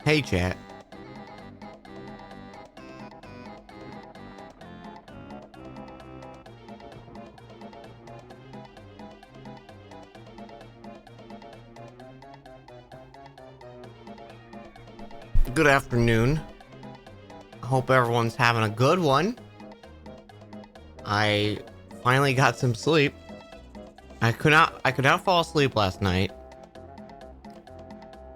Hey, chat. Good afternoon. Hope everyone's having a good one. I finally got some sleep. I could not fall asleep last night.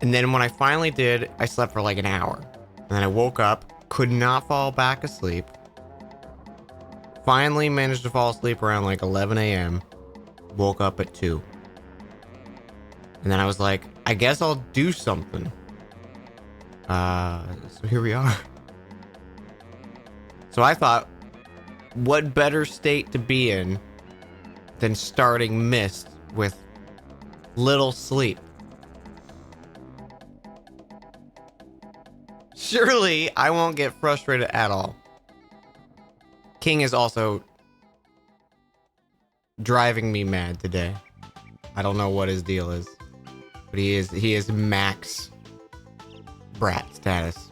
And then when I finally did, I slept for like an hour. And then I woke up, could not fall back asleep. Finally managed to fall asleep around like 11 a.m. Woke up at 2. And then I was like, I guess I'll do something. So here we are. So I thought, what better state to be in than starting Myst with little sleep? Surely I won't get frustrated at all. King is also driving me mad today. I don't know what his deal is, but he is max brat status.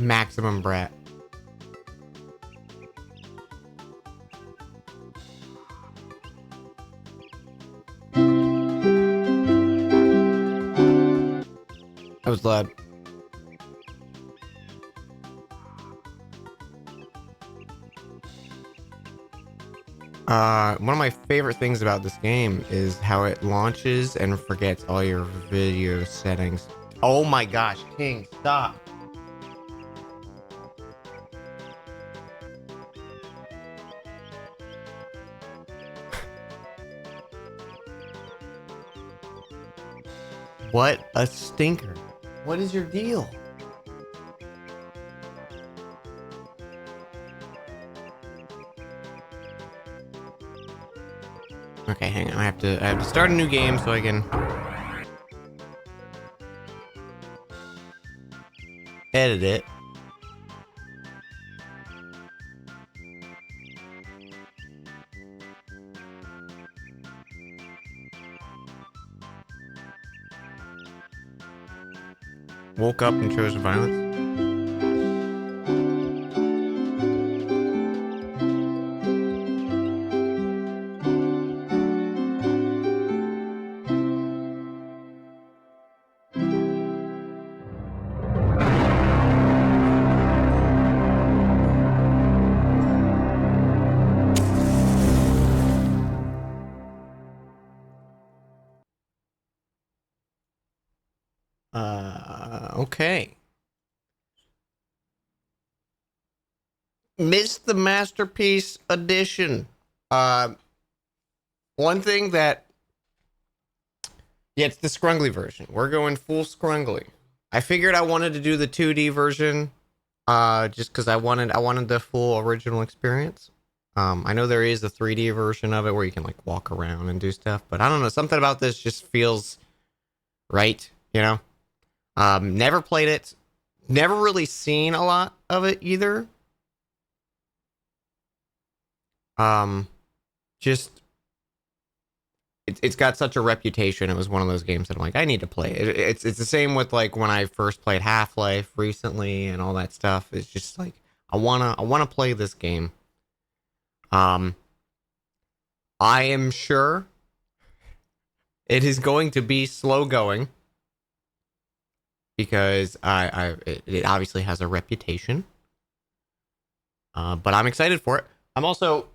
Maximum brat. I was glad. One of my favorite things about this game is how it launches and forgets all your video settings. Oh my gosh, King, stop. What a stinker. What is your deal? Okay, hang on. I have to start a new game so I can edit it. Woke up and chose violence. Okay. Myst the Masterpiece Edition. One thing that... Yeah, it's the scrungly version. We're going full scrungly. I figured I wanted to do the 2D version, just because I wanted the full original experience. I know there is a 3D version of it where you can, like, walk around and do stuff, but I don't know, something about this just feels right, you know? Never played it. Never really seen a lot of it either. Just it's got such a reputation. It was one of those games that I'm like, I need to play it. It's the same with like when I first played Half-Life recently and all that stuff. It's just like I wanna play this game. I am sure it is going to be slow going because it obviously has a reputation. But I'm excited for it. I'm also...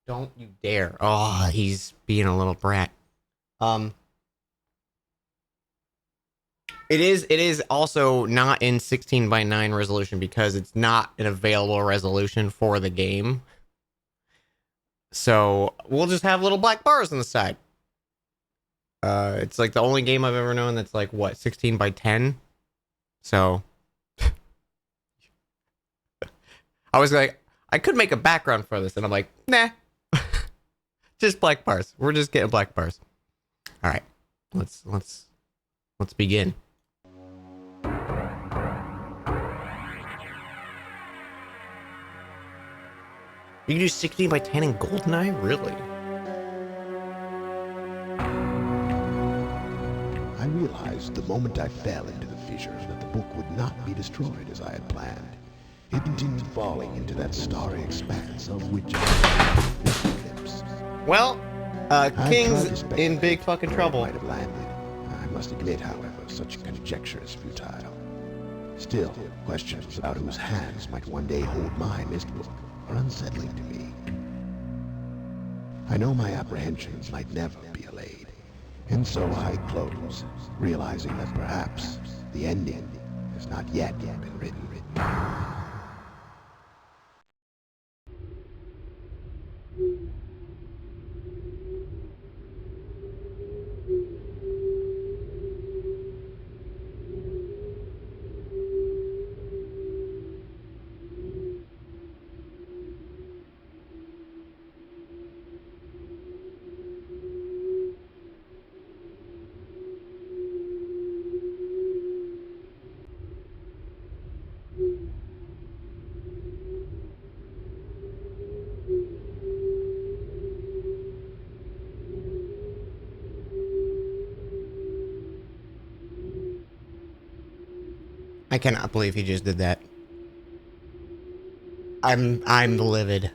Don't you dare. Oh, he's being a little brat. It is also not in 16:9 resolution because it's not an available resolution for the game. So we'll just have little black bars on the side. It's like the only game I've ever known that's like, what, 16:10? So I was like, I could make a background for this, and I'm like, nah. Just black bars. We're just getting black bars. All right, let's begin. You can do 16:10 in GoldenEye, really? I realized the moment I fell into the fissure that the book would not be destroyed as I had planned. It continued falling into that starry expanse of which I had fingertips. Well, King's in big fucking trouble. Might have landed. I must admit, however, such conjecture is futile. Still, questions about whose hands might one day hold my Myst book are unsettling to me. I know my apprehensions might never be allayed, and so I close, realizing that perhaps the ending has not yet been written. I cannot believe he just did that. I'm livid.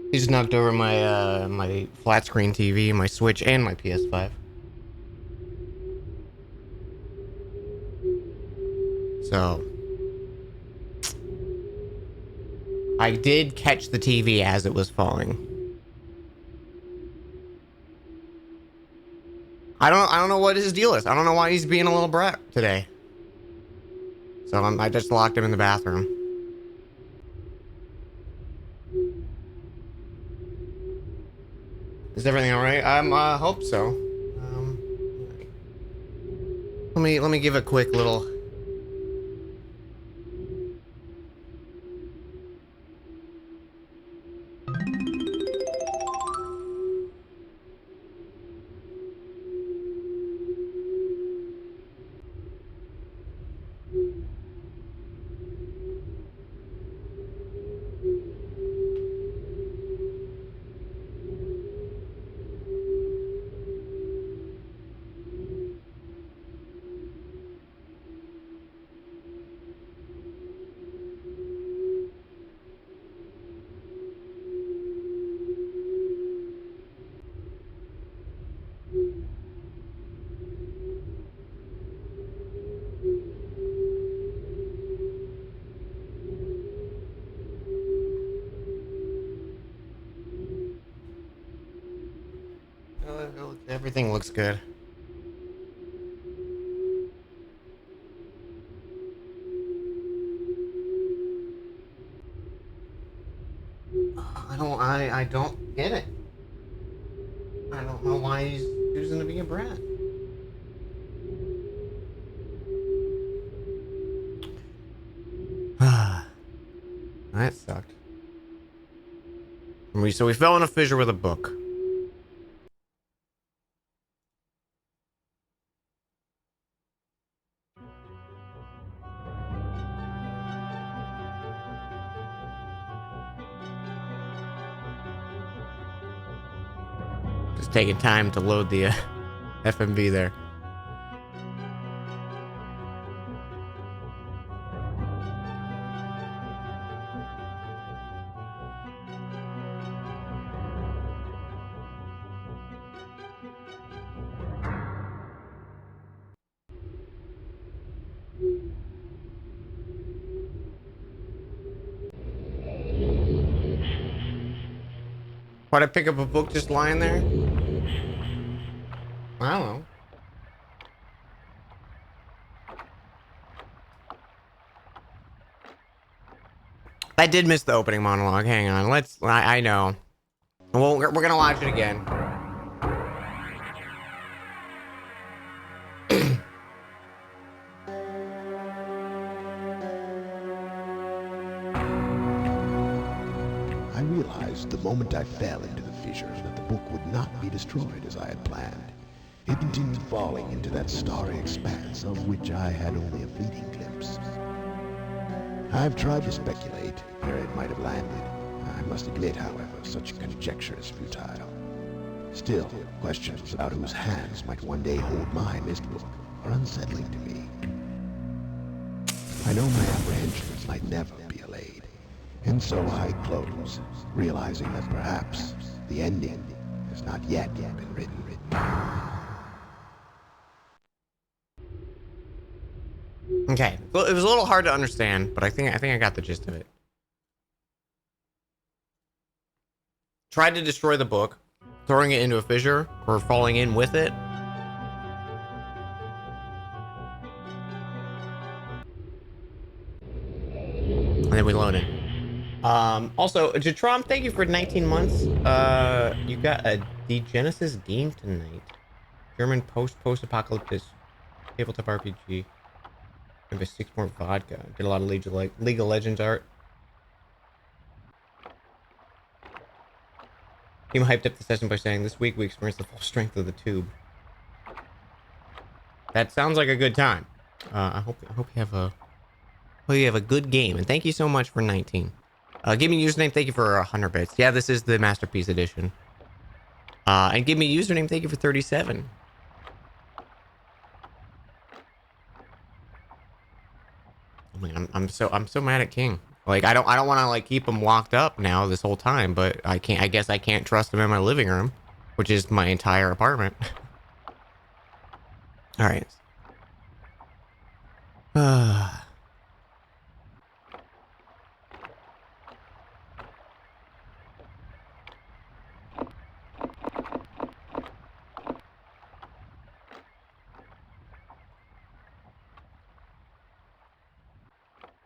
He just knocked over my my flat screen TV, my Switch, and my PS5. So I did catch the TV as it was falling. I don't know what his deal is. I don't know why he's being a little brat today. So I just locked him in the bathroom. Is everything all right? I hope so. Let me give a quick little. Everything looks good. I don't get it. I don't know why he's choosing to be a brat. That sucked. So we fell in a fissure with a book. Just taking time to load the FMV there. Why'd I pick up a book just lying there? I don't know. I did miss the opening monologue. Hang on. I know. Well, we're gonna watch it again. I realized the moment I fell into the fissure that the book would not be destroyed as I had planned. It continued falling into that starry expanse of which I had only a fleeting glimpse. I've tried to speculate where it might have landed. I must admit, however, such conjecture is futile. Still, questions about whose hands might one day hold my Myst book are unsettling to me. I know my apprehensions might never be allayed, and so I close, realizing that perhaps the ending has not yet been written. Okay, well, it was a little hard to understand, but I think I got the gist of it. Tried to destroy the book, throwing it into a fissure or falling in with it. And then we loaded. Also, Jatrom, thank you for 19 months. You got a Degenesis game tonight. German post-apocalyptic tabletop RPG. Maybe 6 more vodka. Did a lot of League of Legends art. Team hyped up the session by saying, "This week we experienced the full strength of the tube." That sounds like a good time. I hope you have a good game, and thank you so much for 19. Give me a username. Thank you for 100 bits. Yeah, this is the Masterpiece Edition. And give me a username. Thank you for 37. Oh man, I'm so mad at King. Like I don't want to like keep him locked up now this whole time, but I can't. I guess I can't trust him in my living room, which is my entire apartment. All right.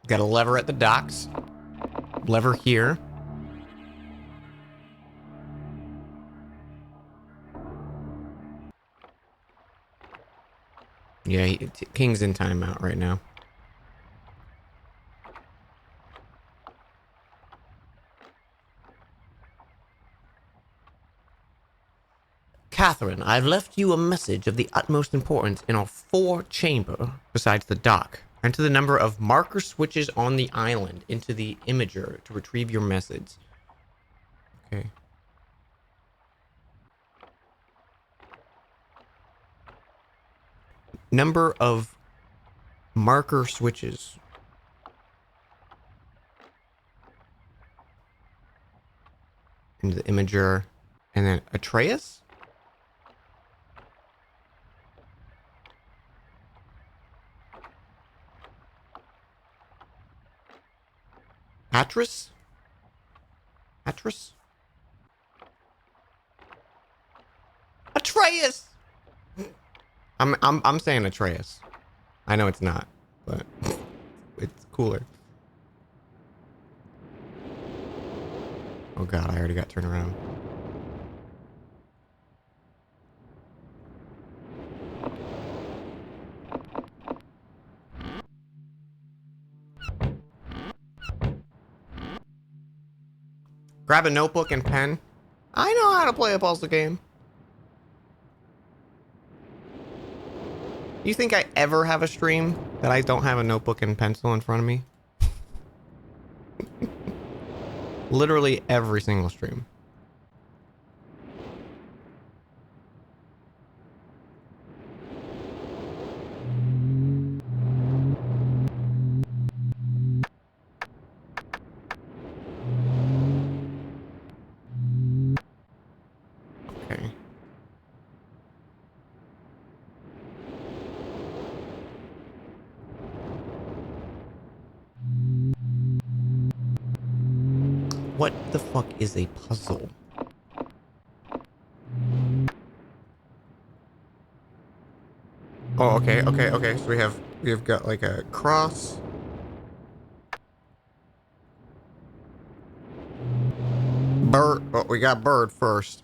Got a lever at the docks. Lever here. Yeah, King's in timeout right now. Catherine, I've left you a message of the utmost importance in our 4-chamber besides the dock. Enter the number of marker switches on the island into the imager to retrieve your message. Okay. Number of marker switches. Into the imager. And then Atreus? Atreus? Atreus? Atreus! I'm saying Atreus. I know it's not, but it's cooler. Oh god, I already got turned around. Grab a notebook and pen. I know how to play a puzzle game. You think I ever have a stream that I don't have a notebook and pencil in front of me? Literally every single stream. Okay. What the fuck is a puzzle? Oh, okay. So we've got like a cross. Bird. Oh, we got bird first.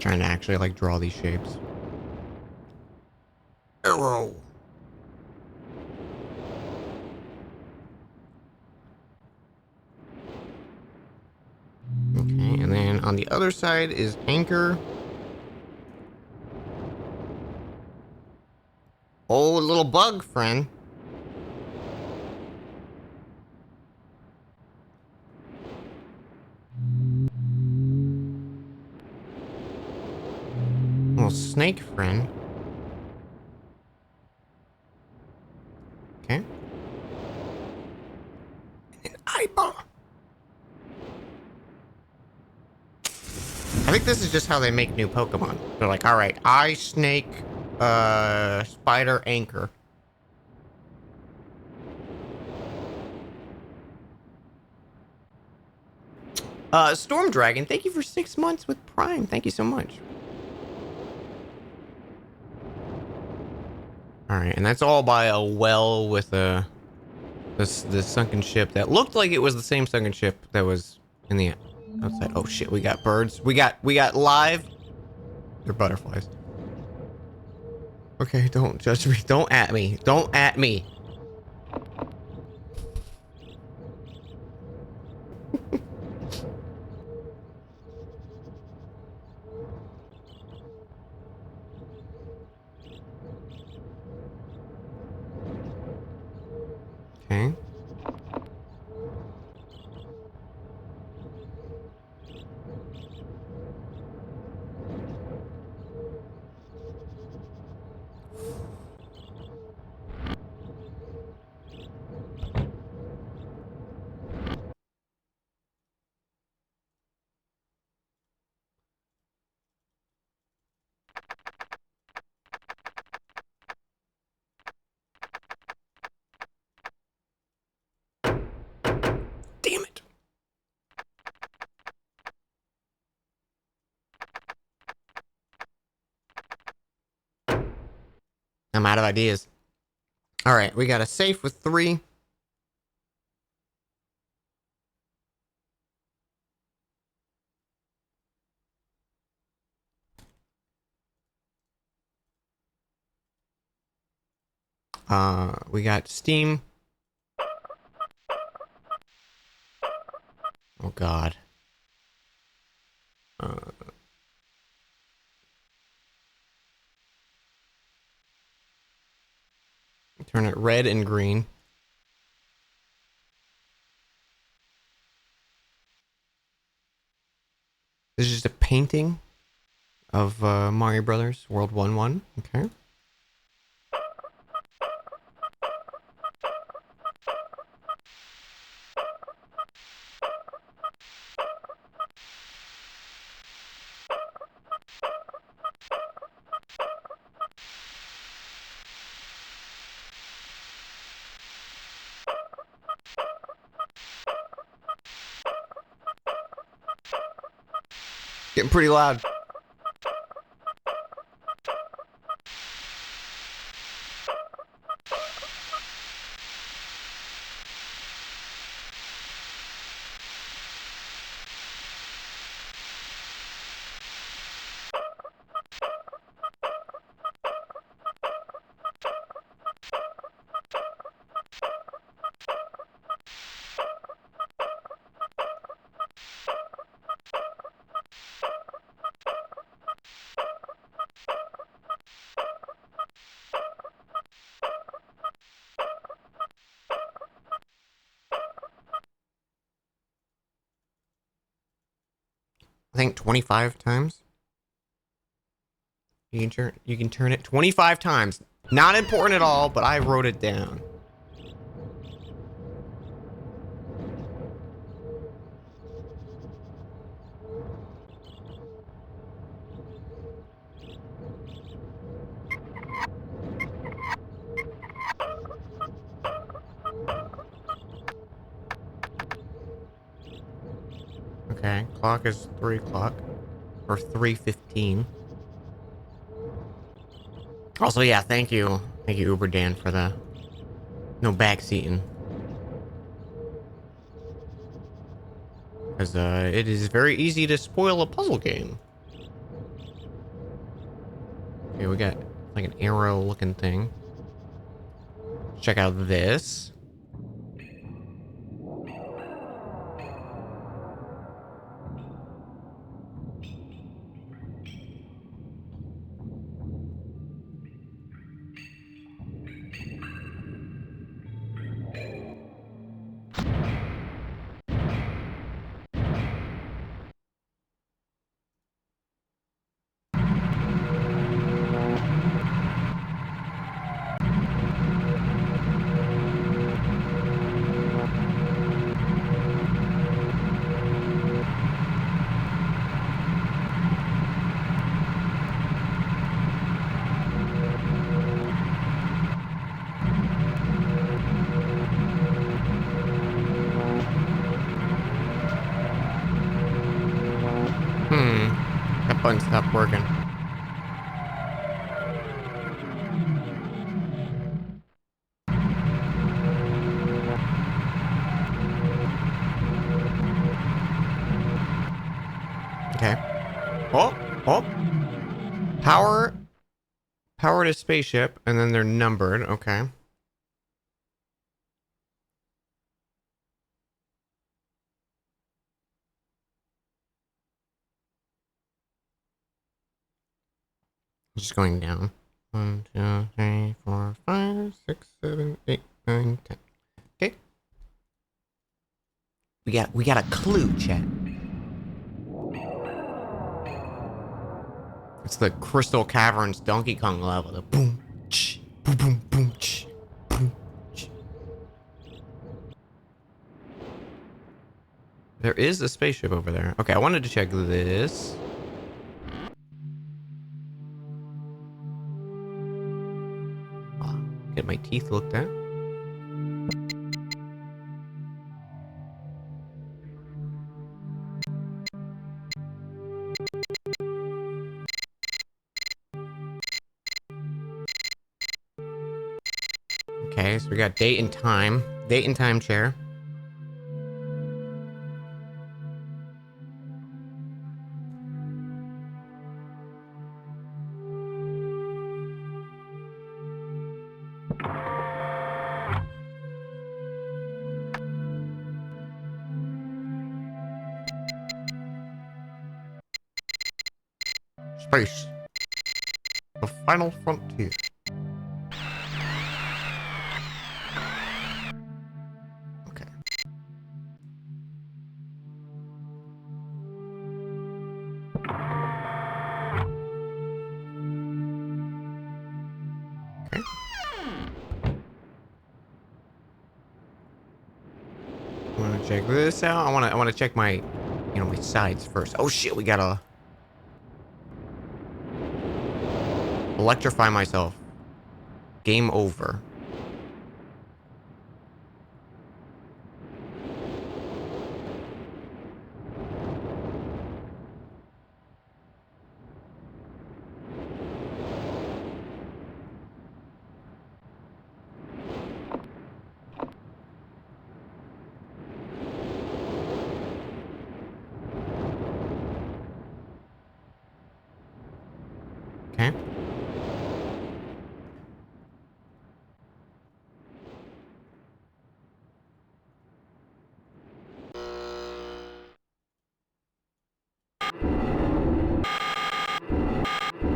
trying to actually like draw these shapes. Arrow. Okay, and then on the other side is anchor. Oh, little bug friend. Little snake friend. Okay. An eyeball. I think this is just how they make new Pokemon. They're like, all right, eye, snake, spider, anchor. Storm Dragon, thank you for 6 months with Prime. Thank you so much. All right, and that's all by a well with a this sunken ship that looked like it was the same sunken ship that was in the outside. Oh shit, we got birds. We got live. They're butterflies. Okay, don't judge me. Don't at me. Don't at me. Okay. Damn it. I'm out of ideas. All right, we got a safe with 3. We got steam. Oh god. Turn it red and green. This is just a painting of Mario Brothers World 1-1. Okay. Getting pretty loud. I think 25 times. You can turn it 25 times. Not important at all, but I wrote it down. Okay, clock is 3 o'clock. Or 3:15. Also, yeah, thank you. Thank you, Uber Dan, for the no backseating. Because it is very easy to spoil a puzzle game. Okay, we got like an arrow looking thing. Check out this. That button stopped working. Okay. Oh, oh. Power to spaceship, and then they're numbered. Okay. Just going down. 1, 2, 3, 4, 5, 6, 7, 8, 9, 10. Okay. We got a clue, chat. It's the Crystal Caverns Donkey Kong level. The boom, ch, boom, boom, boom, ch, boom, ch. There is a spaceship over there. Okay, I wanted to check this. Get my teeth looked at. Okay, so we got date and time. Date and time chair. Space. The final frontier. Okay. Okay. I want to check this out. I want to check my, my sides first. Oh shit, we gotta electrify myself. Game over. Okay.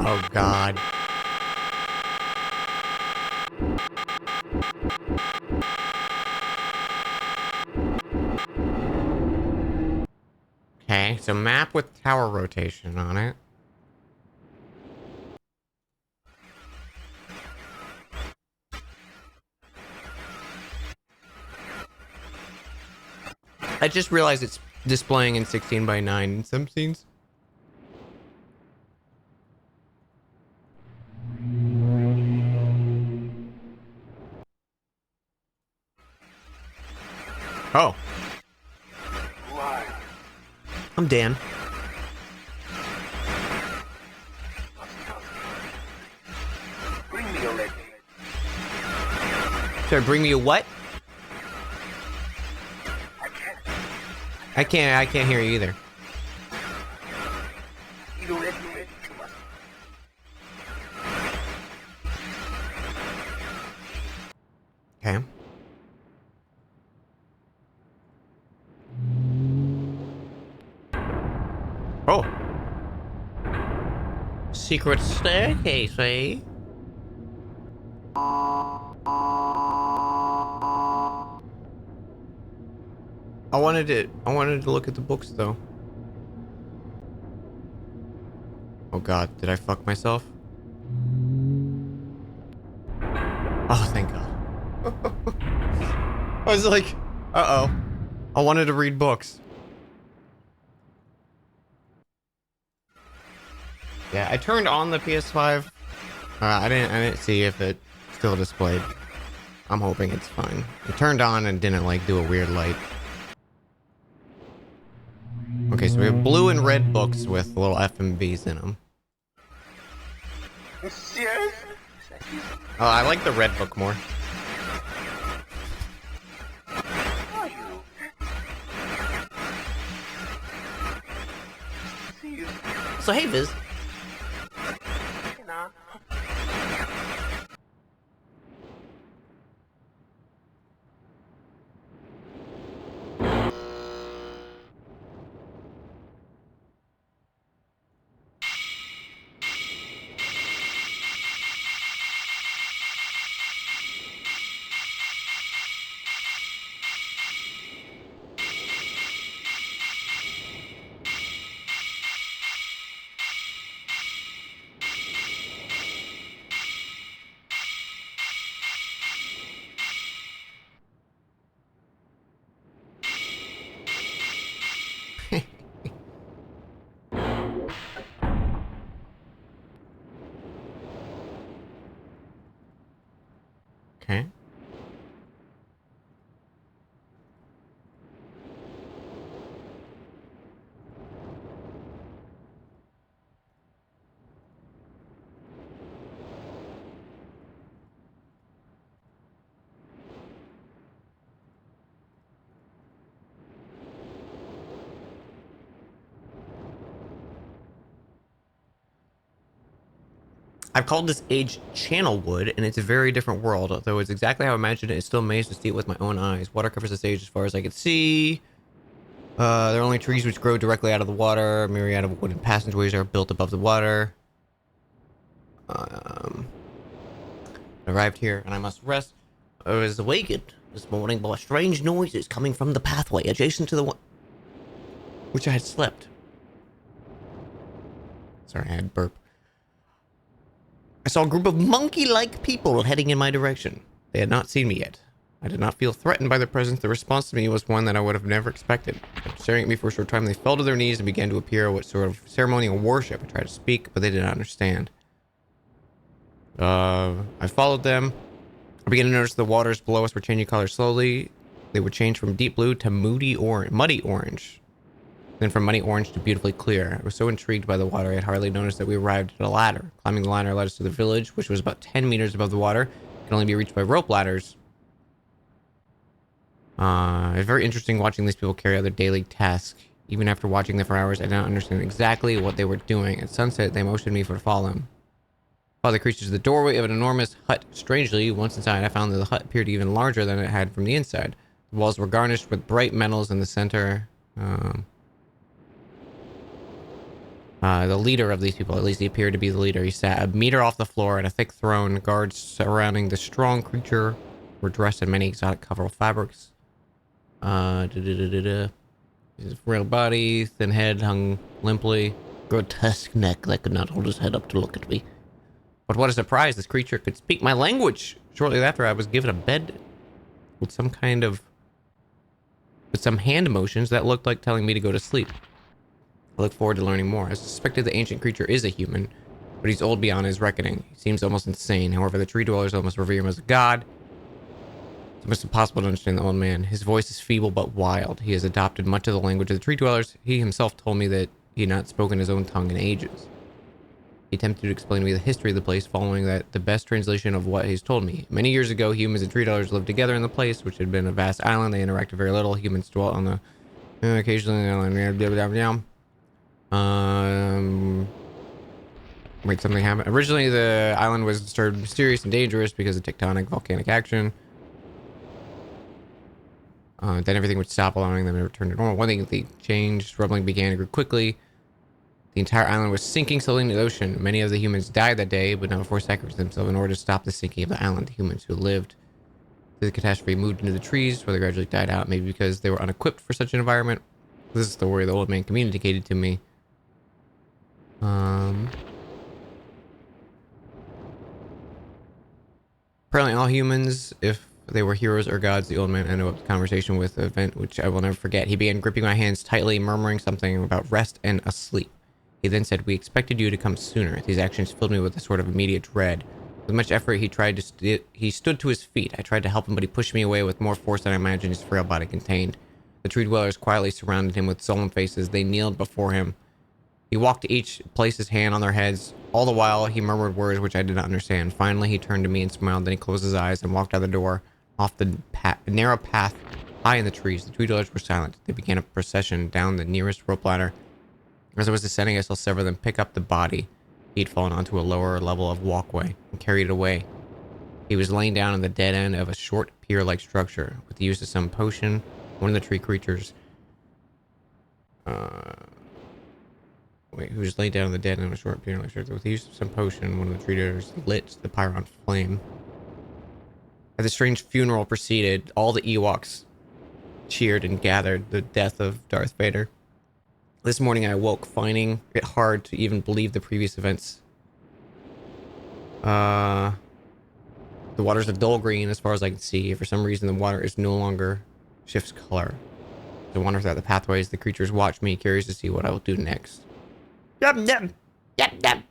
Oh god. Okay, so map with tower rotation on it. I just realized it's displaying in 16:9 in some scenes. Oh. I'm Dan. Bring me a leg. Sorry, bring me a what? I can't. I can't hear you either. You don't let me ready to us. Okay. Oh. Secret staircase, eh? I wanted to look at the books though. Oh god, did I fuck myself? Oh, thank god. I was like, uh-oh. I wanted to read books. Yeah, I turned on the PS5. I didn't see if it still displayed. I'm hoping it's fine. It turned on and didn't like do a weird light. Okay, so we have blue and red books with little FMVs in them. Monsieur? Oh, I like the red book more. Are you? See you. So hey, Viz. You know. Okay. I've called this age Channelwood, and it's a very different world. Although it's exactly how I imagined it, it's still amazed to see it with my own eyes. Water covers this age as far as I can see. There are only trees which grow directly out of the water. A myriad of wooden passageways are built above the water. Arrived here, and I must rest. I was awakened this morning by strange noises coming from the pathway adjacent to the one which I had slept. Sorry, I had burp. I saw a group of monkey-like people heading in my direction. They had not seen me yet. I did not feel threatened by their presence. The response to me was one that I would have never expected. After staring at me for a short time, they fell to their knees and began to appear what sort of ceremonial worship. I tried to speak, but they did not understand. I followed them. I began to notice the waters below us were changing color slowly. They would change from deep blue to muddy orange. Then from muddy orange to beautifully clear. I was so intrigued by the water, I had hardly noticed that we arrived at a ladder. Climbing the ladder led us to the village, which was about 10 meters above the water. It could only be reached by rope ladders. It's very interesting watching these people carry out their daily tasks. Even after watching them for hours, I did not understand exactly what they were doing. At sunset, they motioned me to follow them. Followed the creatures to the doorway of an enormous hut. Strangely, once inside, I found that the hut appeared even larger than it had from the inside. The walls were garnished with bright metals in the center. The leader of these people, at least he appeared to be the leader. He sat a meter off the floor at a thick throne. Guards surrounding the strong creature were dressed in many exotic colorful fabrics. His frail body, thin head hung limply. Grotesque neck that could not hold his head up to look at me. But what a surprise, this creature could speak my language! Shortly after, I was given a bed with some hand motions that looked like telling me to go to sleep. I look forward to learning more. I suspected the ancient creature is a human, but he's old beyond his reckoning. He seems almost insane. However, the tree dwellers almost revere him as a god. It's almost impossible to understand the old man. His voice is feeble but wild. He has adopted much of the language of the tree dwellers. He himself told me that he had not spoken his own tongue in ages. He attempted to explain to me the history of the place, following that the best translation of what he's told me. Many years ago, humans and tree dwellers lived together in the place, which had been a vast island. They interacted very little. Humans dwelt on the occasionally wait, something happened. Originally, the island was disturbed, mysterious, and dangerous because of tectonic volcanic action. Then everything would stop, allowing them to return to normal. One thing they changed, rumbling began to grow quickly. The entire island was sinking slowly into the ocean. Many of the humans died that day, but not before sacrificing themselves in order to stop the sinking of the island. The humans who lived through the catastrophe moved into the trees, where they gradually died out, maybe because they were unequipped for such an environment. This is the story the old man communicated to me. Apparently all humans, if they were heroes or gods, the old man ended up the conversation with an event which I will never forget. He began gripping my hands tightly, murmuring something about rest and asleep. He then said, "We expected you to come sooner." These actions filled me with a sort of immediate dread. With much effort, he stood to his feet. I tried to help him, but he pushed me away with more force than I imagined his frail body contained. The tree dwellers quietly surrounded him with solemn faces. They kneeled before him. He walked to each, placed his hand on their heads. All the while, he murmured words which I did not understand. Finally, he turned to me and smiled. Then he closed his eyes and walked out the door, off the narrow path high in the trees. The tree dwellers were silent. They began a procession down the nearest rope ladder. As I was descending, I saw several of them pick up the body. He'd fallen onto a lower level of walkway and carried it away. He was laying down on the dead end of a short pier-like structure. With the use of some potion, one of the tree creatures... who was laid down on the dead end of a short pier-like structure. With the use of some potion, one of the tree creatures lit the pyre on flame. As the strange funeral proceeded, all the Ewoks cheered and gathered the death of Darth Vader. This morning I awoke, finding it hard to even believe the previous events. The water's a dull green as far as I can see. For some reason, the water is no longer shifts color. As I wander throughout the pathways, the creatures watch me, curious to see what I will do next. Yum, yum. Yum, yum.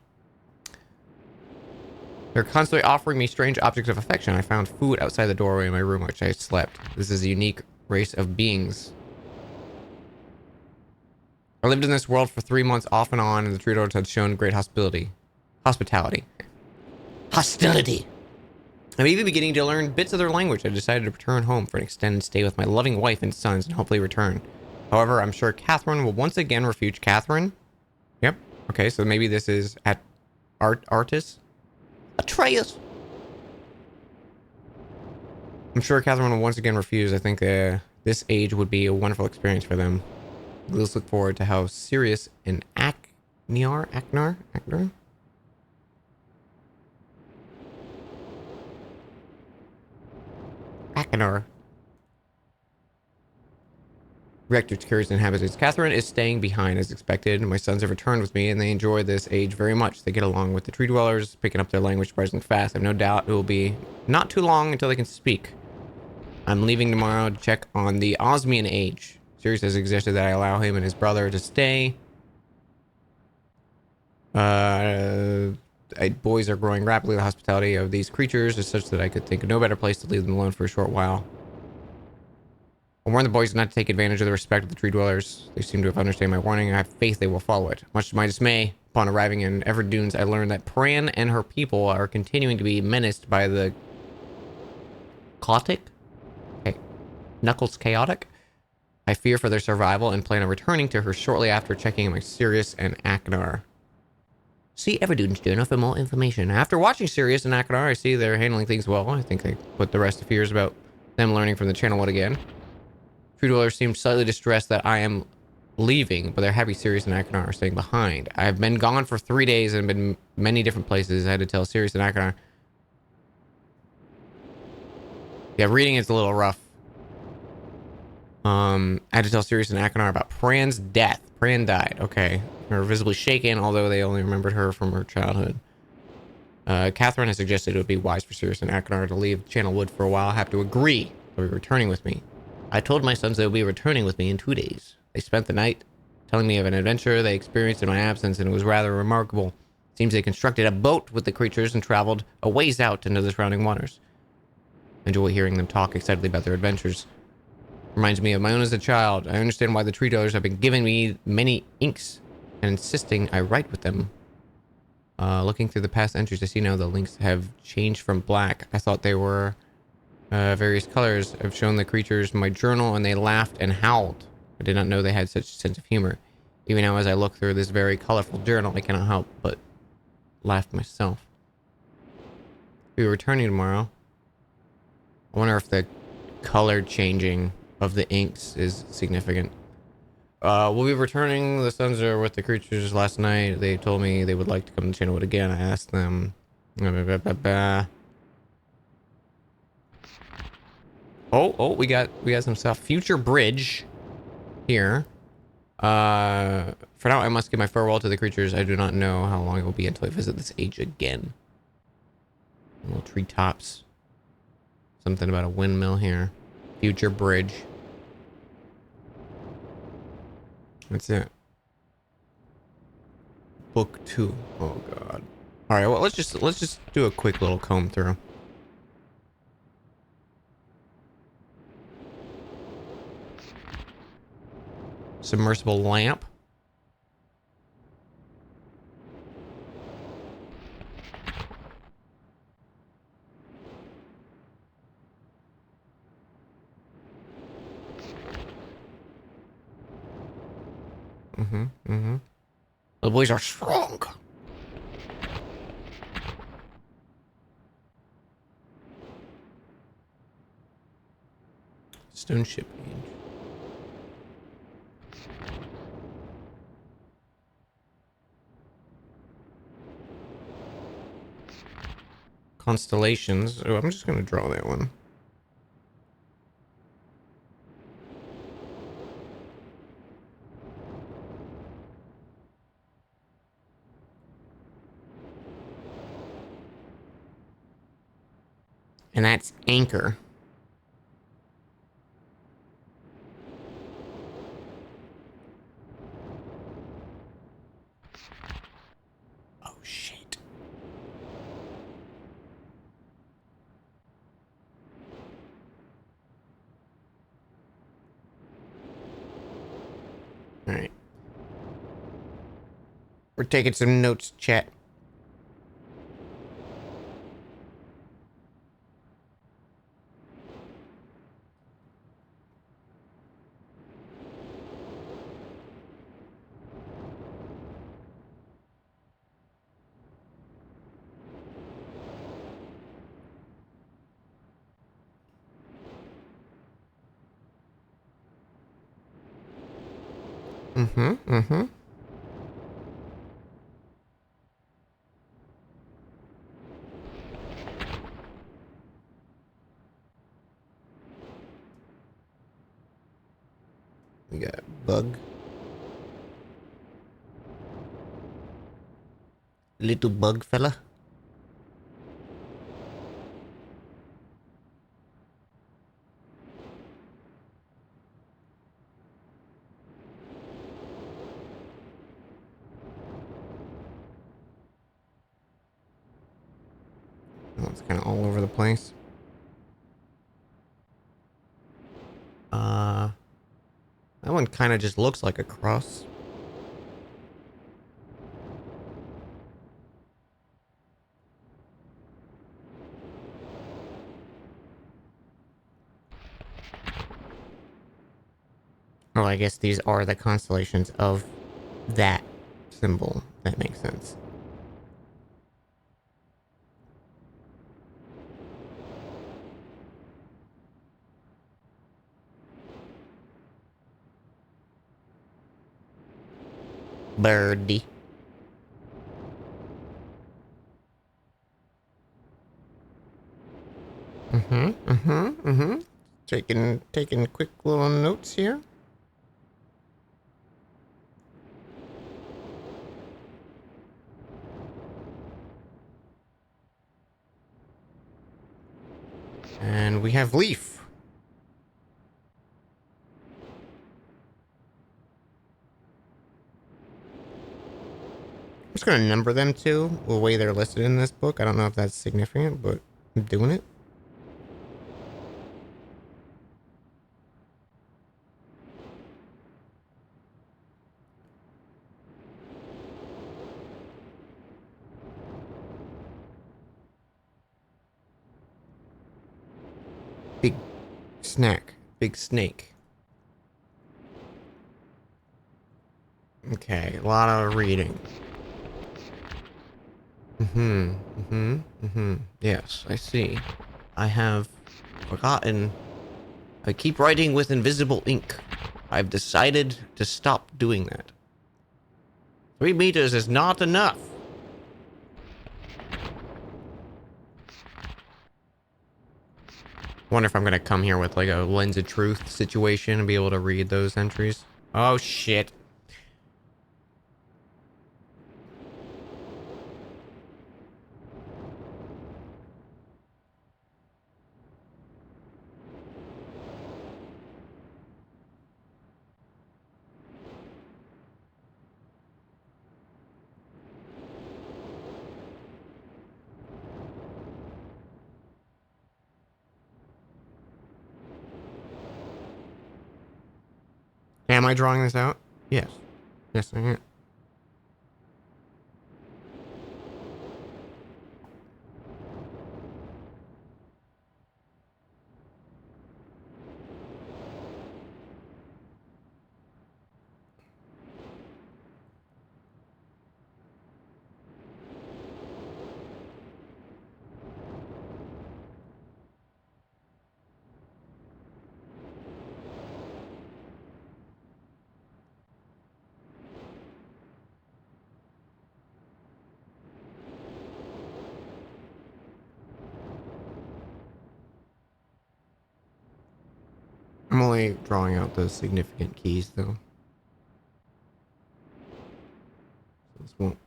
They're constantly offering me strange objects of affection. I found food outside the doorway in my room, which I slept. This is a unique race of beings. I lived in this world for 3 months off and on, and the tree dwellers had shown great hospitality. I'm even beginning to learn bits of their language. I decided to return home for an extended stay with my loving wife and sons, and hopefully return. However, I'm sure Catherine will once again refuse. Catherine? Yep. Okay, so maybe this is at Artis? Atreus! I'm sure Catherine will once again refuse. I think this age would be a wonderful experience for them. Let's look forward to how Sirius and Aknar reactor curious inhabitants. Catherine is staying behind as expected. My sons have returned with me and they enjoy this age very much. They get along with the tree dwellers, picking up their language surprisingly fast. I have no doubt it will be not too long until they can speak. I'm leaving tomorrow to check on the Osmian age. Sirius has suggested that I allow him and his brother to stay. Boys are growing rapidly. The hospitality of these creatures is such that I could think of no better place to leave them alone for a short while. I warn the boys not to take advantage of the respect of the tree dwellers. They seem to have understood my warning. I have faith they will follow it. Much to my dismay, upon arriving in Ever Dunes, I learned that Pran and her people are continuing to be menaced by the Knuckles Chaotic. I fear for their survival and plan on returning to her shortly after checking my Sirius and Aknar. See Everdune's journal for more information. After watching Sirius and Aknar, I see they're handling things well. I think they put the rest of fears about them learning from the Channelwood again. Tree dwellers seem slightly distressed that I am leaving, but they're happy Sirius and Aknar are staying behind. I have been gone for 3 days and been many different places. I had to tell Sirius and Aknar. Yeah, reading it's a little rough. I had to tell Sirius and Aknar about Pran's death. Pran died. Okay. They were visibly shaken, although they only remembered her from her childhood. Catherine has suggested it would be wise for Sirius and Aknar to leave Channelwood for a while. I have to agree. They'll be returning with me. I told my sons they will be returning with me in 2 days. They spent the night telling me of an adventure they experienced in my absence, and it was rather remarkable. It seems they constructed a boat with the creatures and traveled a ways out into the surrounding waters. I enjoy hearing them talk excitedly about their adventures. Reminds me of my own as a child. I understand why the tree dwellers have been giving me many inks and insisting I write with them. Looking through the past entries, I see now the links have changed from black. I thought they were various colors. I've shown the creatures my journal and they laughed and howled. I did not know they had such a sense of humor. Even now as I look through this very colorful journal, I cannot help but laugh myself. We'll be returning tomorrow. I wonder if the color changing of the inks is significant. We'll be returning the Suns are with the creatures last night. They told me they would like to come to Channelwood again. I asked them. Oh, we got some stuff. Future bridge here. For now, I must give my farewell to the creatures. I do not know how long it will be until I visit this age again. Little treetops. Something about a windmill here. Future bridge. That's it. Book 2. Oh god. All right. Well, let's just do a quick little comb through. Submersible lamp. The boys are strong. Stone ship age. Constellations. Oh, I'm just gonna draw that one. And that's anchor. Oh shit. All right. We're taking some notes, chat. We got bug. Little bug fella. Oh, it's kind of all over the place. That one kind of just looks like a cross. Oh, I guess these are the constellations of that symbol. That makes sense. Birdie. Taking quick little notes here. And we have leaf. I'm just gonna number them too, the way they're listed in this book. I don't know if that's significant, but I'm doing it. Big snack. Big snake. Okay, a lot of reading. Yes, I see. I have forgotten I keep writing with invisible ink. I've decided to stop doing that. 3 meters is not enough. Wonder if I'm gonna come here with like a lens of truth situation and be able to read those entries. Oh shit. Am I drawing this out? Yes. Yes, I am. I'm only drawing out the significant keys though. This won't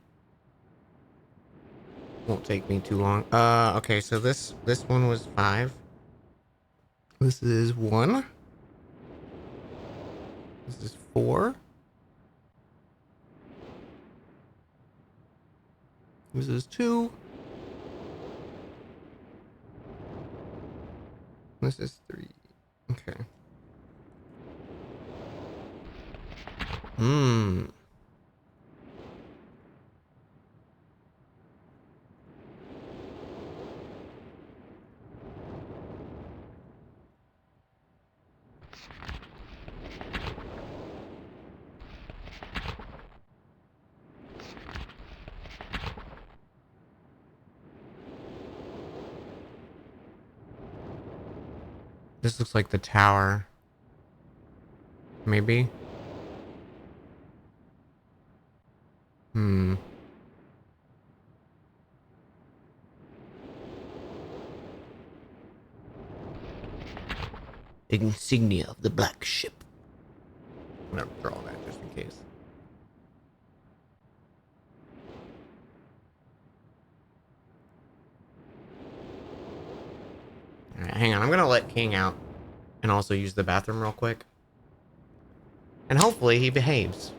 take me too long. Okay, so this one was 5. This is 1. This is 4. This is 2. This is 3. Okay. This looks like the tower. Maybe? Insignia of the Black Ship. I'm gonna draw that just in case. Alright, hang on. I'm gonna let King out and also use the bathroom real quick. And hopefully he behaves.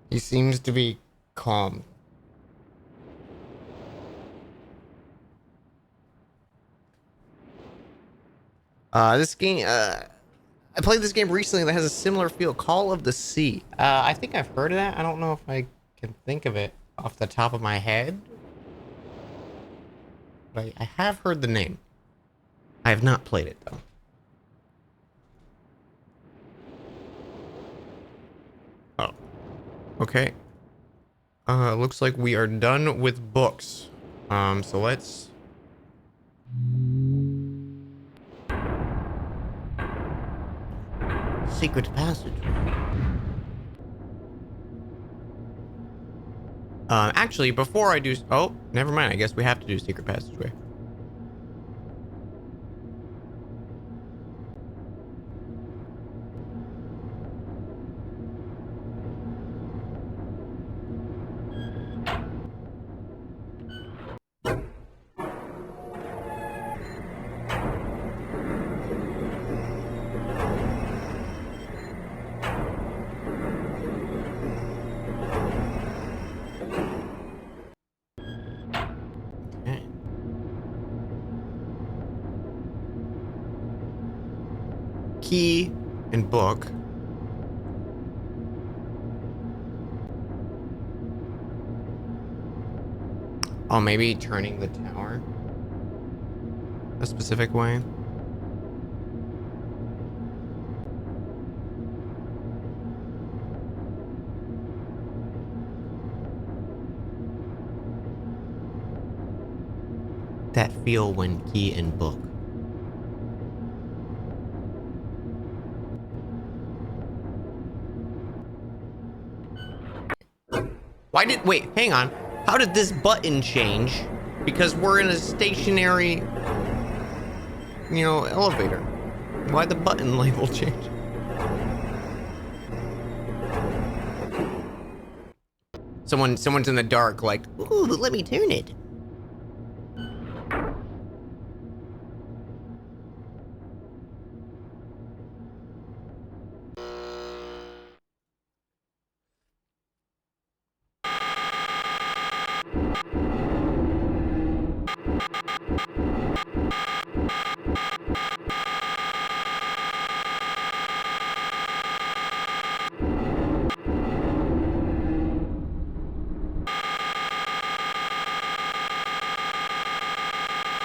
He seems to be calm. This game, I played this game recently that has a similar feel. Call of the Sea. I think I've heard of that. I don't know if I can think of it off the top of my head. But I have heard the name. I have not played it, though. Oh. Okay. Looks like we are done with books. So let's... Secret passage. Actually, before I do... Oh, never mind. I guess we have to do secret passageway. Okay. Key and book. Oh, maybe turning the tower a specific way. That feel when key and book. Wait, hang on. How did this button change? Because we're in a stationary, elevator. Why'd the button label change? Someone's in the dark like, ooh, let me turn it.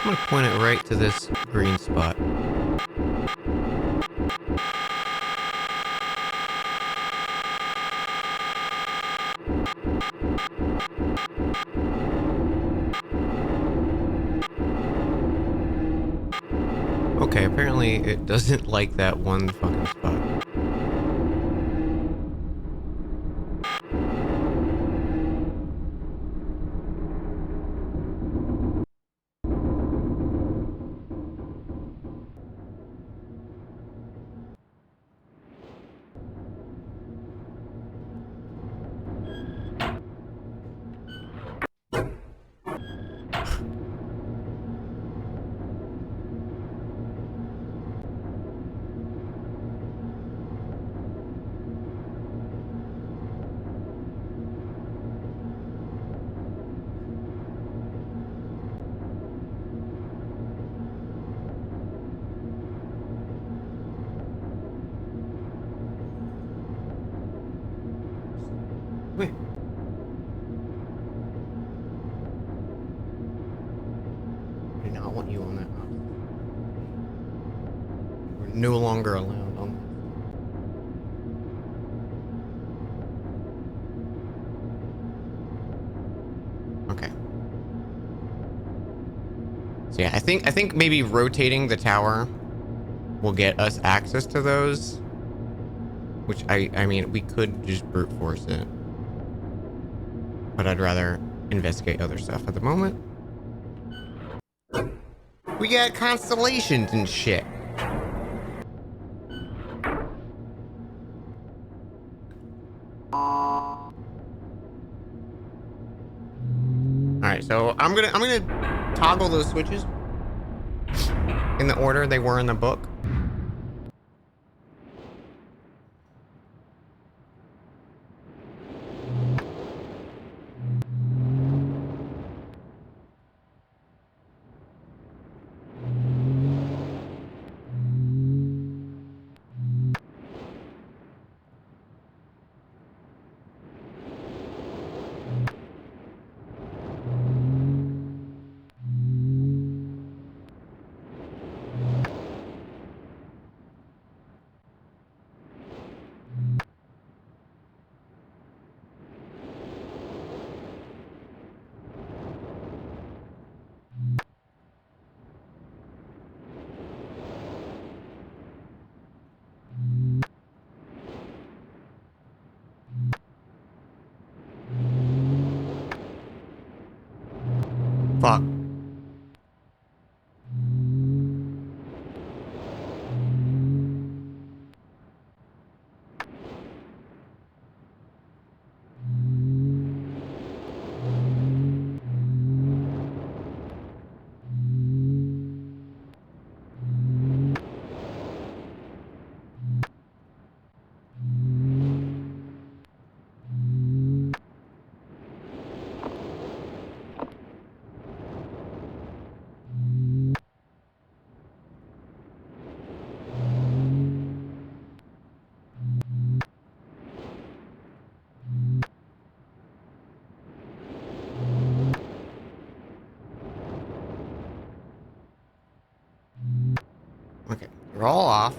I'm gonna point it right to this green spot. Okay, apparently it doesn't like that one fucking spot. Wait. I do not want you on that opposite. We're no longer allowed on that. Okay. So yeah, I think maybe rotating the tower will get us access to those. Which I mean, we could just brute force it. But I'd rather investigate other stuff at the moment. We got constellations and shit. Alright, so I'm gonna toggle those switches in the order they were in the book. Fuck. Okay, they're all off.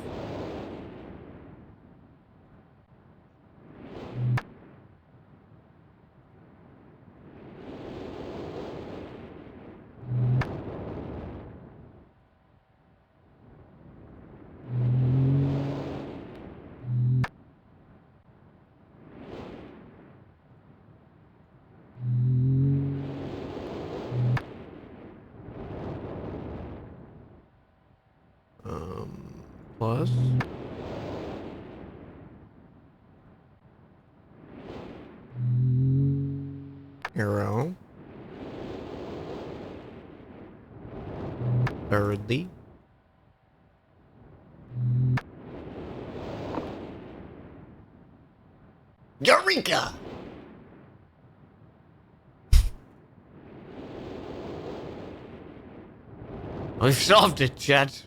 Plus. Arrow. Thirdly. Eureka! We've solved it, Chet.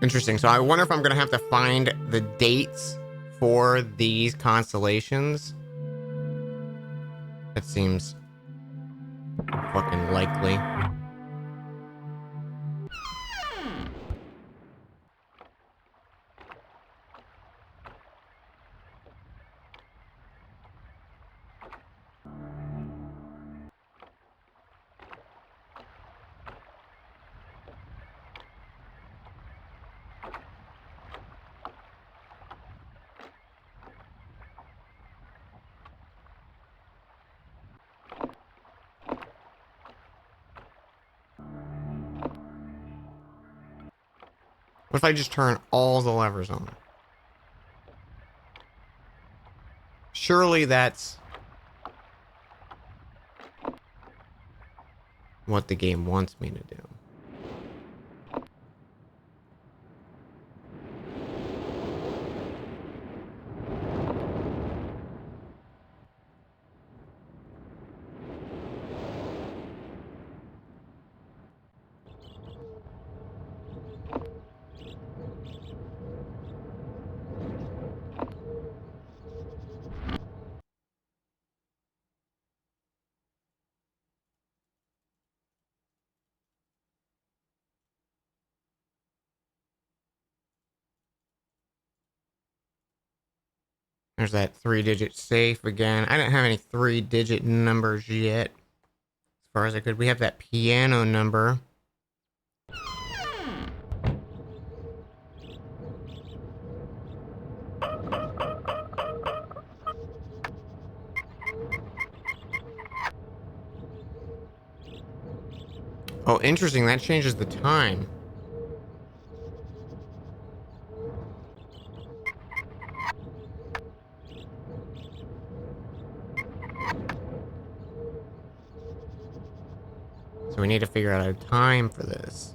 Interesting. So I wonder if I'm going to have to find the dates for these constellations. That seems fucking likely. What if I just turn all the levers on? Surely that's what the game wants me to do. There's that 3-digit safe again. I didn't have any 3-digit numbers yet. As far as I could. We have that piano number. Oh, interesting. That changes the time. So we need to figure out a time for this.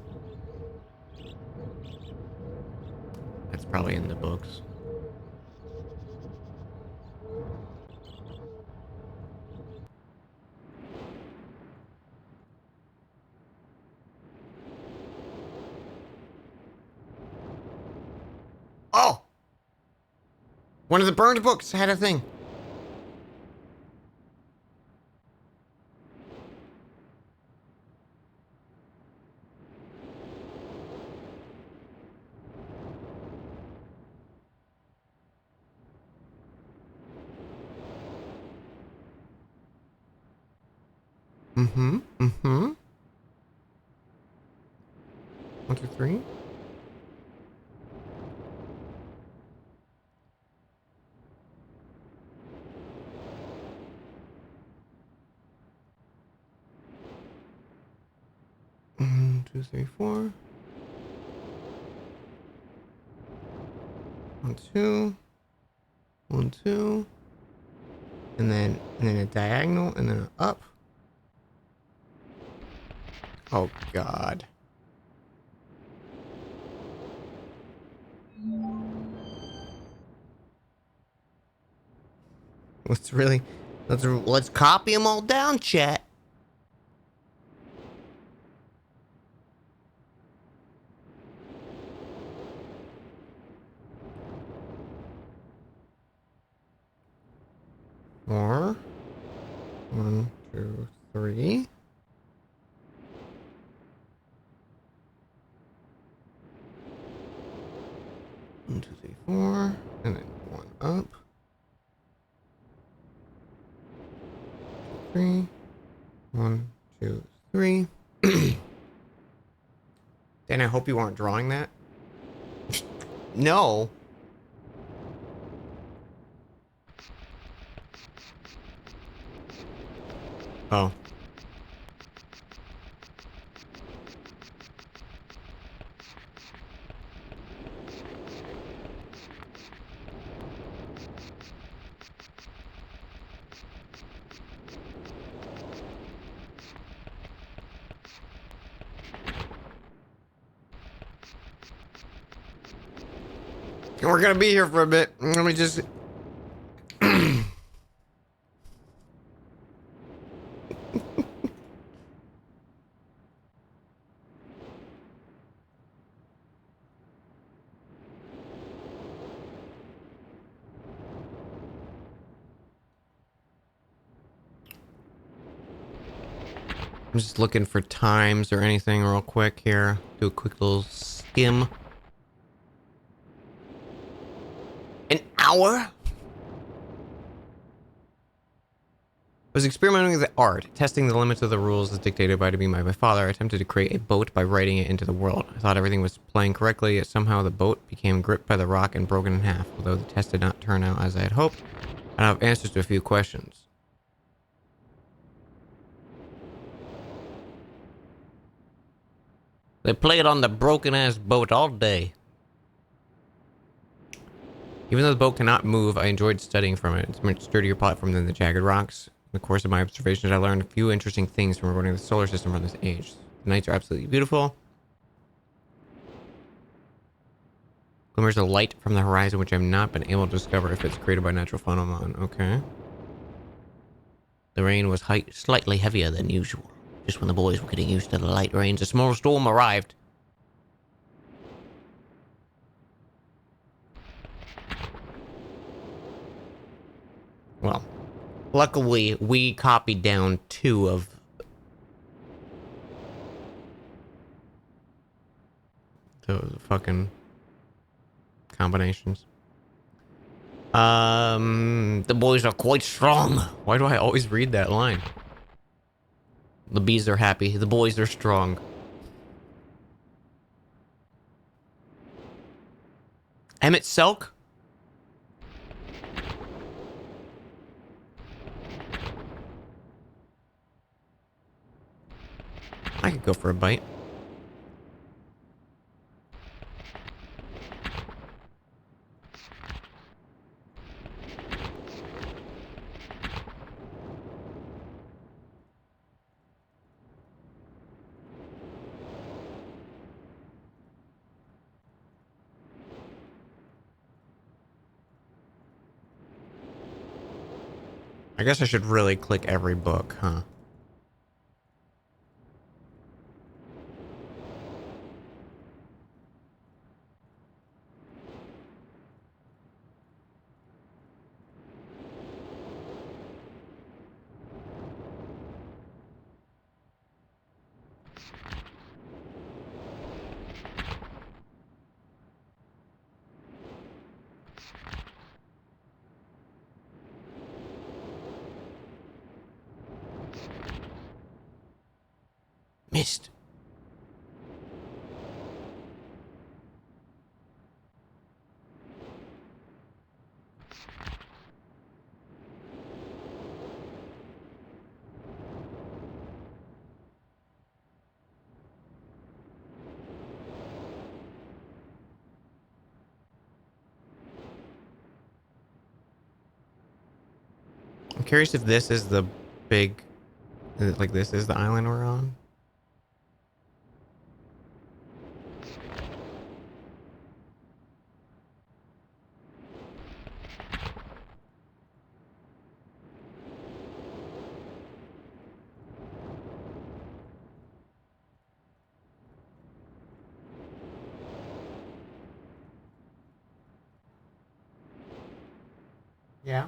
That's probably in the books. Oh! One of the burned books had a thing. Mm-hmm. 1, 2, 3. One, 2, 3, 4. 1, 2. 1, 2. And then a diagonal and then an up. Oh God. Let's copy them all down, chat. Four. 1, 2, 3. One, 2, 3, 4. And then 1 up. 3. 1, 2, 3. Dan, I hope you aren't drawing that. No. Oh. We're gonna be here for a bit. Let me just... I'm just looking for times or anything real quick here. Do a quick little skim. An hour? I was experimenting with art, testing the limits of the rules as dictated by my father. I attempted to create a boat by writing it into the world. I thought everything was playing correctly, yet somehow the boat became gripped by the rock and broken in half. Although the test did not turn out as I had hoped, I have answers to a few questions. They played on the broken-ass boat all day. Even though the boat cannot move, I enjoyed studying from it. It's a much sturdier platform than the jagged rocks. In the course of my observations, I learned a few interesting things from recording the solar system from this age. The nights are absolutely beautiful. Glimmers of light from the horizon, which I've not been able to discover if it's created by natural phenomenon. Okay. The rain was slightly heavier than usual. Just when the boys were getting used to the light rains, a small storm arrived. Well, luckily, we copied down 2 of the fucking combinations. The boys are quite strong. Why do I always read that line? The bees are happy. The boys are strong. Emmett Selk? I could go for a bite. I guess I should really click every book, huh? Myst. I'm curious if this is the big, like this is the island we're on. Yeah.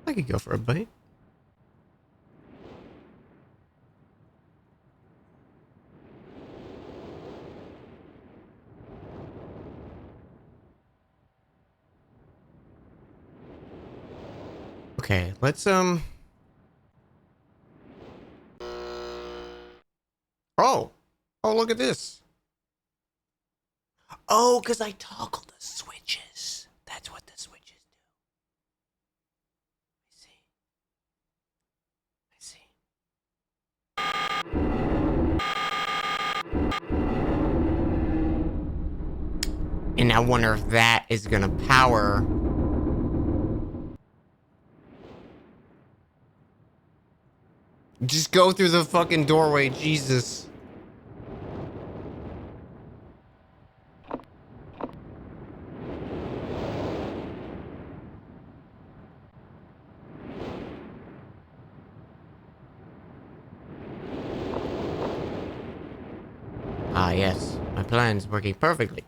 I could go for a bite. Okay, let's Oh, oh, look at this. Oh, because I toggle the switches. That's what the switches do. And I wonder if that is gonna power. Just go through the fucking doorway, Jesus. Ah, yes. My plan's working perfectly.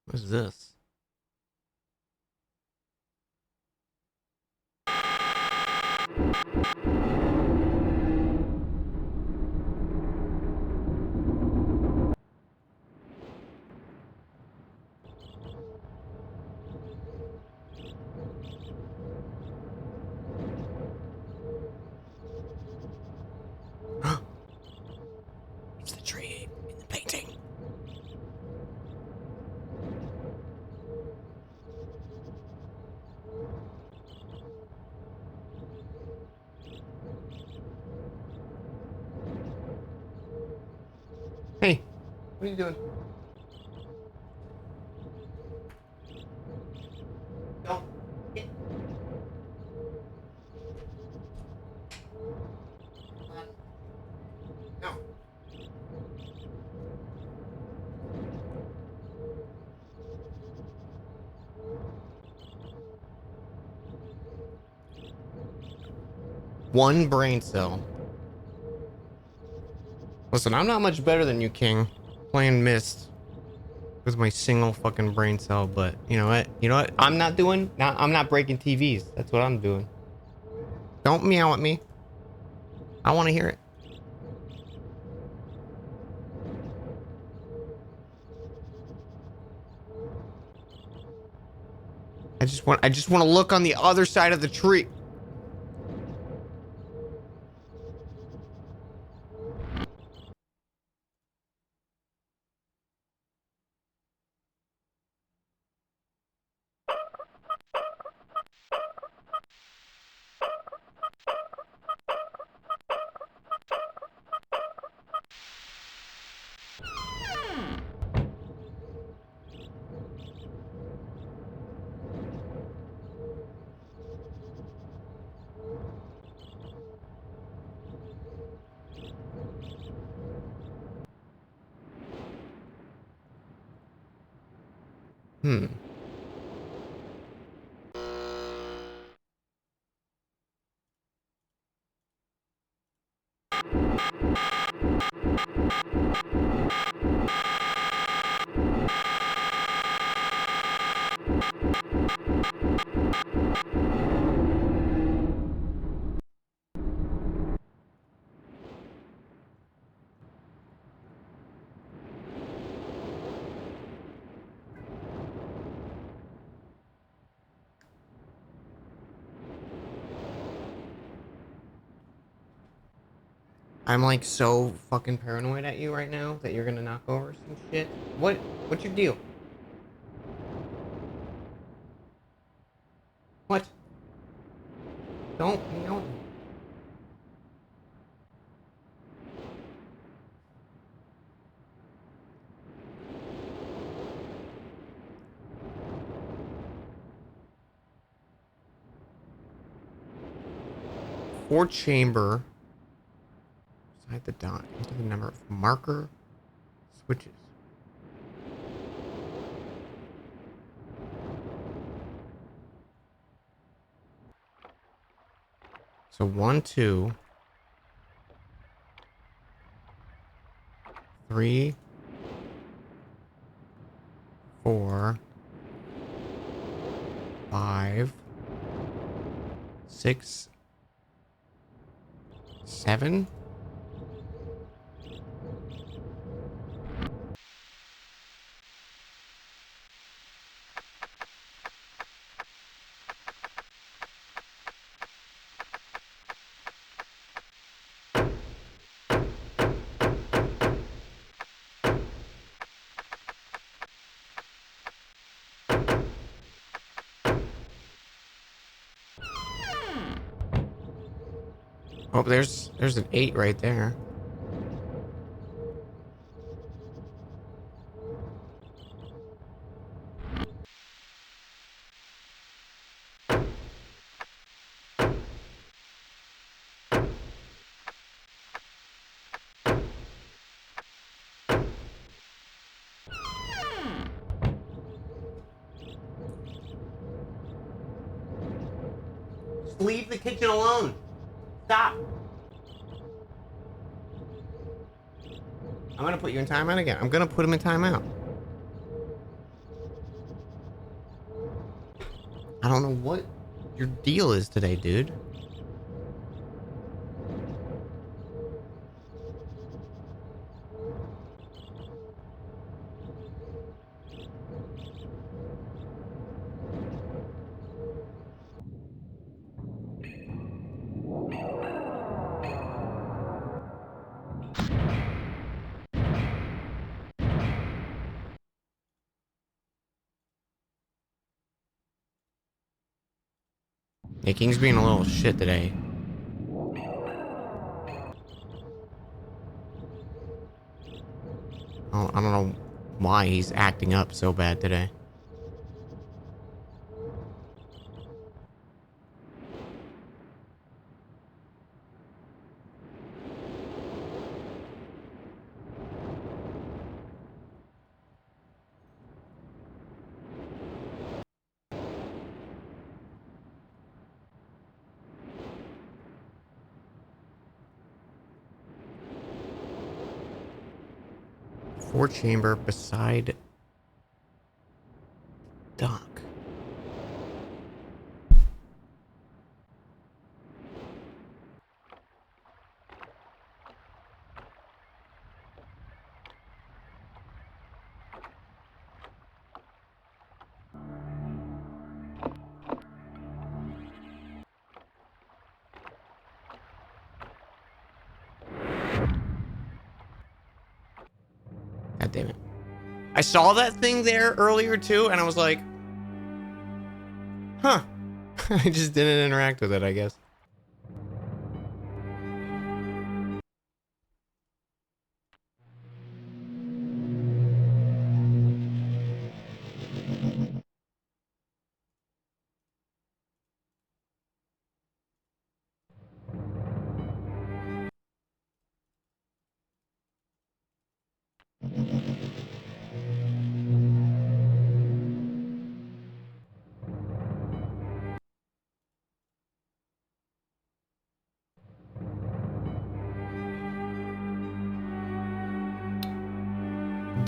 What's this? It's the tree in the painting. Hey, what are you doing? Don't. No. One brain cell. Listen, I'm not much better than you, King. Playing Myst with my single fucking brain cell, but you know what? You know what? I'm not doing. Now I'm not breaking TVs. That's what I'm doing. Don't meow at me. I want to hear it. I just want to look on the other side of the tree. Hmm. I'm like so fucking paranoid at you right now that you're gonna knock over some shit. What's your deal? What? Don't hang on. Four chamber beside the dock. Enter the number of marker switches. So 1, 2, 3, 4, 5, 6, 7. Oh, there's an 8 right there. Just leave the kitchen alone. Stop. I'm gonna put you in timeout again. I'm gonna put him in timeout. I don't know what your deal is today, dude. Yeah, King's being a little shit today. I don't know why he's acting up so bad today. Four chamber beside dock. God damn it. I saw that thing there earlier too, and I was like, huh. I just didn't interact with it, I guess.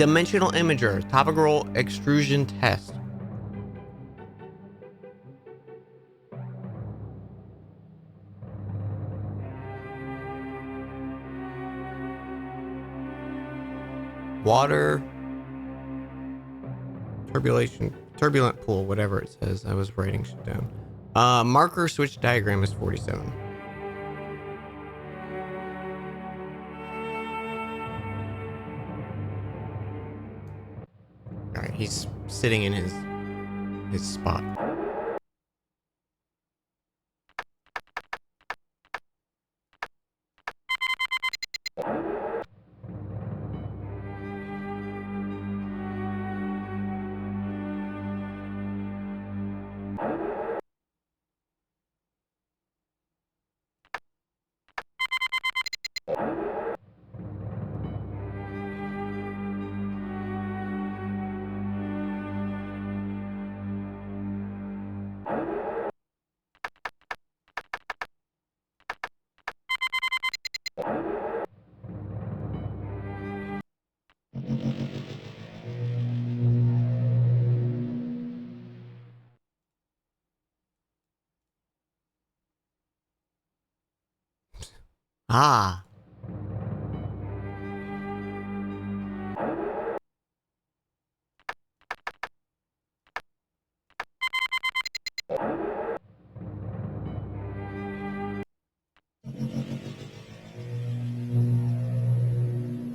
Dimensional imager. Topical extrusion test. Water. Turbulent pool, whatever it says. I was writing shit down. Marker switch diagram is 47. Alright, he's sitting in his spot. Ah.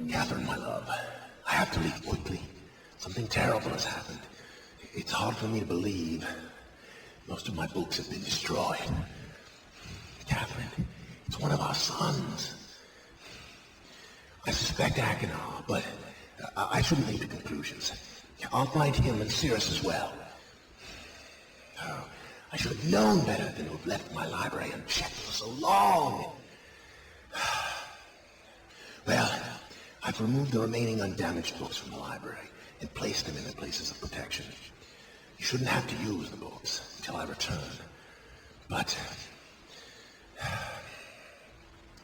Catherine, my love, I have to leave quickly. Something terrible has happened. It's hard for me to believe. Most of my books have been destroyed. Catherine, it's one of our sons. I suspect Achenar, but I shouldn't leap to conclusions. I'll find him and Cirrus as well. Oh, I should have known better than to have left my library unchecked for so long. Well, I've removed the remaining undamaged books from the library and placed them in their places of protection. You shouldn't have to use the books until I return. But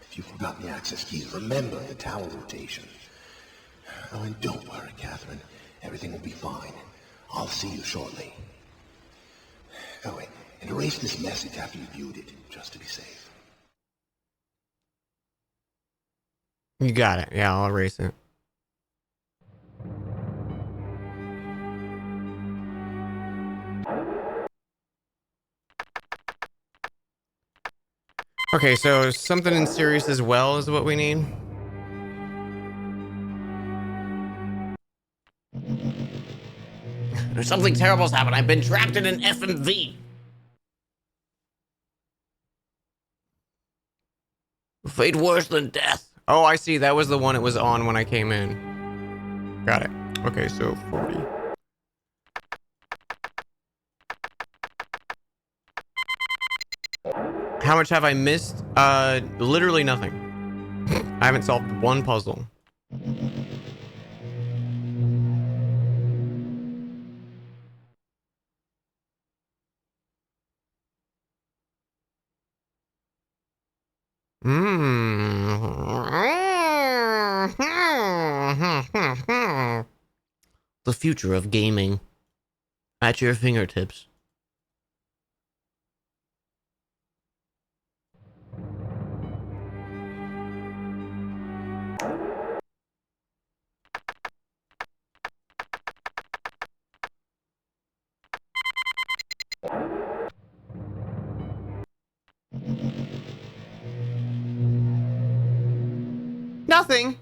if you've forgotten the access keys, remember the tower rotation. Oh, and don't worry, Catherine. Everything will be fine. I'll see you shortly. Oh, wait, and erase this message after you viewed it, just to be safe. You got it. Yeah, I'll erase it. Okay, so something in Sirius as well is what we need. There's something terrible's happened. I've been trapped in an FMV. Fate worse than death. Oh, I see. That was the one it was on when I came in. Got it. Okay, so 40. How much have I missed? Literally nothing. I haven't solved one puzzle. The future of gaming. At your fingertips. Nothing.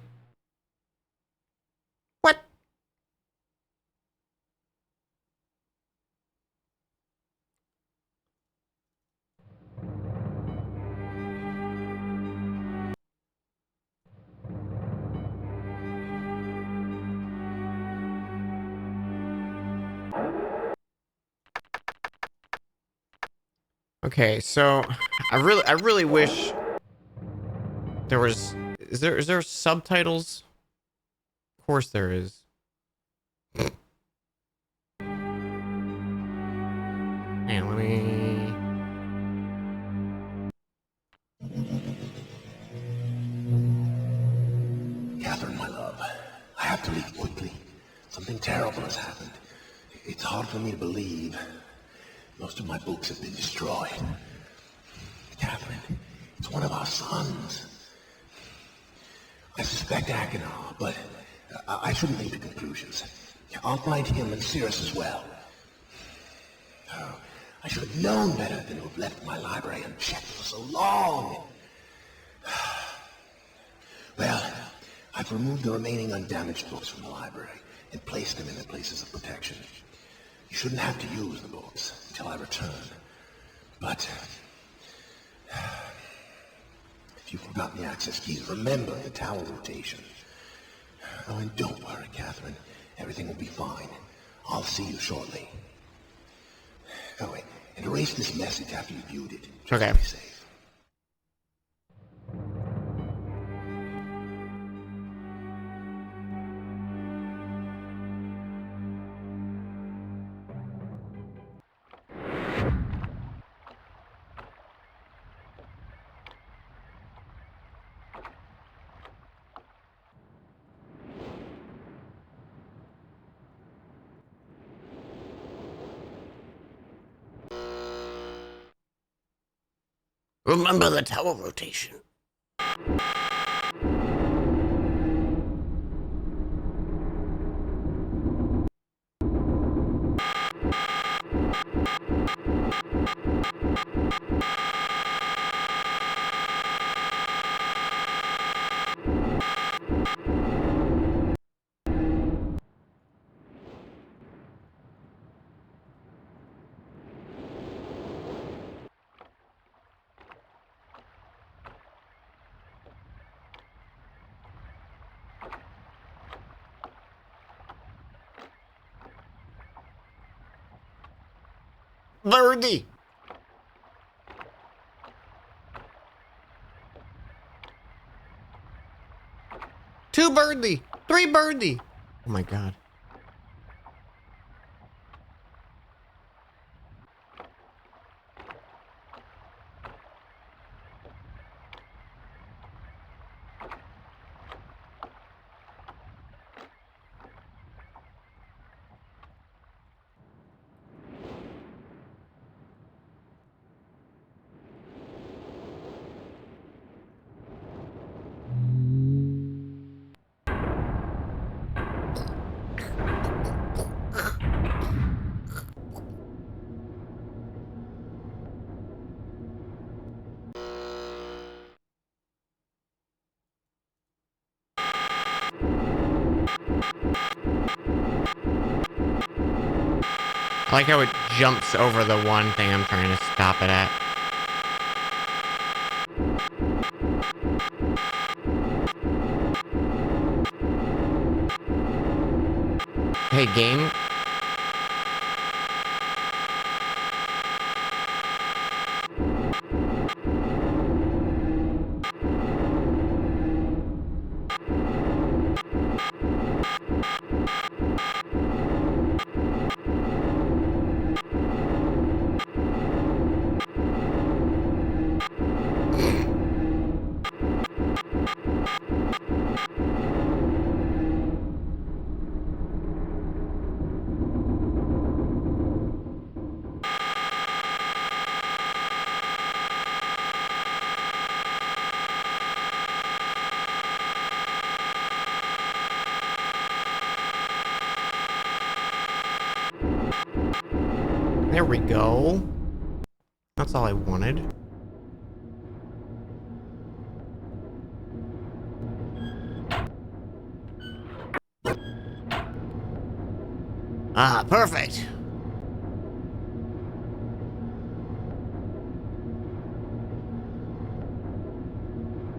What? Okay, so I really wish there was. Is there subtitles? Of course there is. Hey, let me. Catherine, my love, I have to leave quickly. Something terrible has happened. It's hard for me to believe. Most of my books have been destroyed. Catherine, it's one of our sons. I suspect Achenar, but I shouldn't leap to conclusions. I'll find him and Cirrus as well. Oh, I should have known better than to have left my library unchecked for so long. Well, I've removed the remaining undamaged books from the library and placed them in their places of protection. You shouldn't have to use the books until I return. But if you've forgotten the access keys, remember the tower rotation. Oh, and don't worry, Catherine. Everything will be fine. I'll see you shortly. Oh, wait, and erase this message after you've viewed it. Just Okay. to be safe. Remember the tower rotation. Birdie. Two birdie. Three birdie. Oh my god. I like how it jumps over the one thing I'm trying to stop it at. Hey, game. There we go. That's all I wanted. Ah, perfect.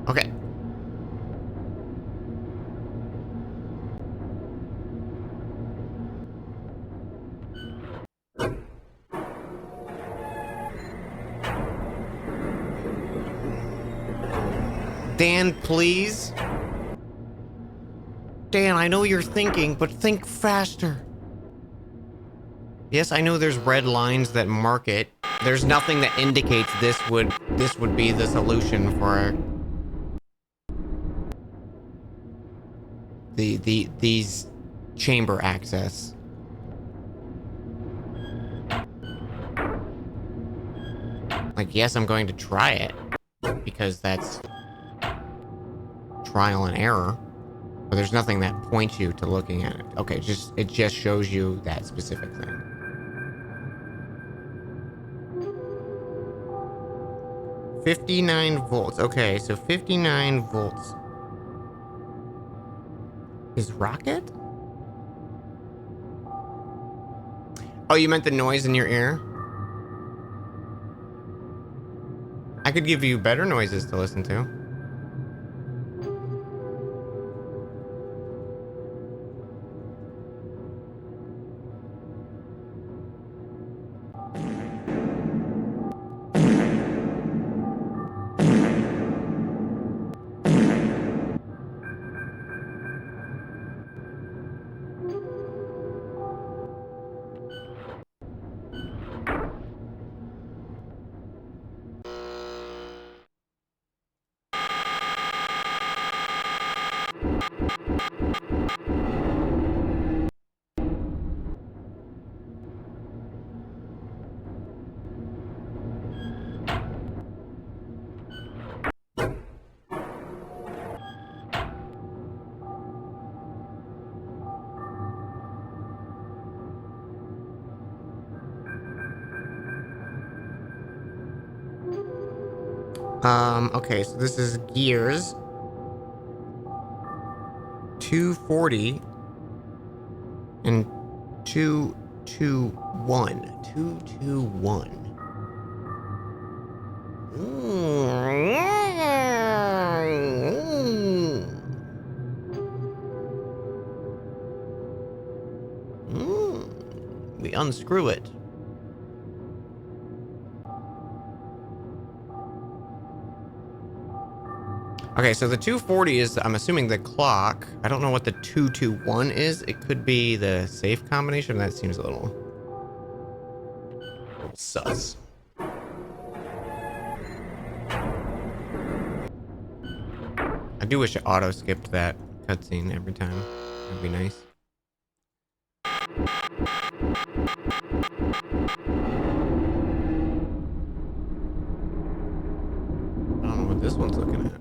Okay. Dan, please. Dan, I know you're thinking, but think faster. Yes, I know there's red lines that mark it. There's nothing that indicates this would be the solution for these chamber access. Like, yes, I'm going to try it because that's trial and error, but there's nothing that points you to looking at it. Okay, it just shows you that specific thing. $59 volts. Okay, so 59 volts is rocket? Oh, you meant the noise in your ear? I could give you better noises to listen to. Okay, so this is gears. 240 and 221. 221. We unscrew it. Okay, so the 240 is, I'm assuming, the clock. I don't know what the 221 is. It could be the safe combination. That seems a little sus. I do wish it auto skipped that cutscene every time. That'd be nice. I don't know what this one's looking at.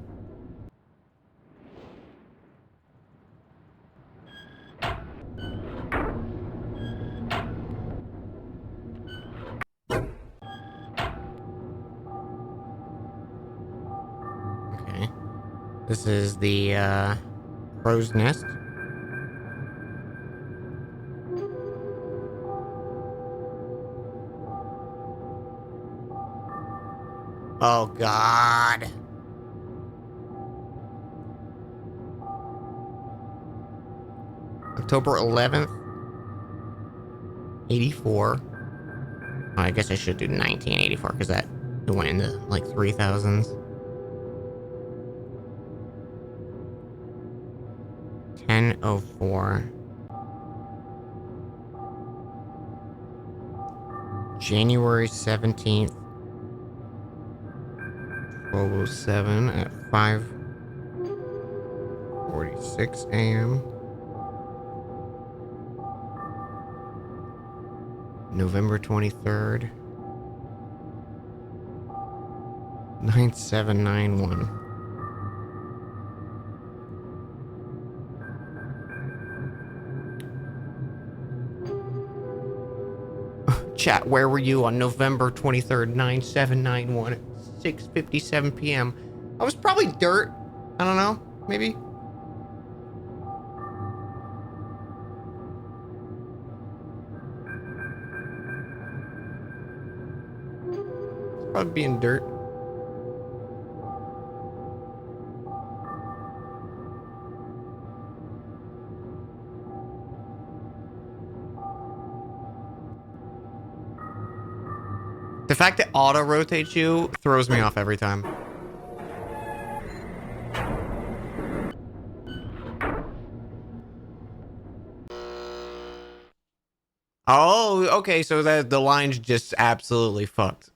Okay. This is the crow's nest. Oh God. October 11th, 84. Oh, I guess I should do 1984 because it went into like 3000s. 10:04. January 17th. 12:07 at 5:46 a.m. November 23rd. 9791. Chat, where were you on November 23rd, 9791 at 6:57 p.m.? I was probably dirt. I don't know. Maybe. Probably being dirt. The fact that auto rotates you throws me off every time. Oh, okay, so that the line's just absolutely fucked.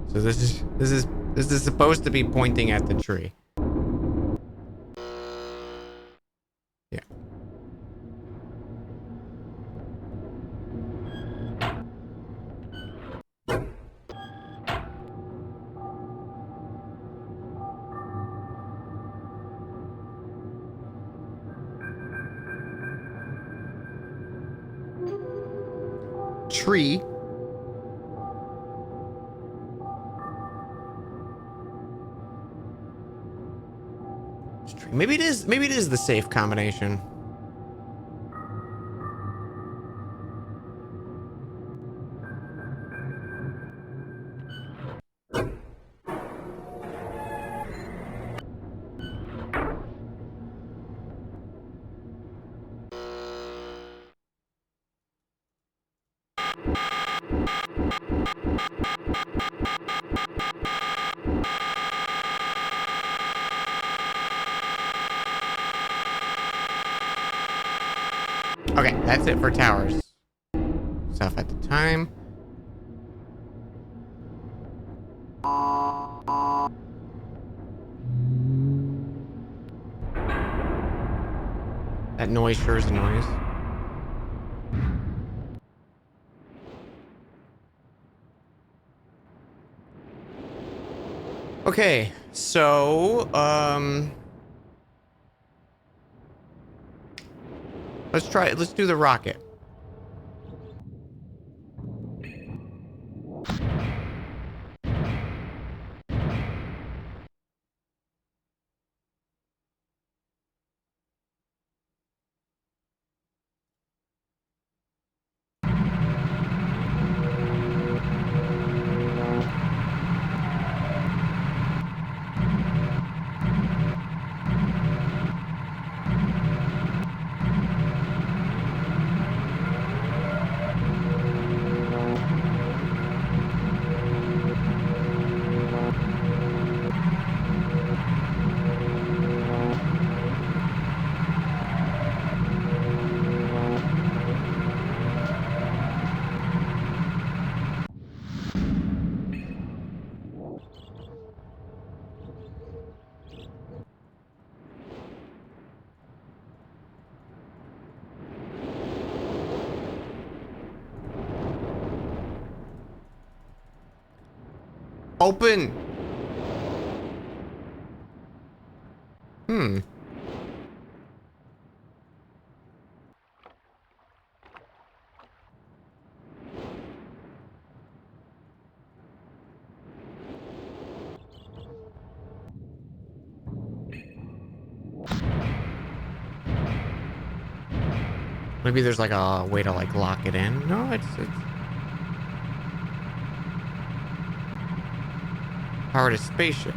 So this is supposed to be pointing at the tree. tree. Maybe it is the safe combination. Okay, that's it for towers. Stuff at the time. That noise sure is a noise. Okay, so, let's do the rocket. Open. Maybe there's like a way to like lock it in. No, it's powered a spaceship.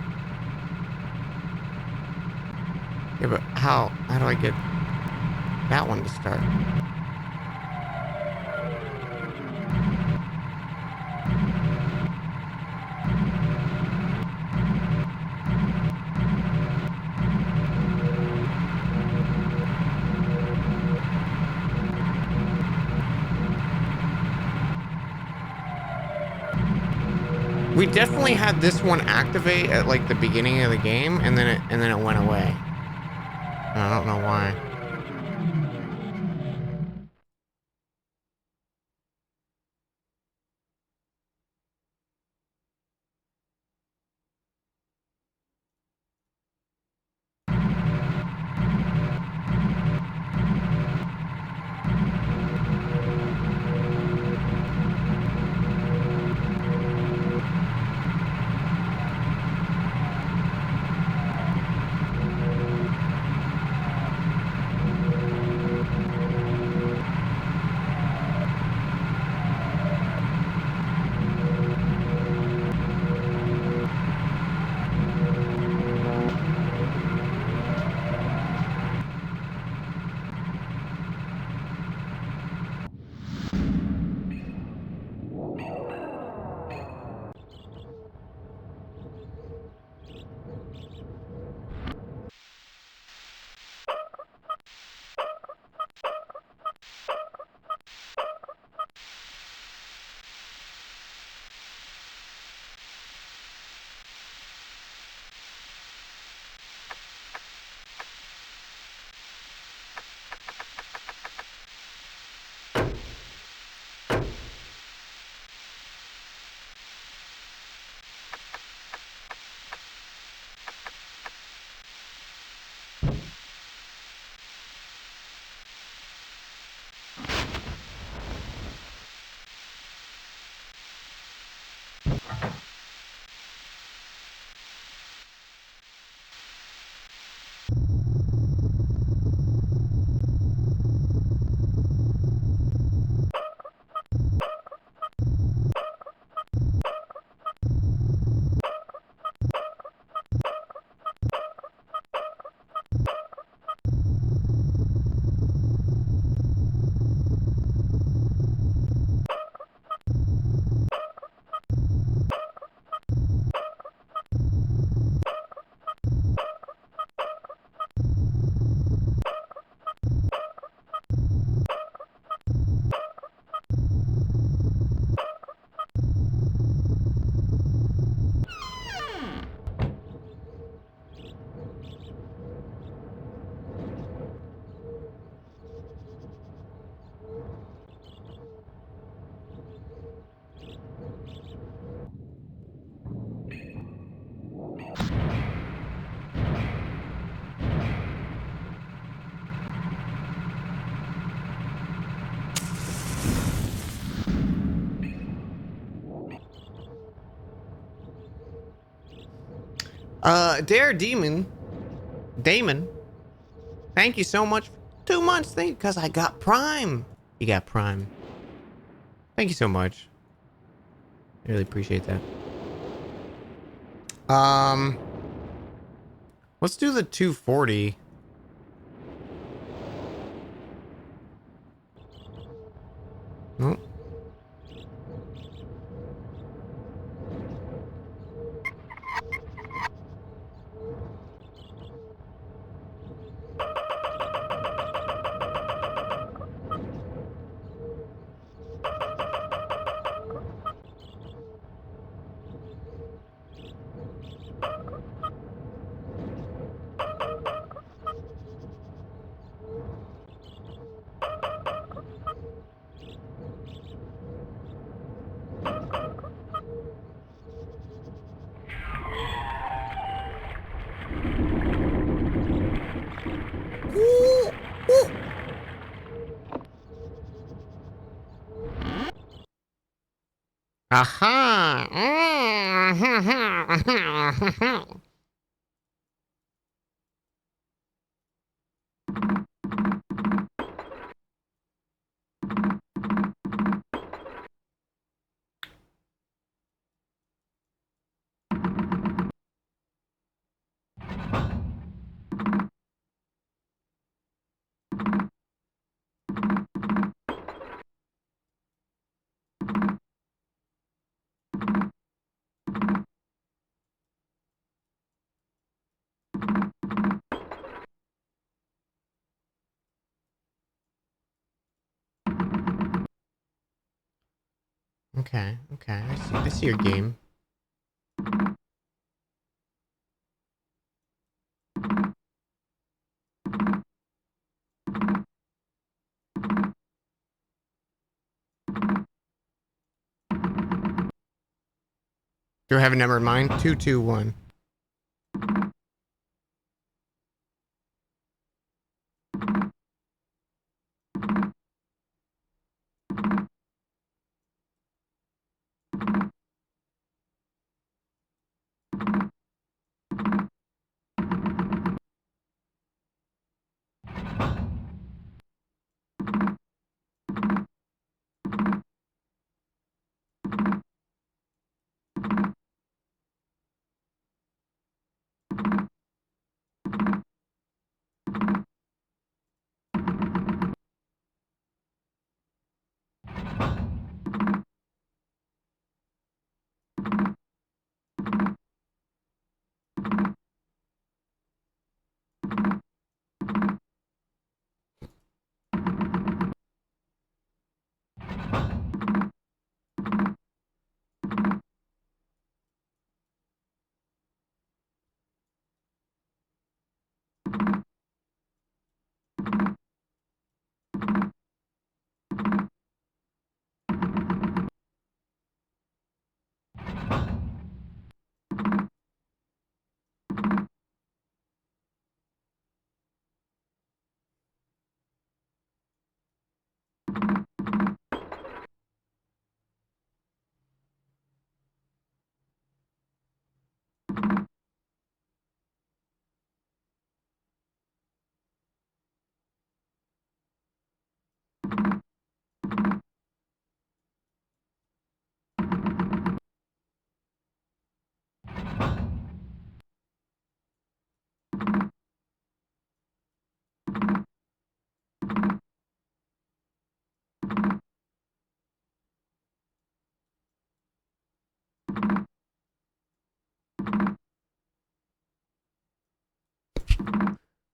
Yeah, but how do I get that one to start? We definitely had this one activate at like the beginning of the game, and then it went away. I don't know why. Dare Damon, thank you so much for 2 months. Thank you, because I got Prime. You got Prime. Thank you so much. I really appreciate that. Let's do the 240. Nope. Aha! Okay, I see your game. Do I have a number in mind? 221.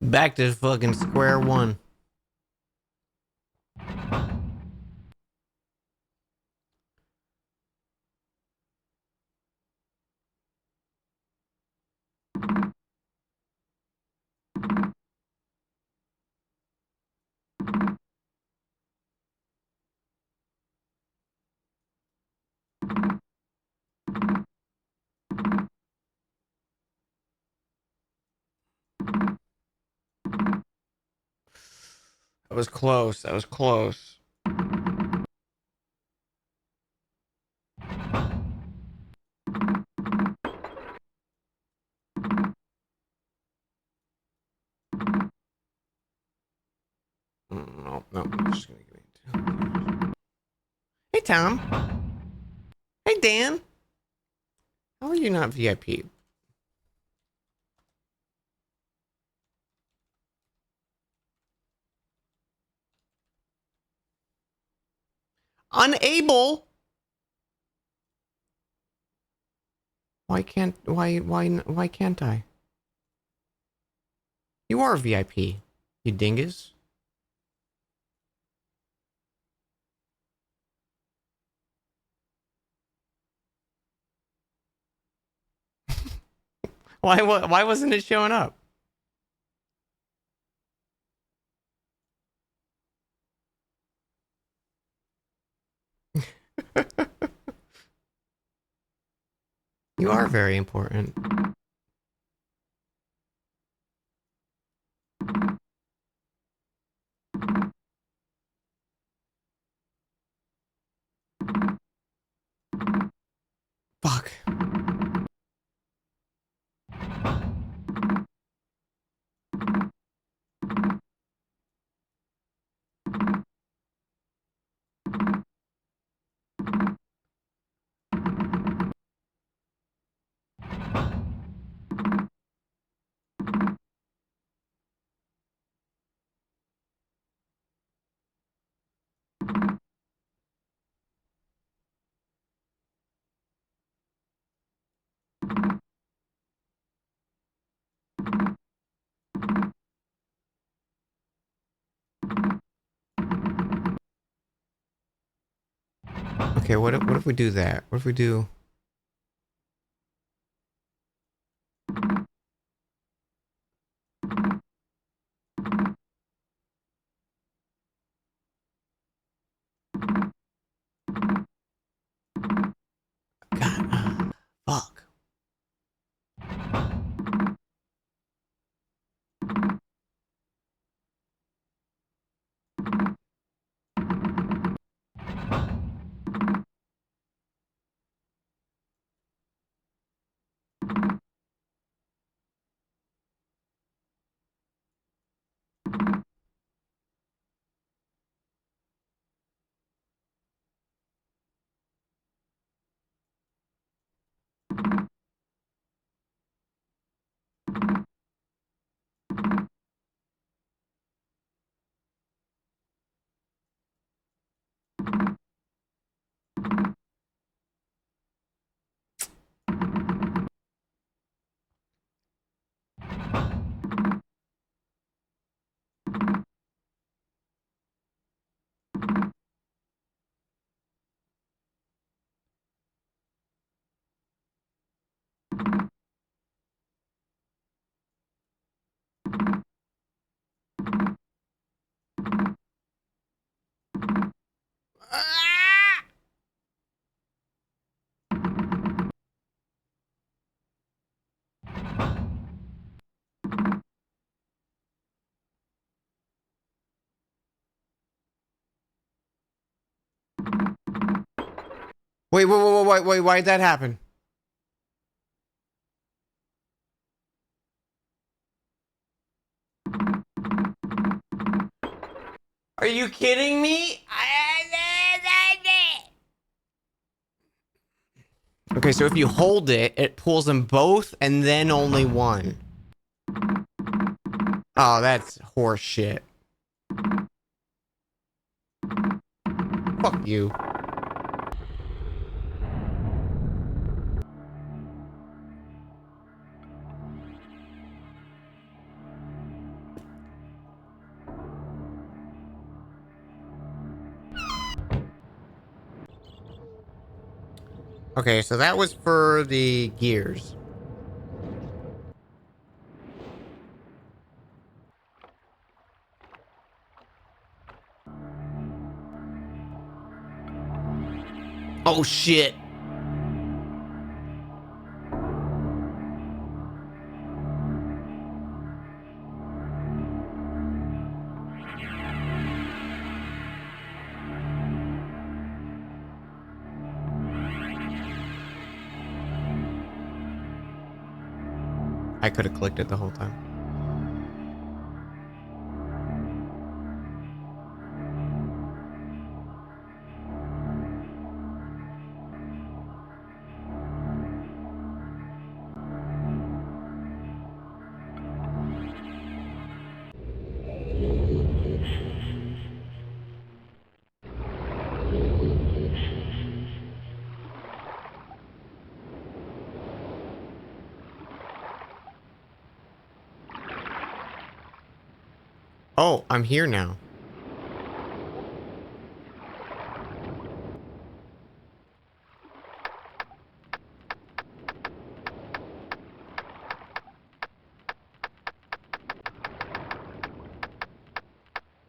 Back to fucking square one. That was close. That was close. no. I'm just gonna give it. Hey, Tom. Hey, Dan. How are you not VIP? Unable. Why can't I? You are a VIP, you dingus. Why wasn't it showing up? You are very important. Fuck. Okay, what if we do that? What if we do? God, fuck. Wait, why'd that happen? Are you kidding me? Okay, so if you hold it, it pulls them both and then only one. Oh, that's horse shit. Fuck you. Okay, so that was for the gears. Oh shit. I could have clicked it the whole time. Oh, I'm here now.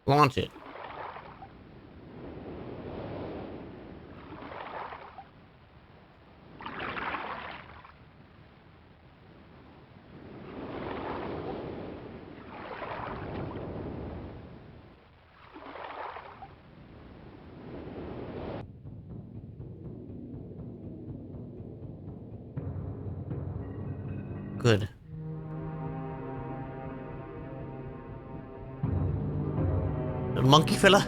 Launch it. Good. The monkey fella.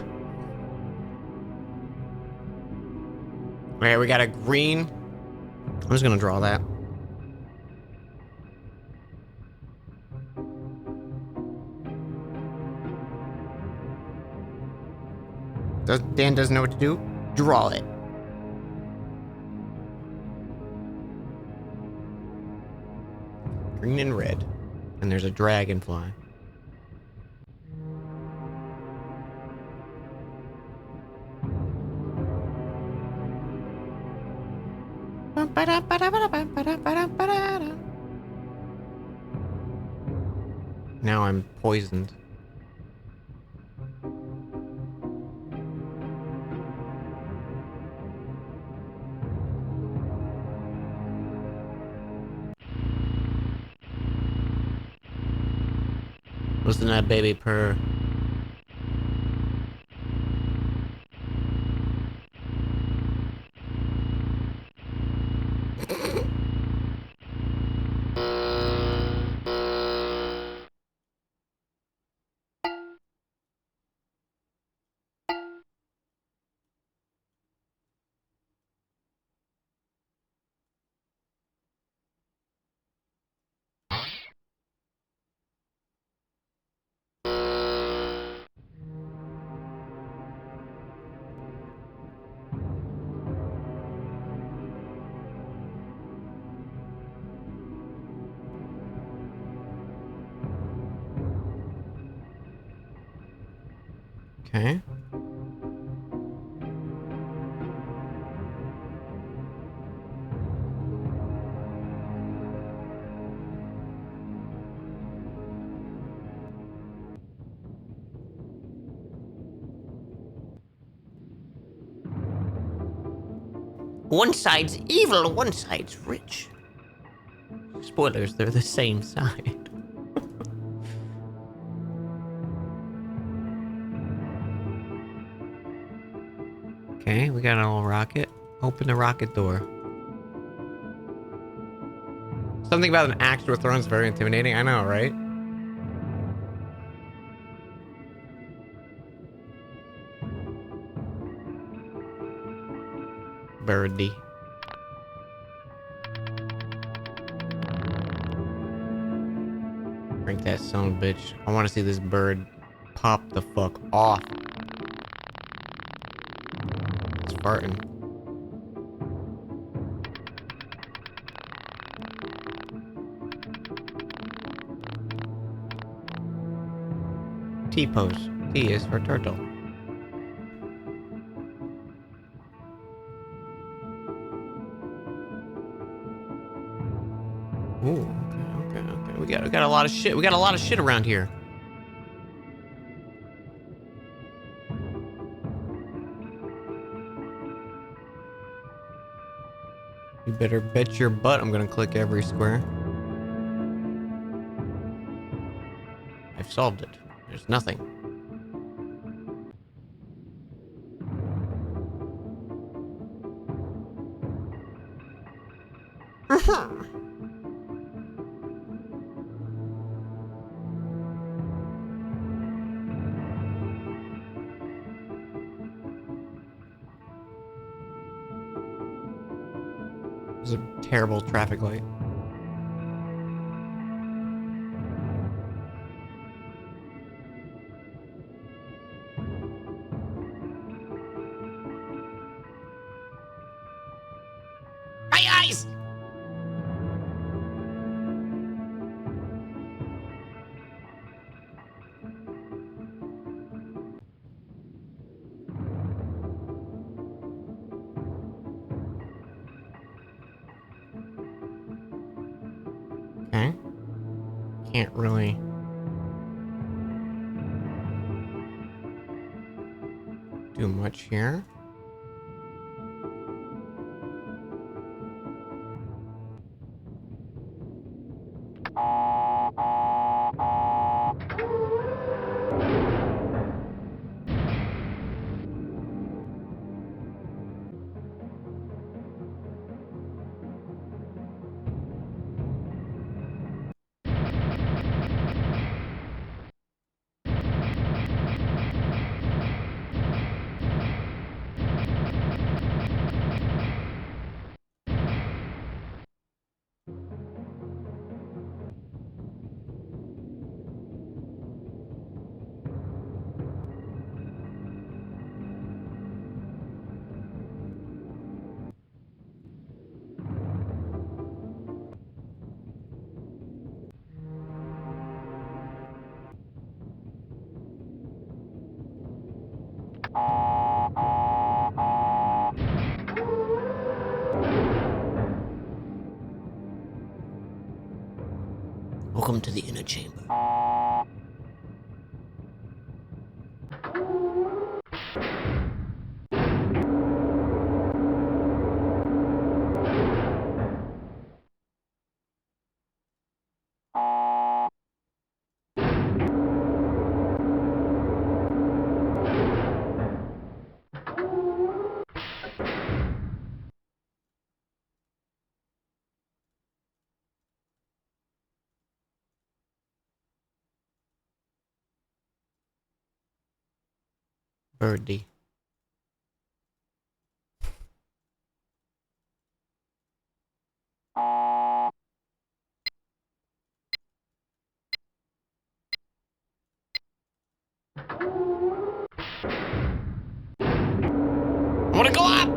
Okay, we got a green. I'm just gonna draw that. Dan doesn't know what to do? Draw it. Green and red. And there's a dragonfly. Now I'm poisoned. Listen to that baby purr. Okay. One side's evil, one side's rich. Spoilers, they're the same side. Okay, we got a little rocket. Open the rocket door. Something about an axe with thrones is very intimidating. I know, right? Birdie. Crank that son of a bitch. I want to see this bird pop the fuck off. It's farting. T-pose. T is for turtle. Ooh, okay. We got a lot of shit. We got a lot of shit around here. You better bet your butt I'm gonna click every square. I've solved it. There's nothing. It's a terrible traffic light. My eyes! Can't really do much here. Welcome to the inner chamber. Birdie. I wanna go up! I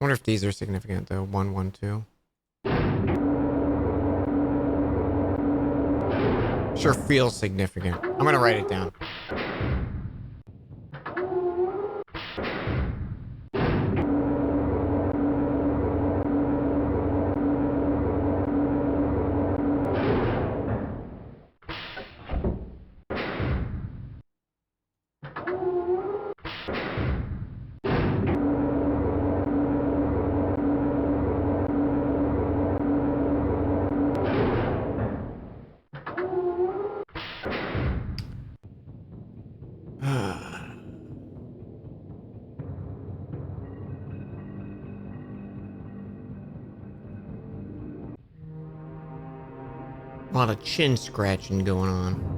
wonder if these are significant though. 1, 1, 2. Sure feels significant. I'm gonna write it down. A lot of chin scratching going on.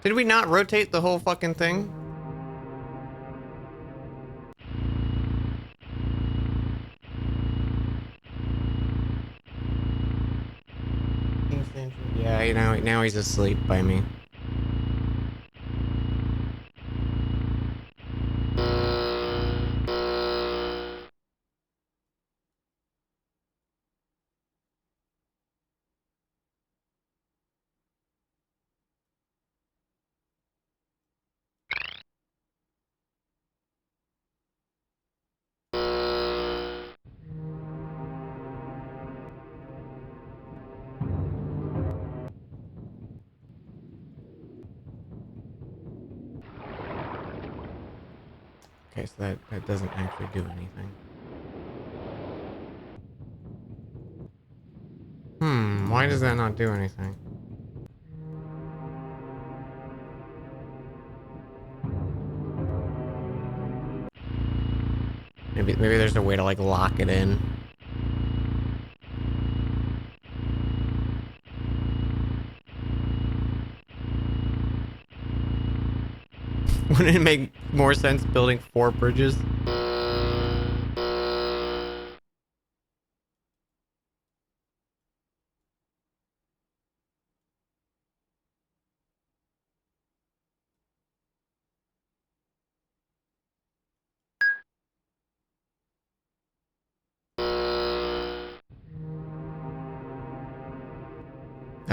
Did we not rotate the whole fucking thing? Yeah, you know, now he's asleep by me. Okay, so that doesn't actually do anything. Why does that not do anything? Maybe there's a way to like lock it in. Wouldn't it make more sense building 4 bridges?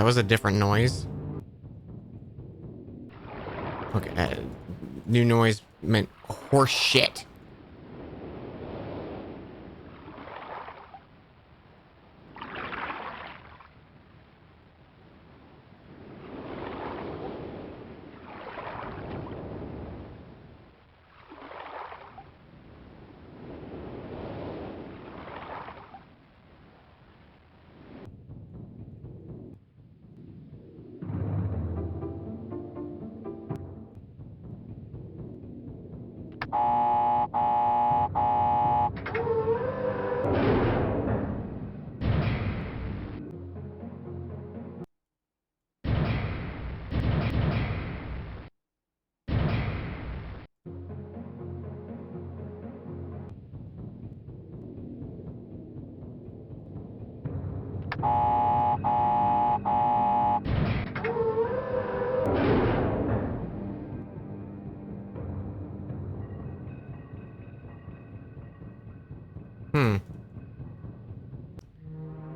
That was a different noise. Okay, new noise meant horse shit.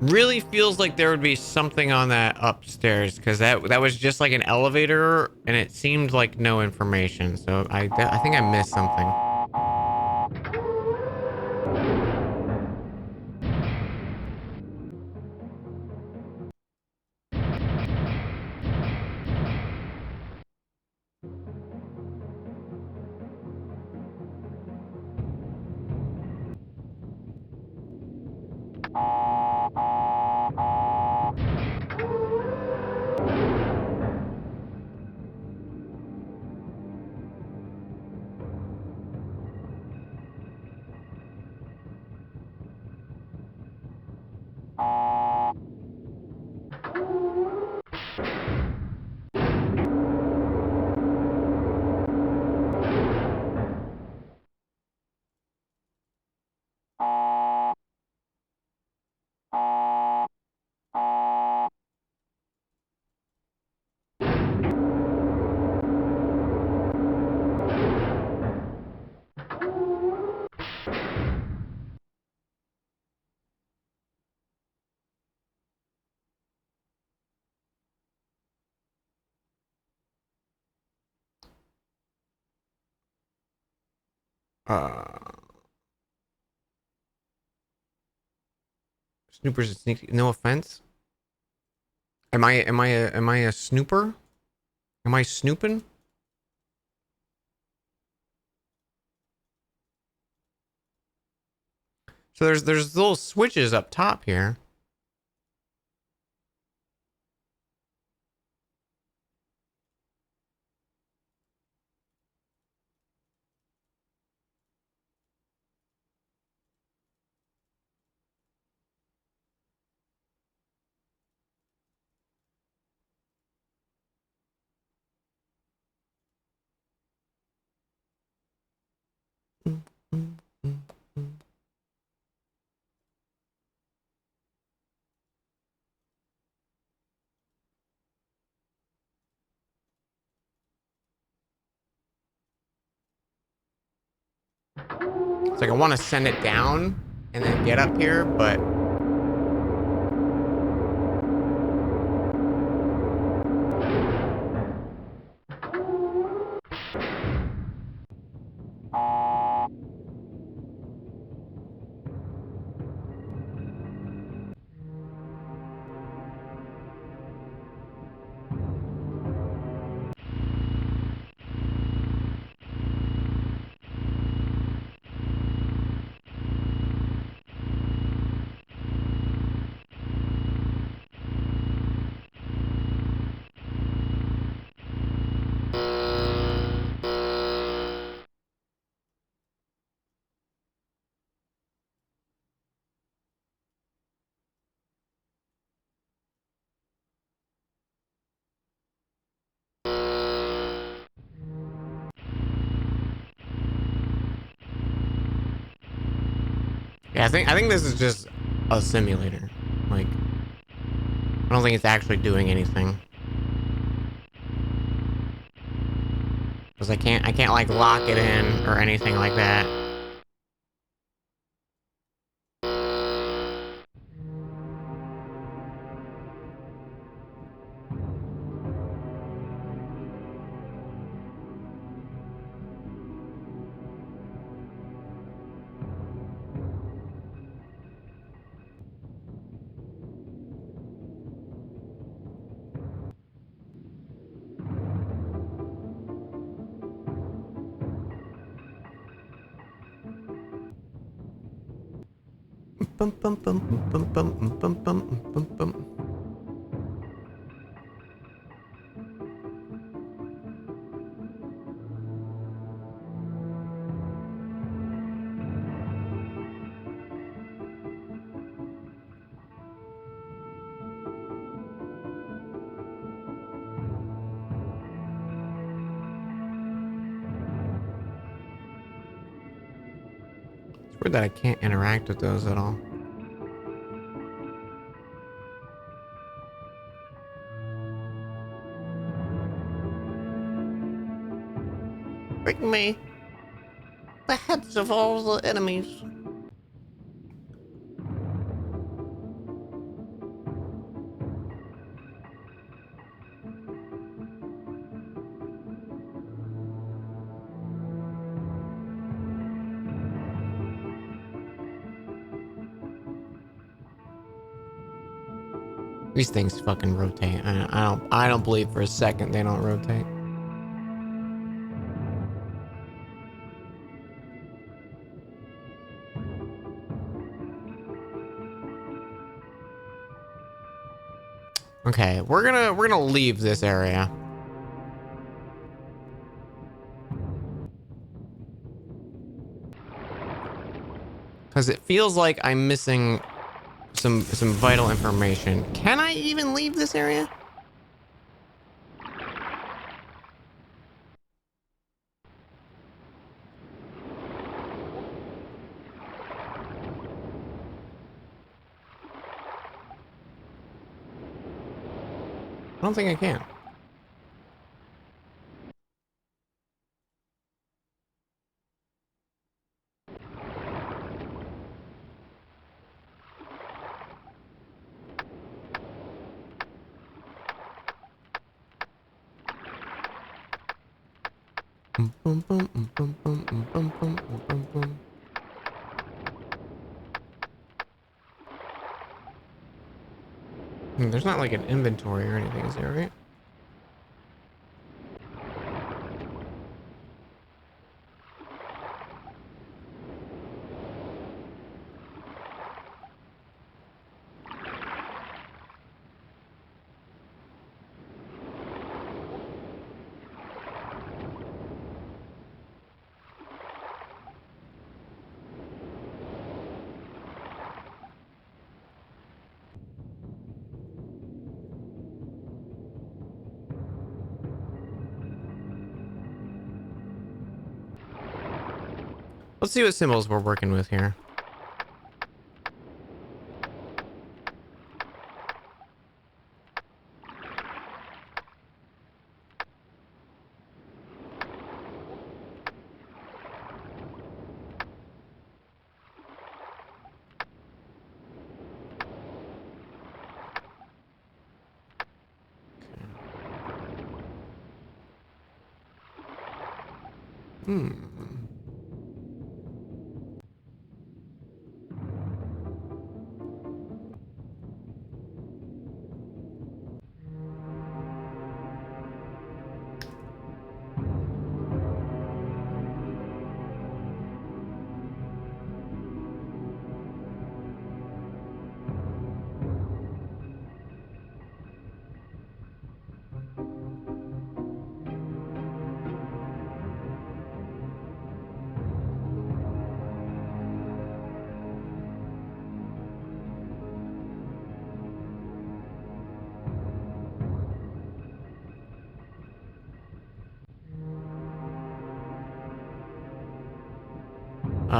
Really feels like there would be something on that upstairs, because that was just like an elevator and it seemed like no information. So I think I missed something. Snoopers and sneaky. No offense. Am I a snooper? Am I snooping? So there's little switches up top here. It's like I want to send it down and then get up here, but yeah, I think this is just a simulator. Like, I don't think it's actually doing anything. Because I can't like lock it in or anything like that. It's weird that I can't interact with those at all. Bring me the heads of all the enemies. These things fucking rotate. I don't believe for a second they don't rotate. Okay, we're gonna leave this area. Cause it feels like I'm missing some vital information. Can I even leave this area? I don't think I can. There's not like an inventory or anything, is there, right? Let's see what symbols we're working with here.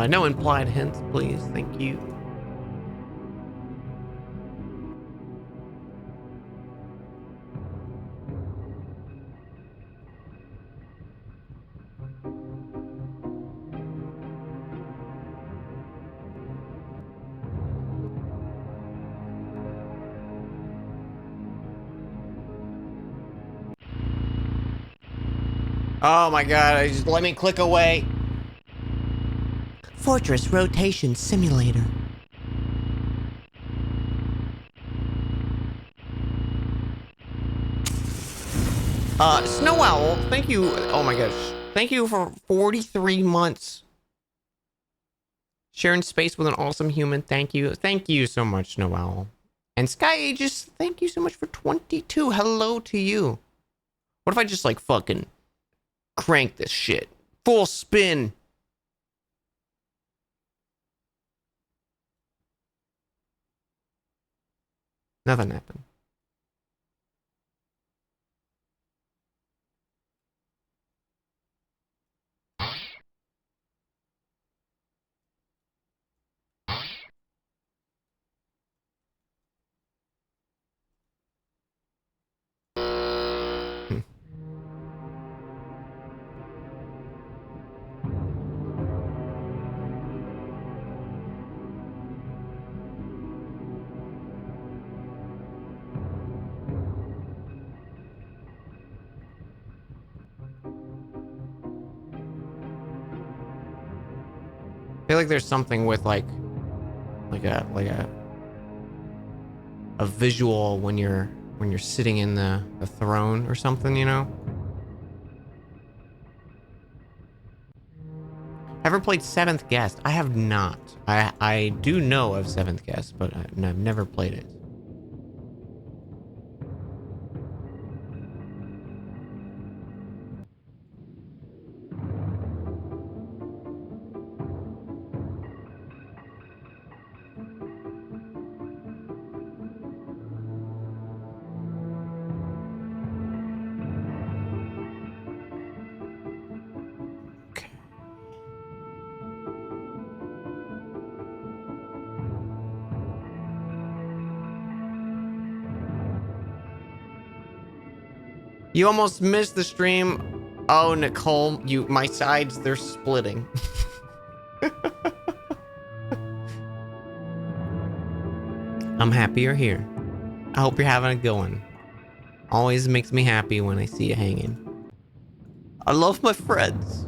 No implied hints, please. Thank you. Oh my god, just let me click away. Fortress Rotation Simulator. Snow Owl, thank you. Oh my gosh. Thank you for 43 months. Sharing space with an awesome human. Thank you. Thank you so much, Noel. And Sky Aegis, thank you so much for 22. Hello to you. What if I just like fucking crank this shit? Full spin. Nothing happened. I feel like there's something with like a visual when you're sitting in the throne or something, you know? Ever played Seventh Guest? I have not. I do know of Seventh Guest, but I've never played it. You almost missed the stream. Oh, Nicole, my sides, they're splitting. I'm happy you're here. I hope you're having a good one. Always makes me happy when I see you hanging. I love my friends.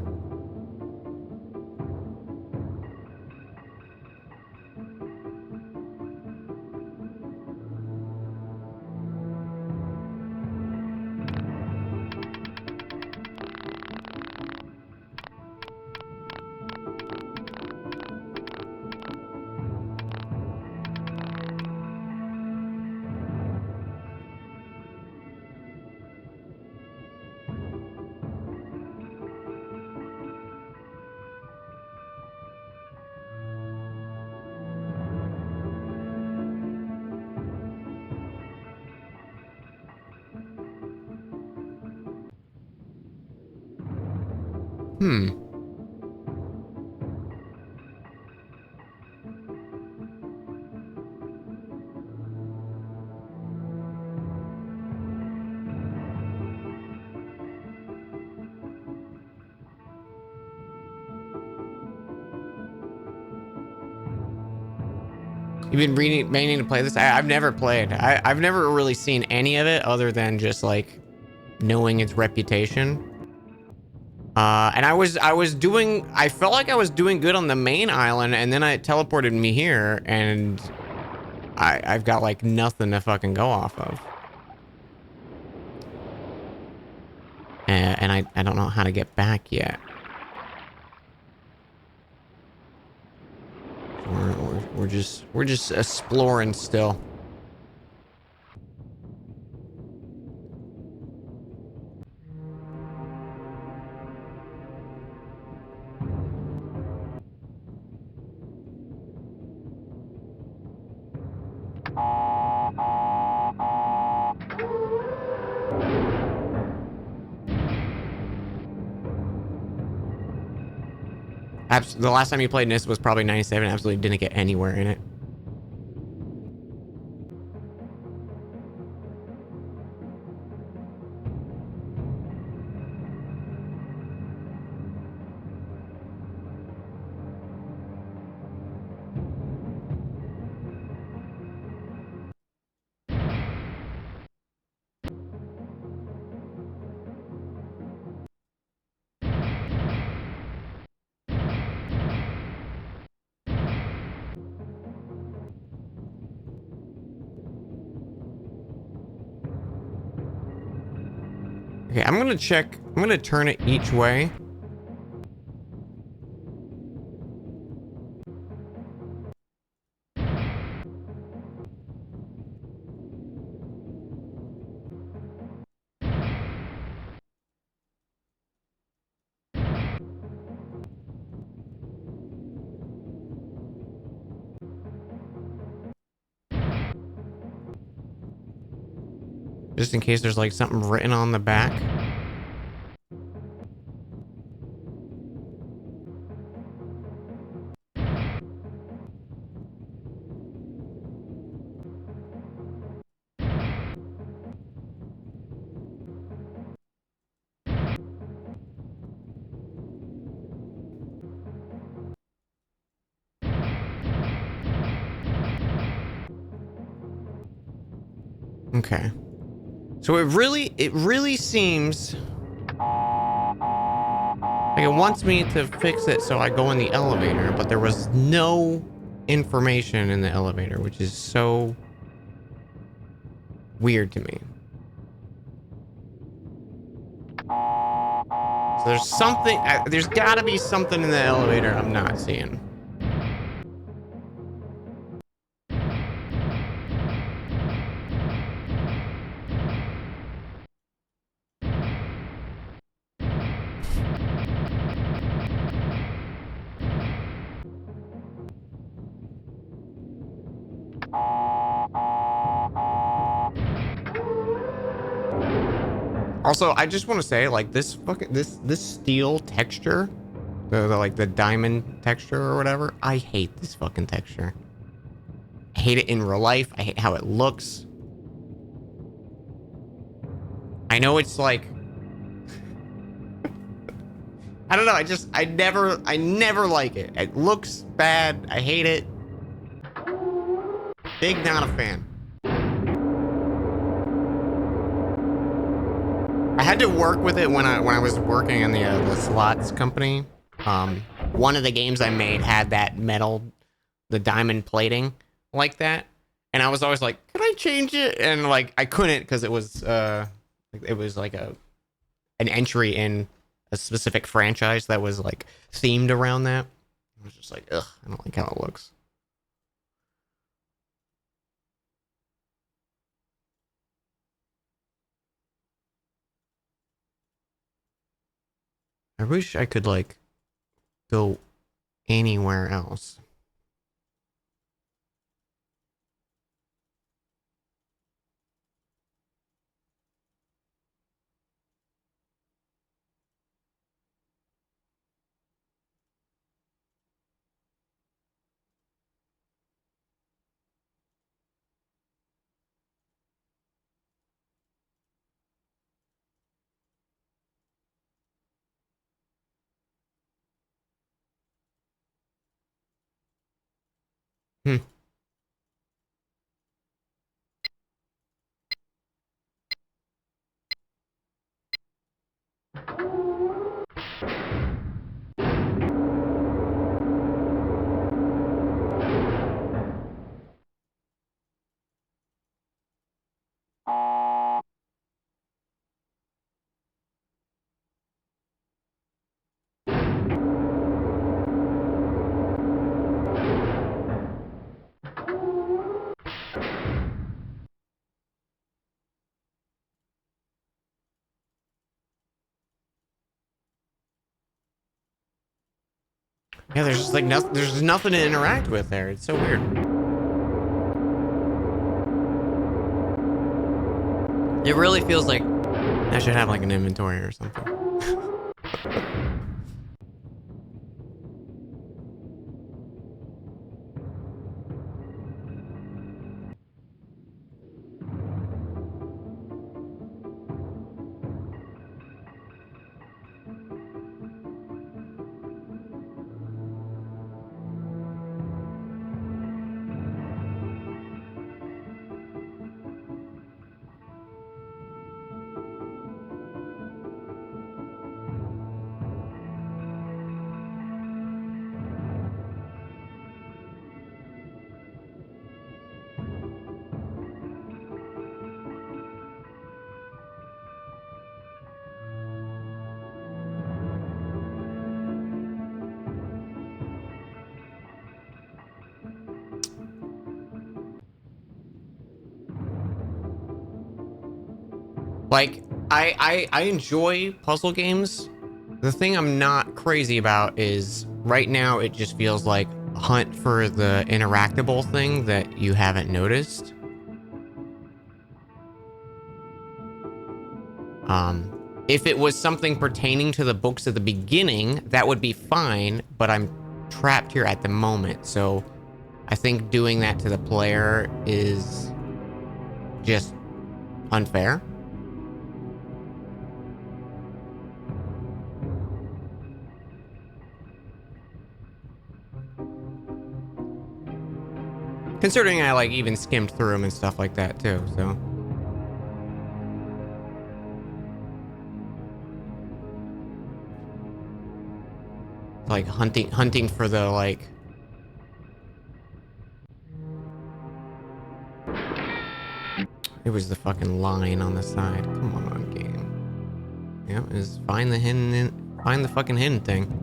You've been meaning to play this? I've never played. I've never really seen any of it other than just like knowing its reputation. And I felt like I was doing good on the main island, and then it teleported me here, and I've got like nothing to fucking go off of. And I don't know how to get back yet. We're just exploring still. The last time you played Myst was probably 97. Absolutely didn't get anywhere in it. Okay, I'm gonna check. I'm gonna turn it each way. Just in case there's like something written on the back. Okay. So it really seems like it wants me to fix it so I go in the elevator, but there was no information in the elevator, which is so weird to me. So there's something, there's gotta be something in the elevator I'm not seeing. Also, I just want to say, like, this steel texture, like the diamond texture or whatever, I hate this fucking texture. I hate it in real life. I hate how it looks. I know it's like, I don't know. I never like it. It looks bad. I hate it. Big not a fan. I had to work with it when I was working in the slots company. One of the games I made had that metal, the diamond plating like that, and I was always like, "Can I change it?" And like I couldn't because it was like an entry in a specific franchise that was like themed around that. I was just like, ugh, I don't like how it looks. I wish I could like go anywhere else. Hmm. Yeah, there's just like nothing. There's nothing to interact with there. It's so weird. It really feels like I should have like an inventory or something. Like, I enjoy puzzle games. The thing I'm not crazy about is right now it just feels like a hunt for the interactable thing that you haven't noticed. If it was something pertaining to the books at the beginning, that would be fine, but I'm trapped here at the moment, so I think doing that to the player is just unfair. Considering I like even skimmed through them and stuff like that too, so. Like hunting for the like. It was the fucking line on the side. Come on, game. Yeah, is find the fucking hidden thing.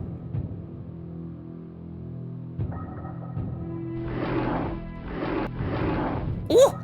Ooh!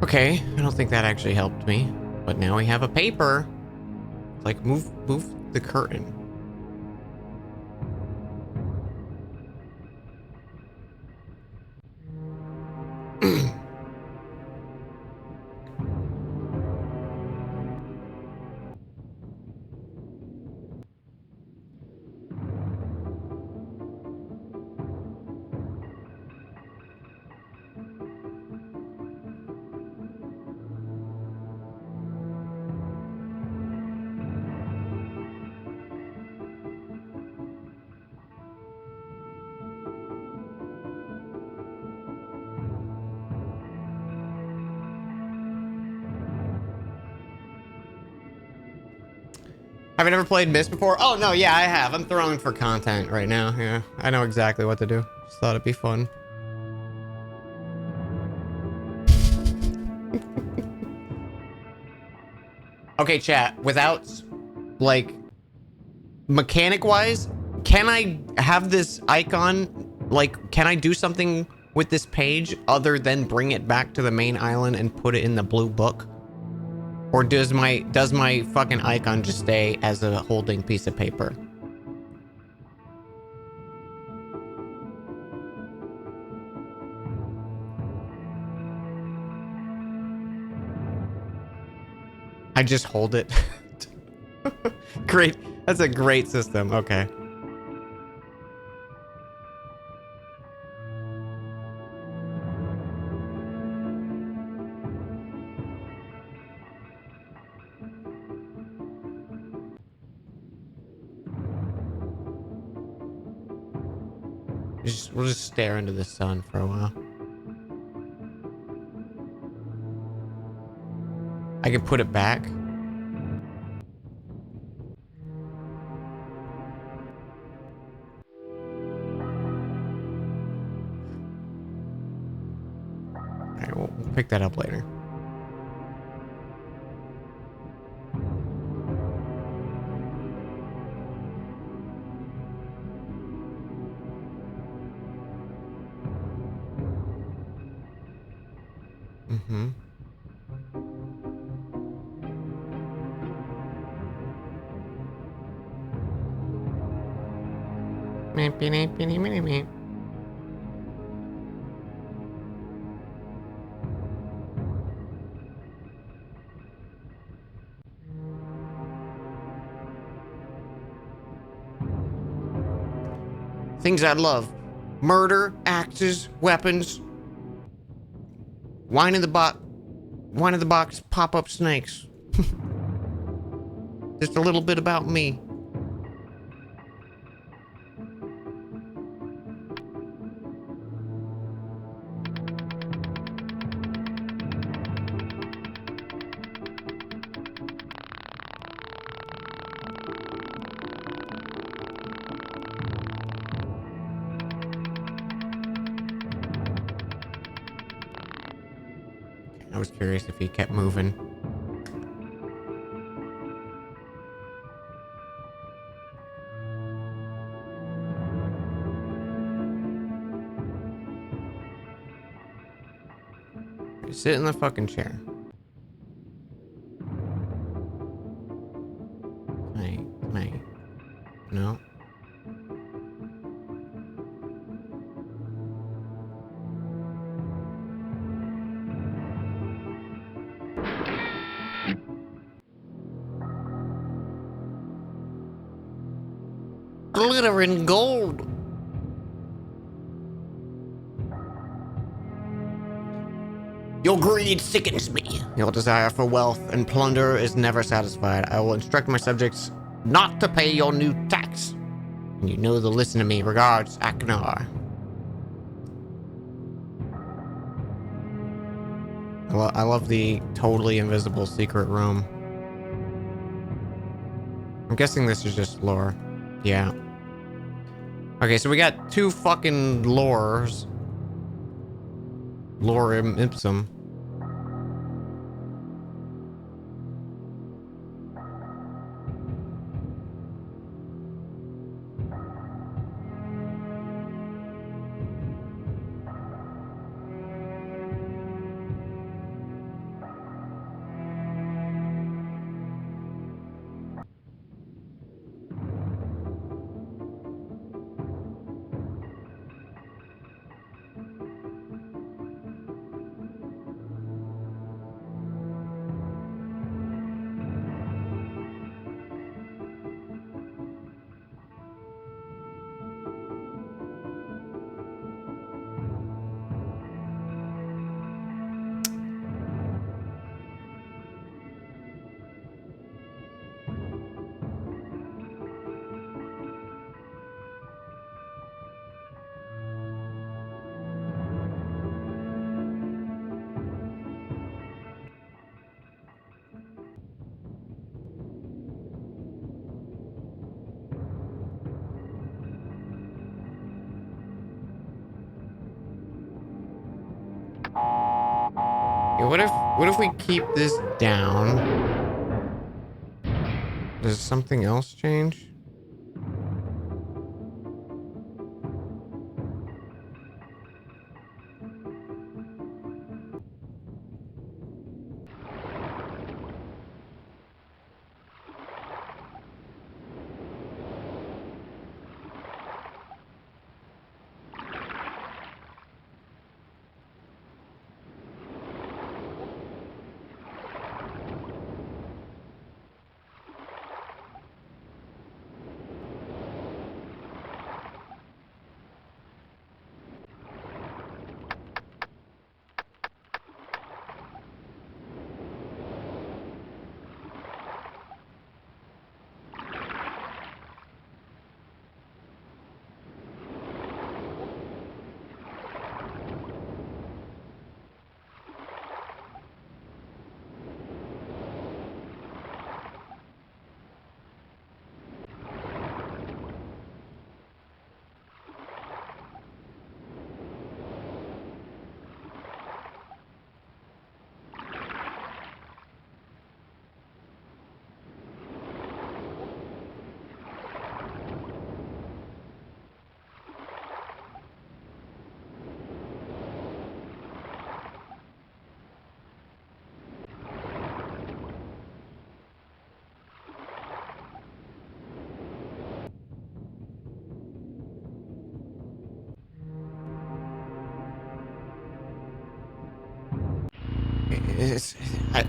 Okay, I don't think that actually helped me, but now we have a paper. Like move the curtain. Have you never played Myst before? Oh, no, yeah, I have. I'm throwing for content right now. Yeah, I know exactly what to do. Just thought it'd be fun. Okay, chat. Without, like, mechanic-wise, can I have this icon? Like, can I do something with this page other than bring it back to the main island and put it in the blue book? Or does my fucking icon just stay as a holding piece of paper? I just hold it. Great. That's a great system. Okay. We'll just stare into the sun for a while. I can put it back. Alright, we'll pick that up later. Mm-hmm. Things I love. Murder, axes, weapons. Wine in the box, pop-up snakes. Just a little bit about me. I was curious if he kept moving. Sit in the fucking chair. Can I? No. Glitter and gold. Your greed sickens me. Your desire for wealth and plunder is never satisfied. I will instruct my subjects not to pay your new tax. And you know to listen to me. Regards, Aknar. I love the totally invisible secret room. I'm guessing this is just lore. Yeah. Okay, so we got two fucking lores. Lorem ipsum. Yeah, what if we keep this down? Does something else change?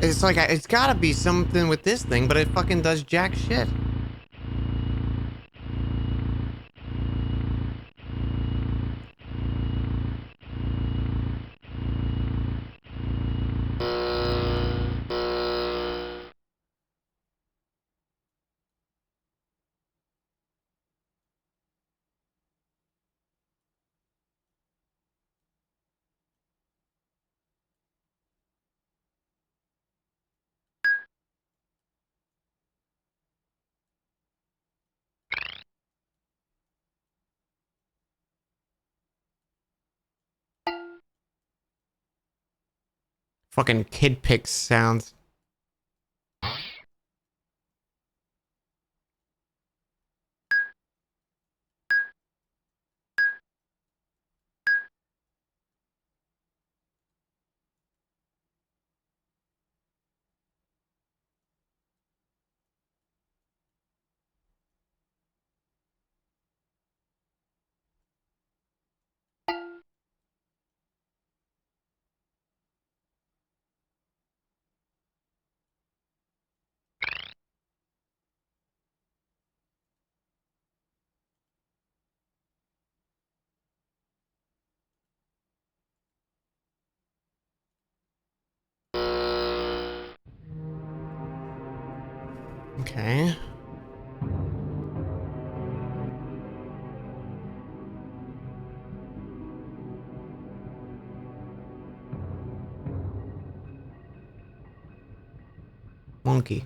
It's like, it's gotta be something with this thing, but it fucking does jack shit. Fucking kid picks sounds. Okay. Monkey.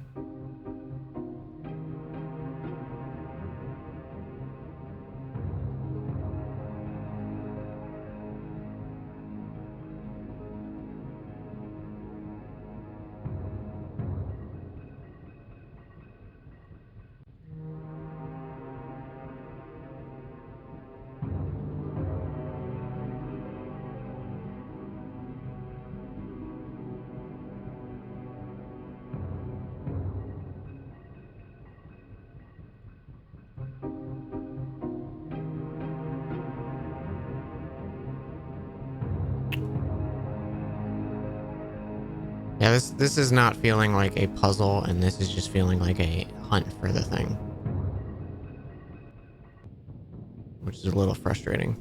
Yeah, this is not feeling like a puzzle, and this is just feeling like a hunt for the thing, which is a little frustrating.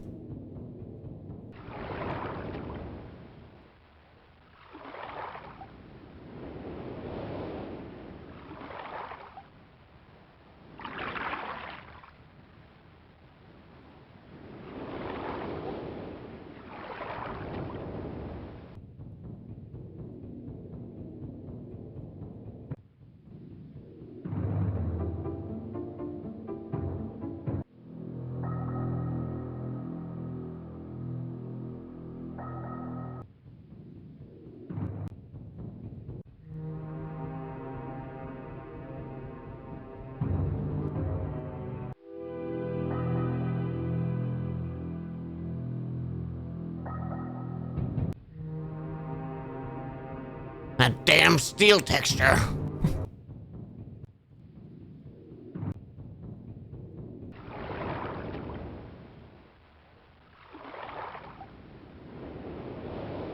That damn steel texture.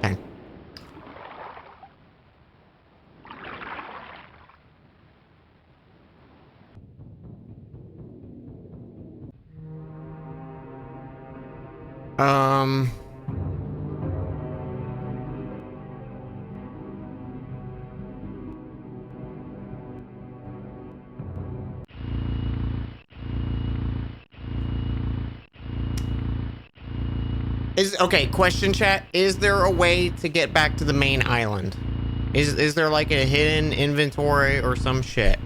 Okay. Um. Okay, question chat. Is there a way to get back to the main island? Is there like a hidden inventory or some shit?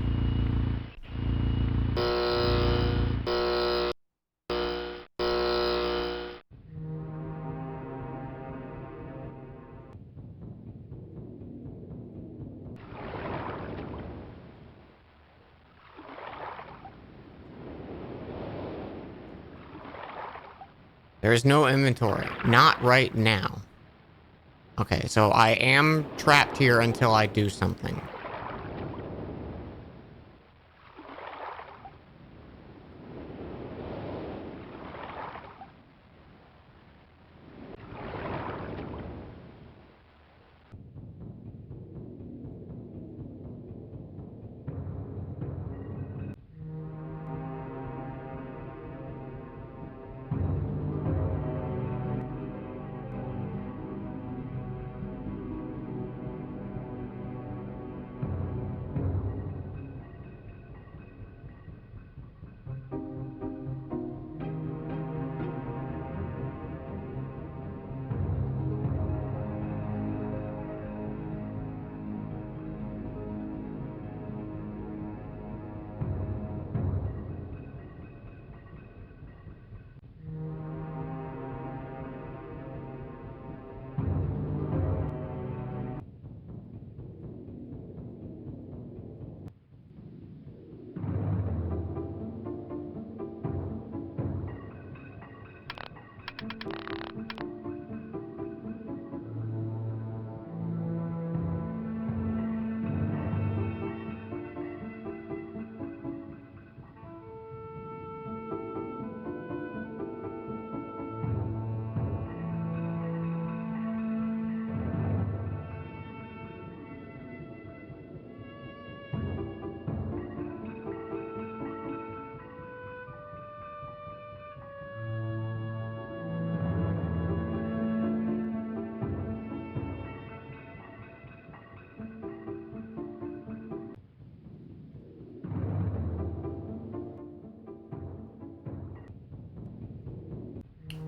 There is no inventory. Not right now. Okay, so I am trapped here until I do something.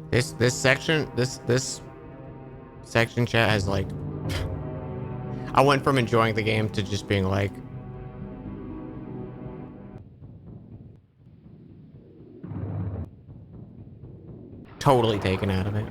This section chat has like I went from enjoying the game to just being like totally taken out of it.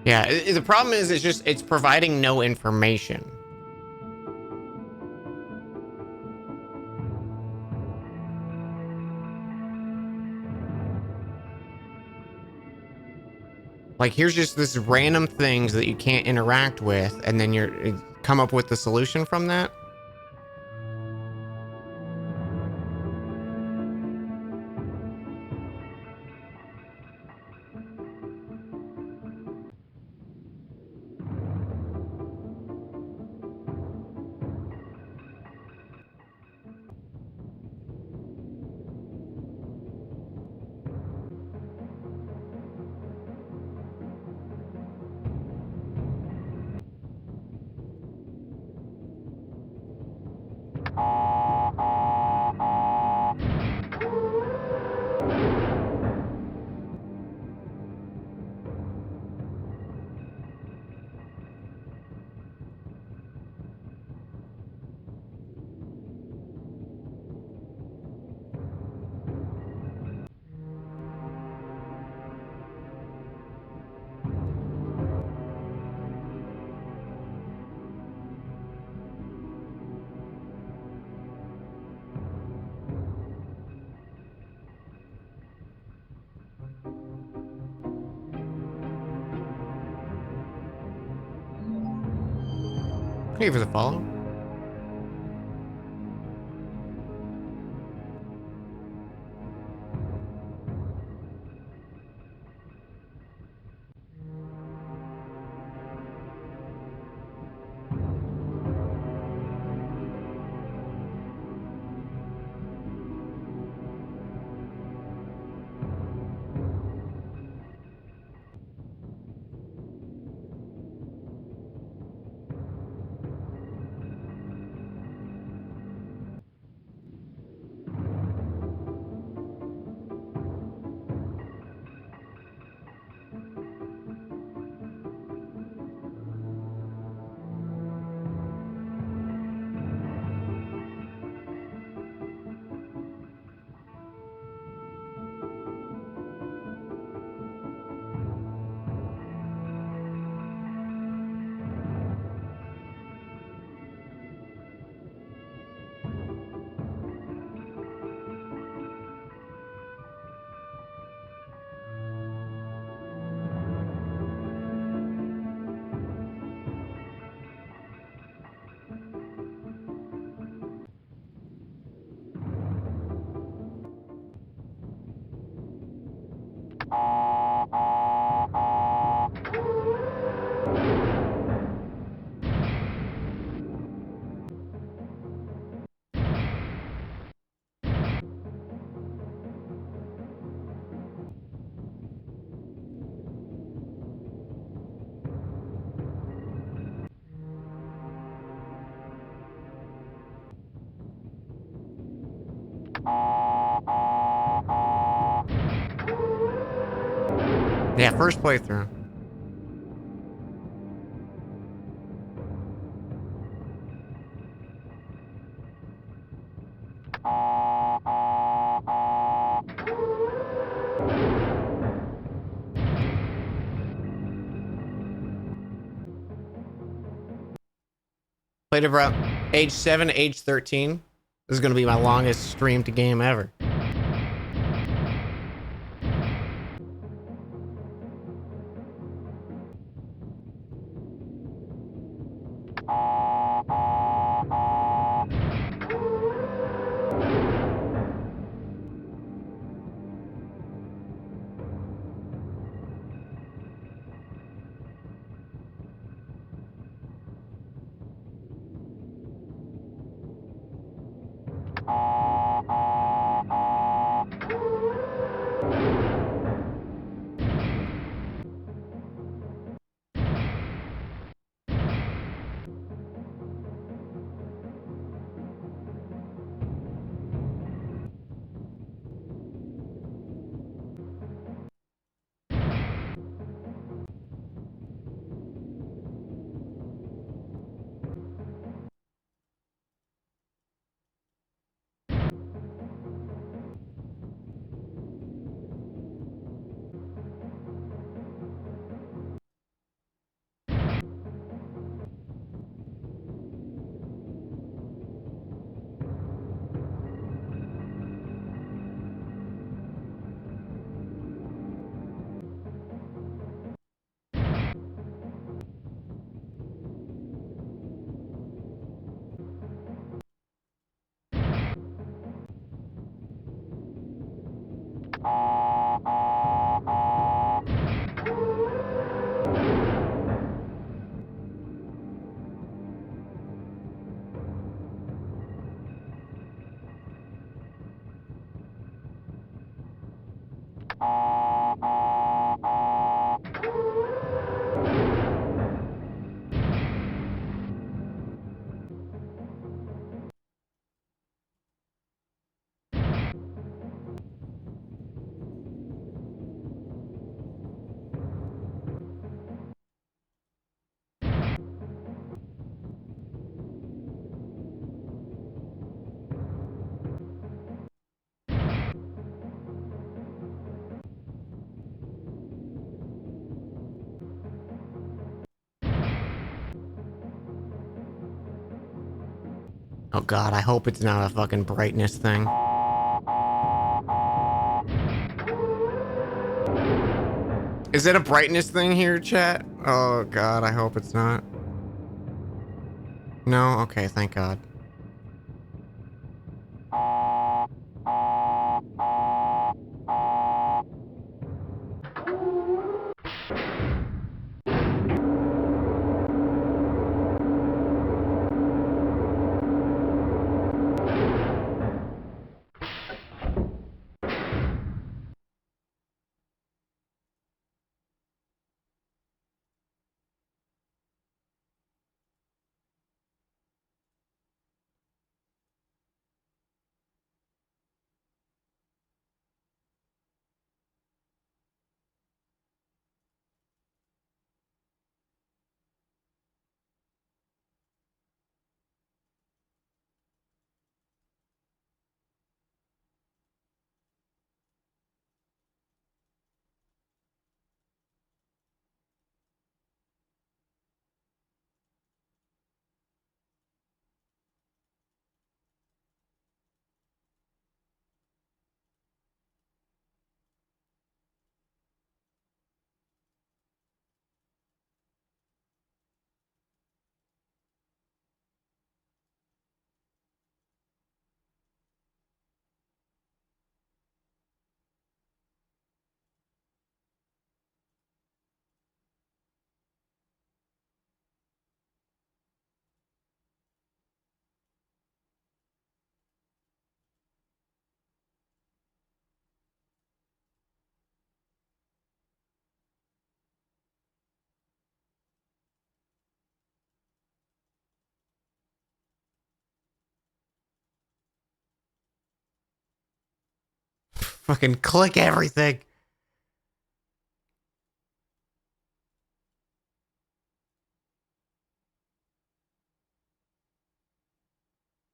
Yeah, the problem is it's providing no information. Like here's just this random things that you can't interact with, and then you're come up with the solution from that. Hey for the follow. Yeah, first playthrough. Played about age 7 to age 13. This is going to be my longest streamed game ever. Oh god, I hope it's not a fucking brightness thing. Is it a brightness thing here, chat? Oh god, I hope it's not. No? Okay, thank god. Fucking click everything.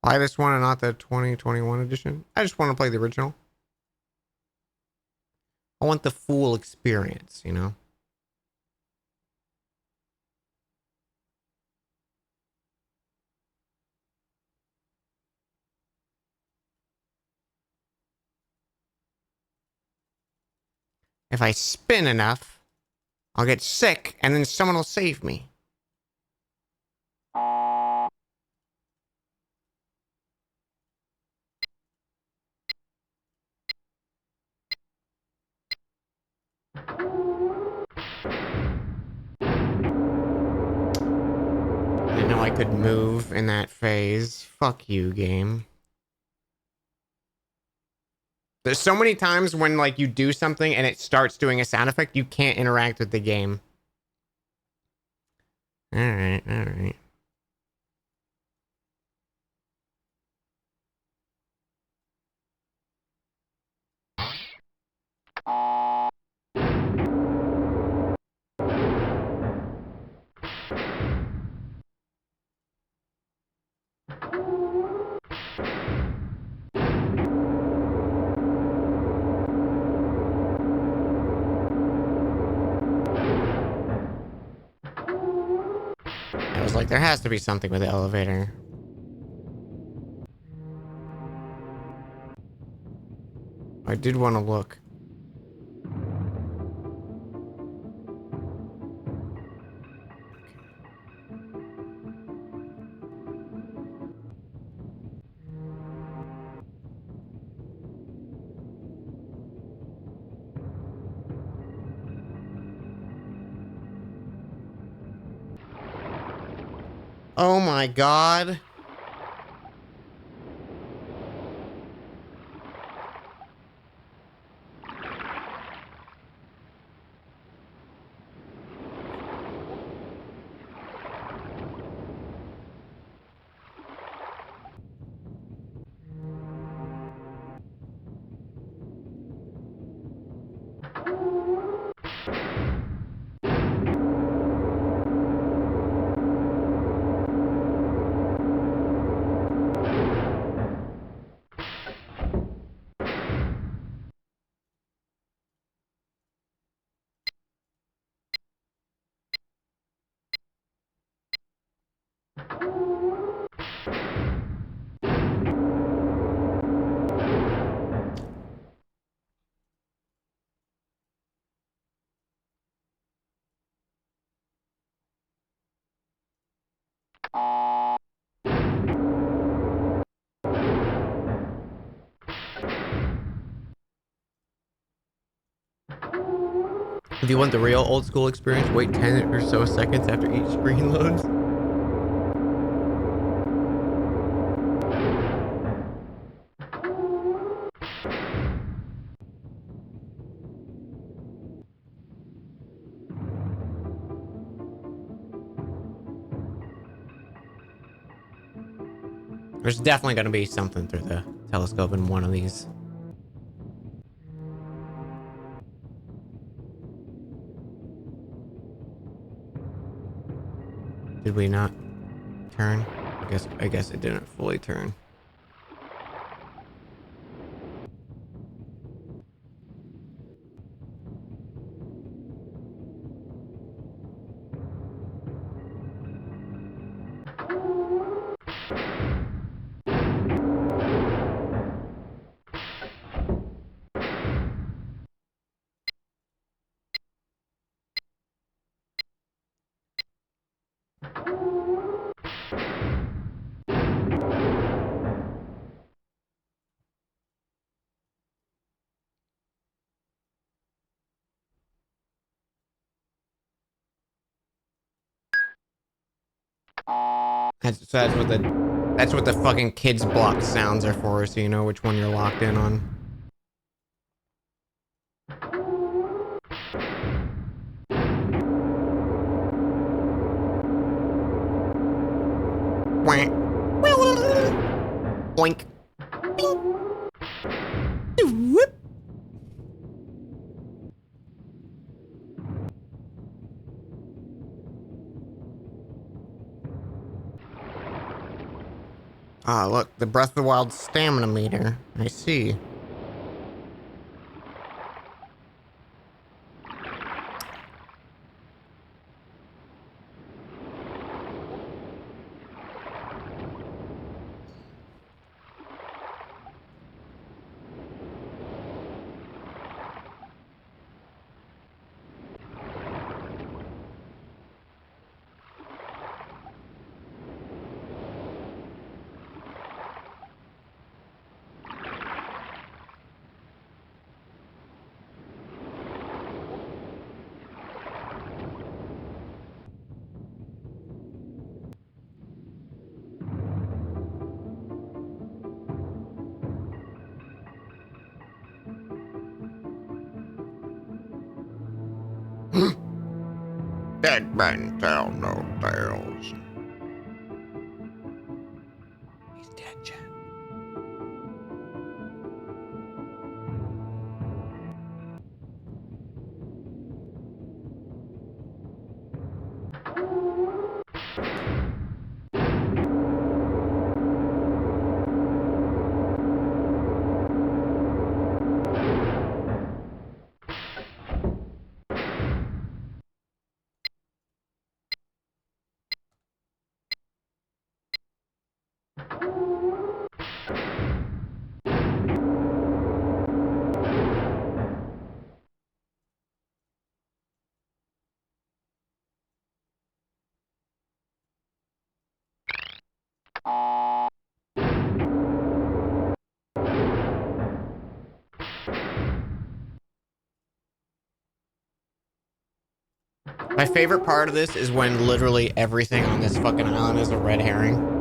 Buy this one and not the 2021 edition. I just want to play the original. I want the full experience, you know? If I spin enough, I'll get sick and then someone will save me. I didn't know I could move in that phase. Fuck you, game. There's so many times when, like, you do something and it starts doing a sound effect, you can't interact with the game. Alright, alright. I was like, there has to be something with the elevator. I did want to look. Oh my god. If you want the real old school experience, wait 10 or so seconds after each screen loads. There's definitely going to be something through the telescope in one of these. Did we not turn? I guess it didn't fully turn. That's what the fucking kids block sounds are for, so you know which one you're locked in on. Oink. Whoop. Ah, look, the Breath of the Wild stamina meter. I see. Dead men tell no tales. He's dead, Jen. My favorite part of this is when literally everything on this fucking island is a red herring.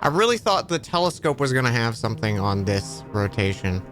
I really thought the telescope was going to have something on this rotation.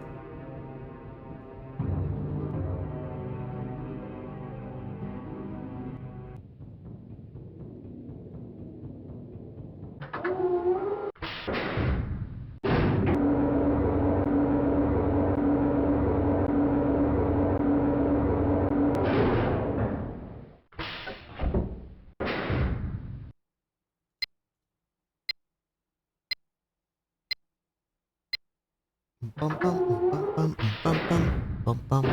Bum, bum, bum, bum, bum, bum, bum, bum.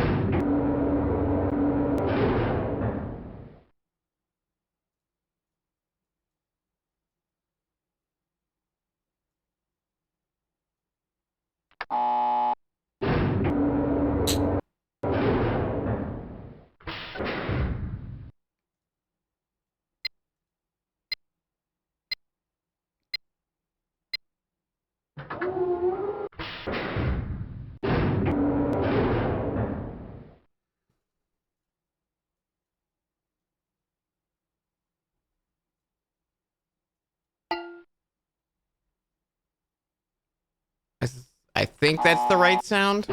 I think that's the right sound.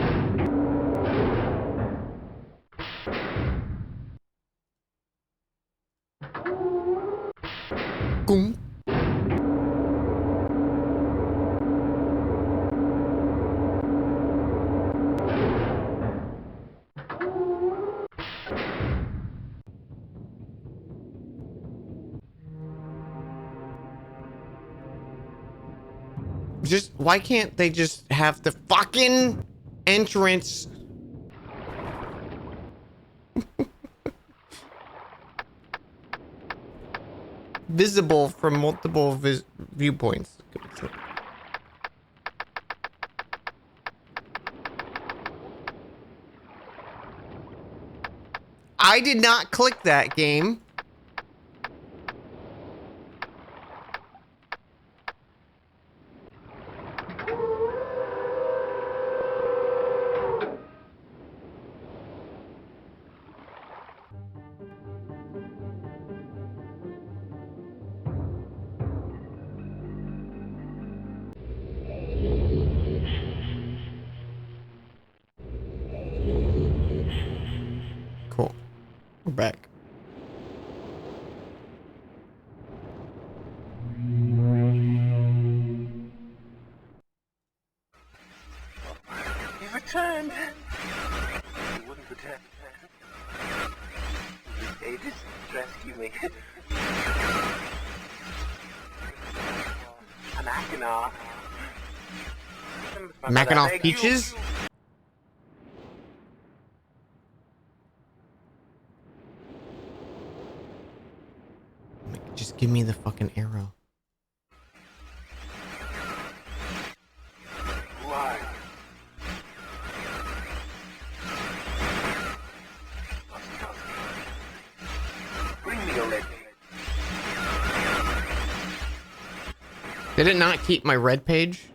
Boom. Just, why can't they just have the fucking entrance visible from multiple viewpoints? I did not click that game. Cool. We're back. He returned. He wouldn't return. They just rescue me. Mackinac. Mackinac peaches? Just give me the fucking arrow. Why? Bring me a red. Did it not keep my red page?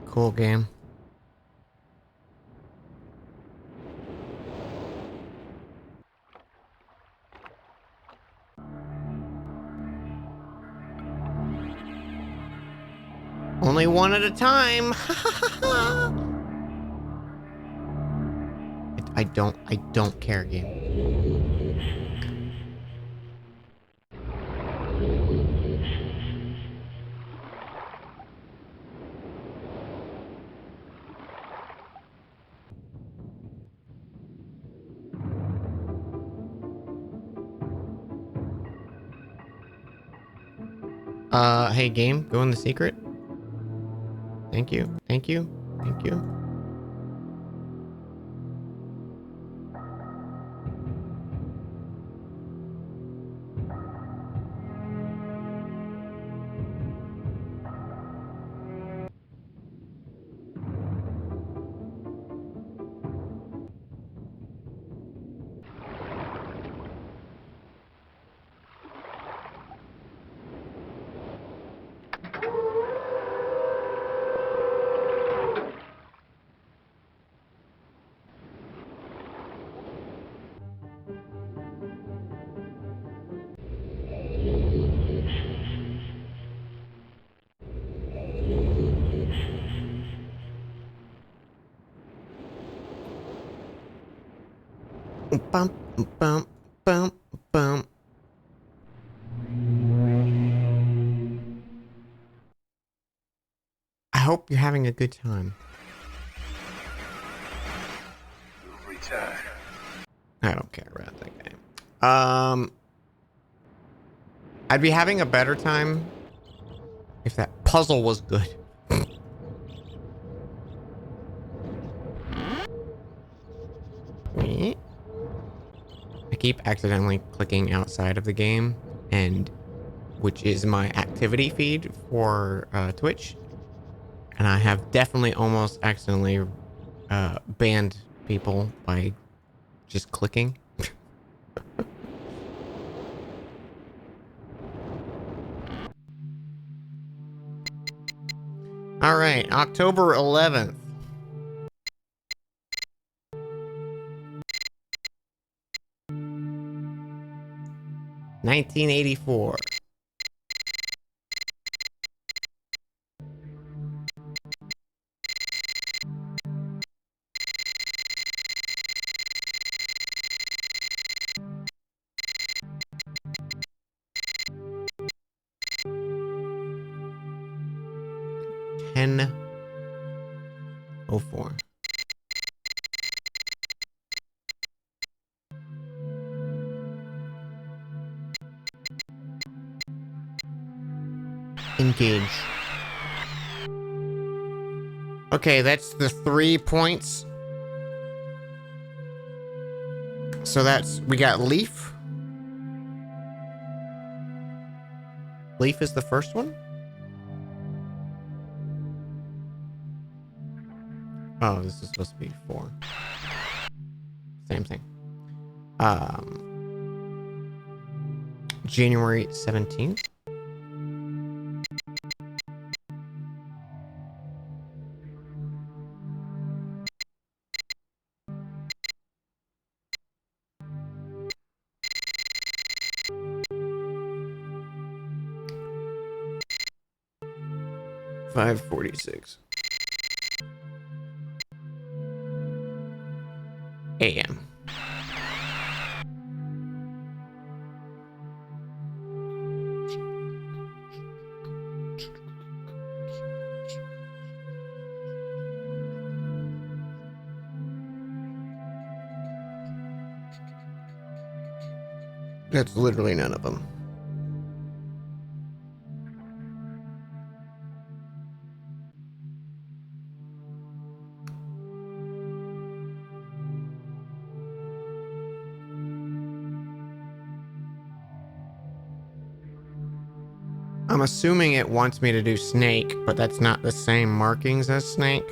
Cool game. Only one at a time. I don't care, game. Hey game, go in the secret. Thank you, thank you, thank you. Bump, bump, bump, bump. I hope you're having a good time. Return. I don't care about that game. I'd be having a better time if that puzzle was good. I keep accidentally clicking outside of the game, and which is my activity feed for Twitch, and I have definitely almost accidentally banned people by just clicking. All right, October 11th. $1984. $10.04. Engage. Okay, that's the 3 points. So that's, we got Leaf. Leaf is the first one? Oh, this is supposed to be 4. Same thing. January 17th. $5:46 a.m. That's literally none of them. I'm assuming it wants me to do snake, but that's not the same markings as snake.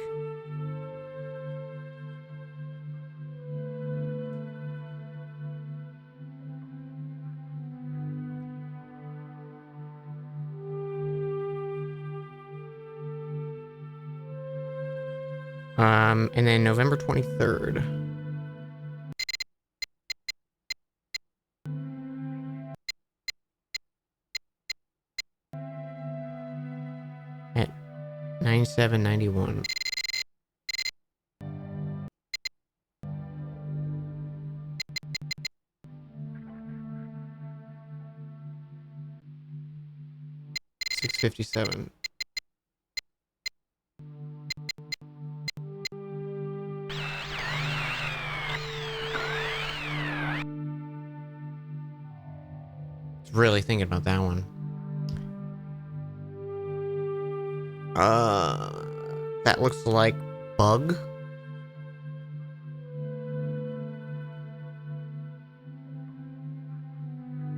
And then November 23rd. At 9791. $6:57. Really thinking about that one. That looks like bug.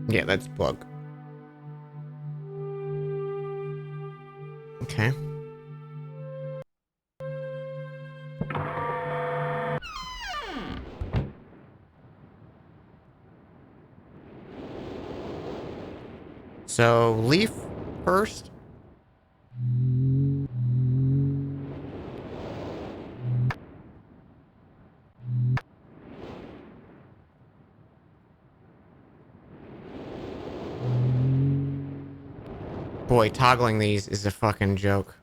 Yeah, that's bug. Okay. So, leaf first. Boy, toggling these is a fucking joke.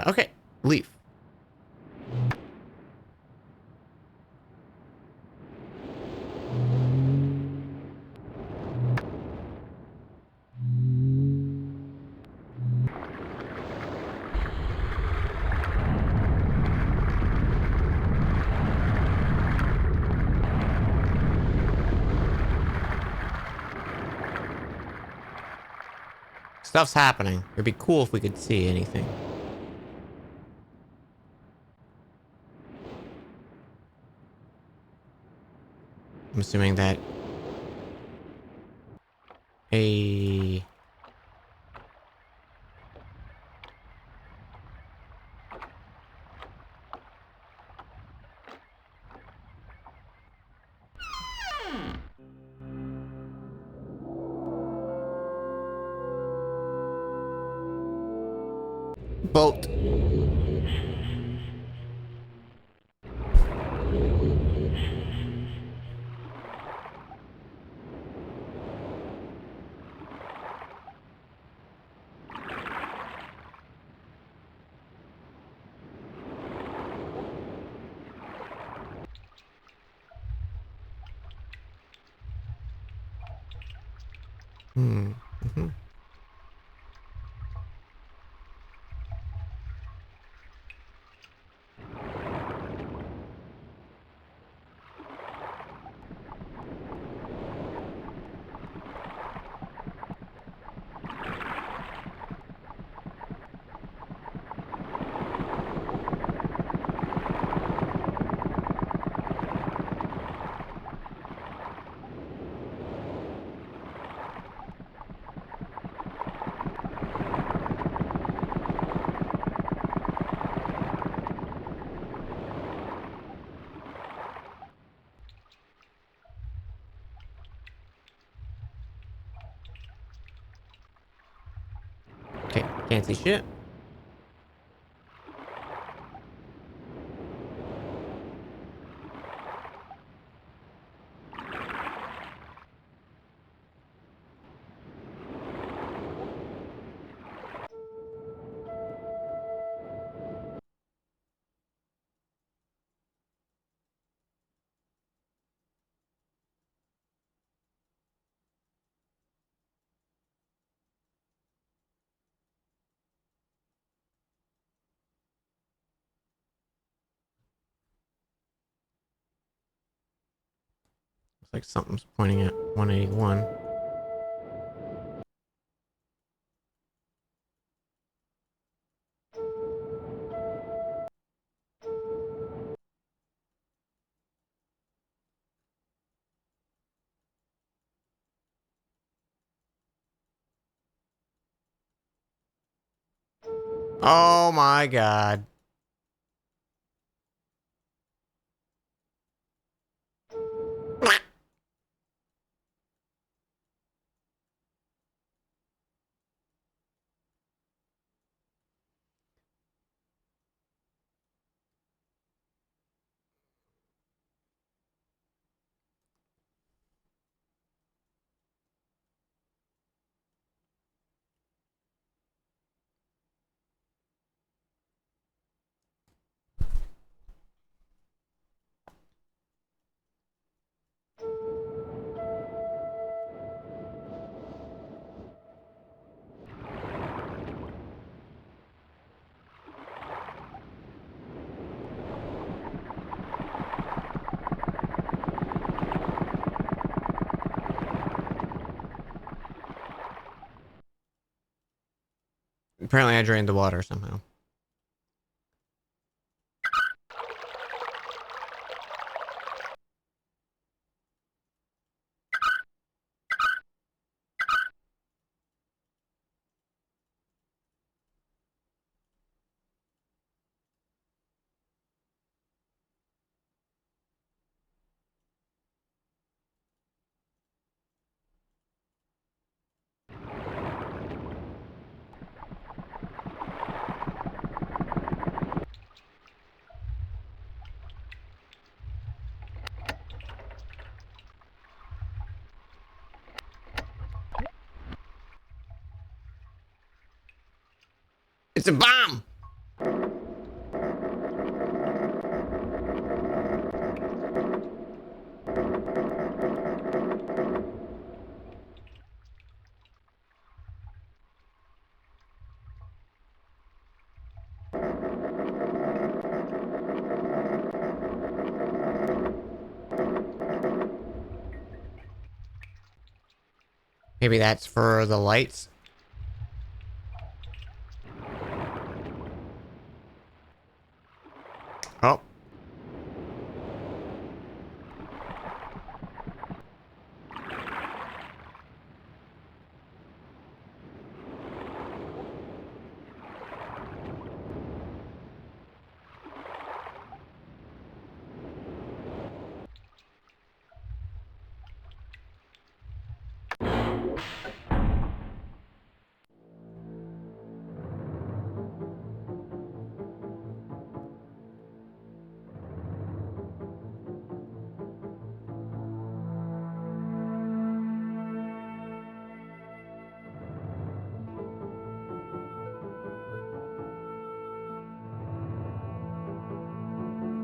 Okay. Leaf. Stuff's happening. It'd be cool if we could see anything. I'm assuming that a... boat. Mm-hmm. Okay, can't see shit. Looks like something's pointing at 181. Oh my god. Apparently I drained the water somehow. It's a bomb! Maybe that's for the lights. Oh.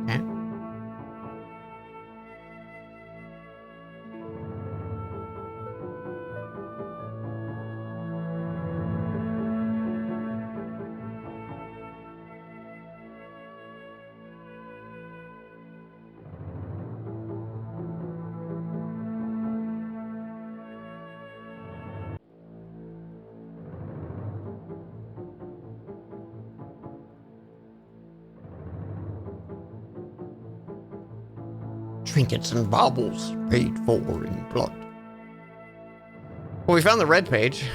Okay. Trinkets and baubles paid for in blood. Well, we found the red page.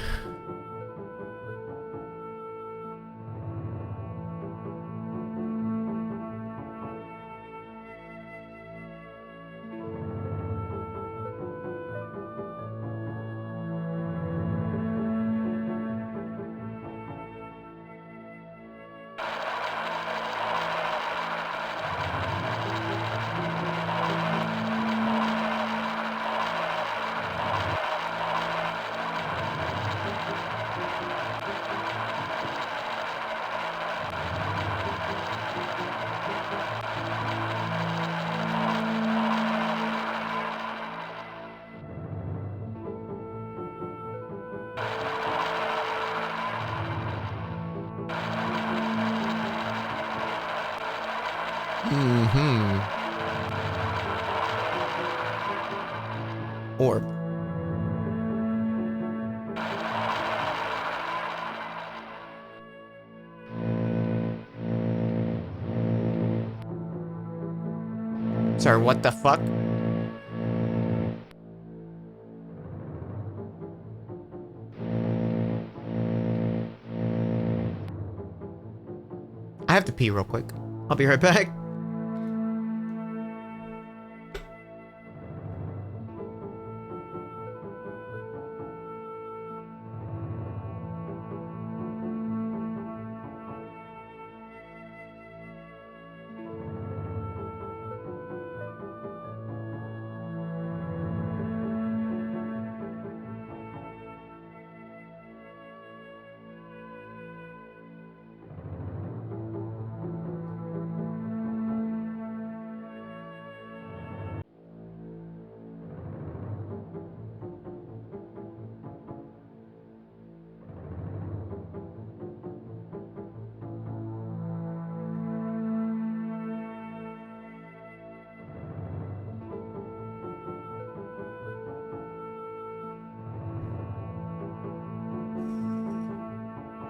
Orb. Sorry, what the fuck? I have to pee real quick. I'll be right back.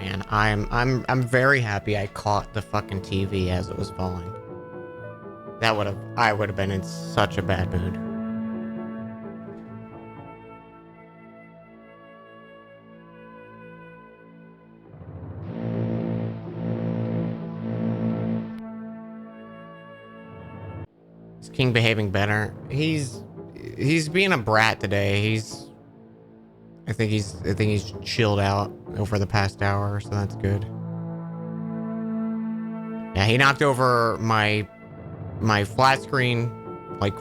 Man, I'm very happy I caught the fucking TV as it was falling. I would have been in such a bad mood. Is King behaving better? He's being a brat today. I think he's chilled out over the past hour, so that's good. Yeah, he knocked over my flat screen, like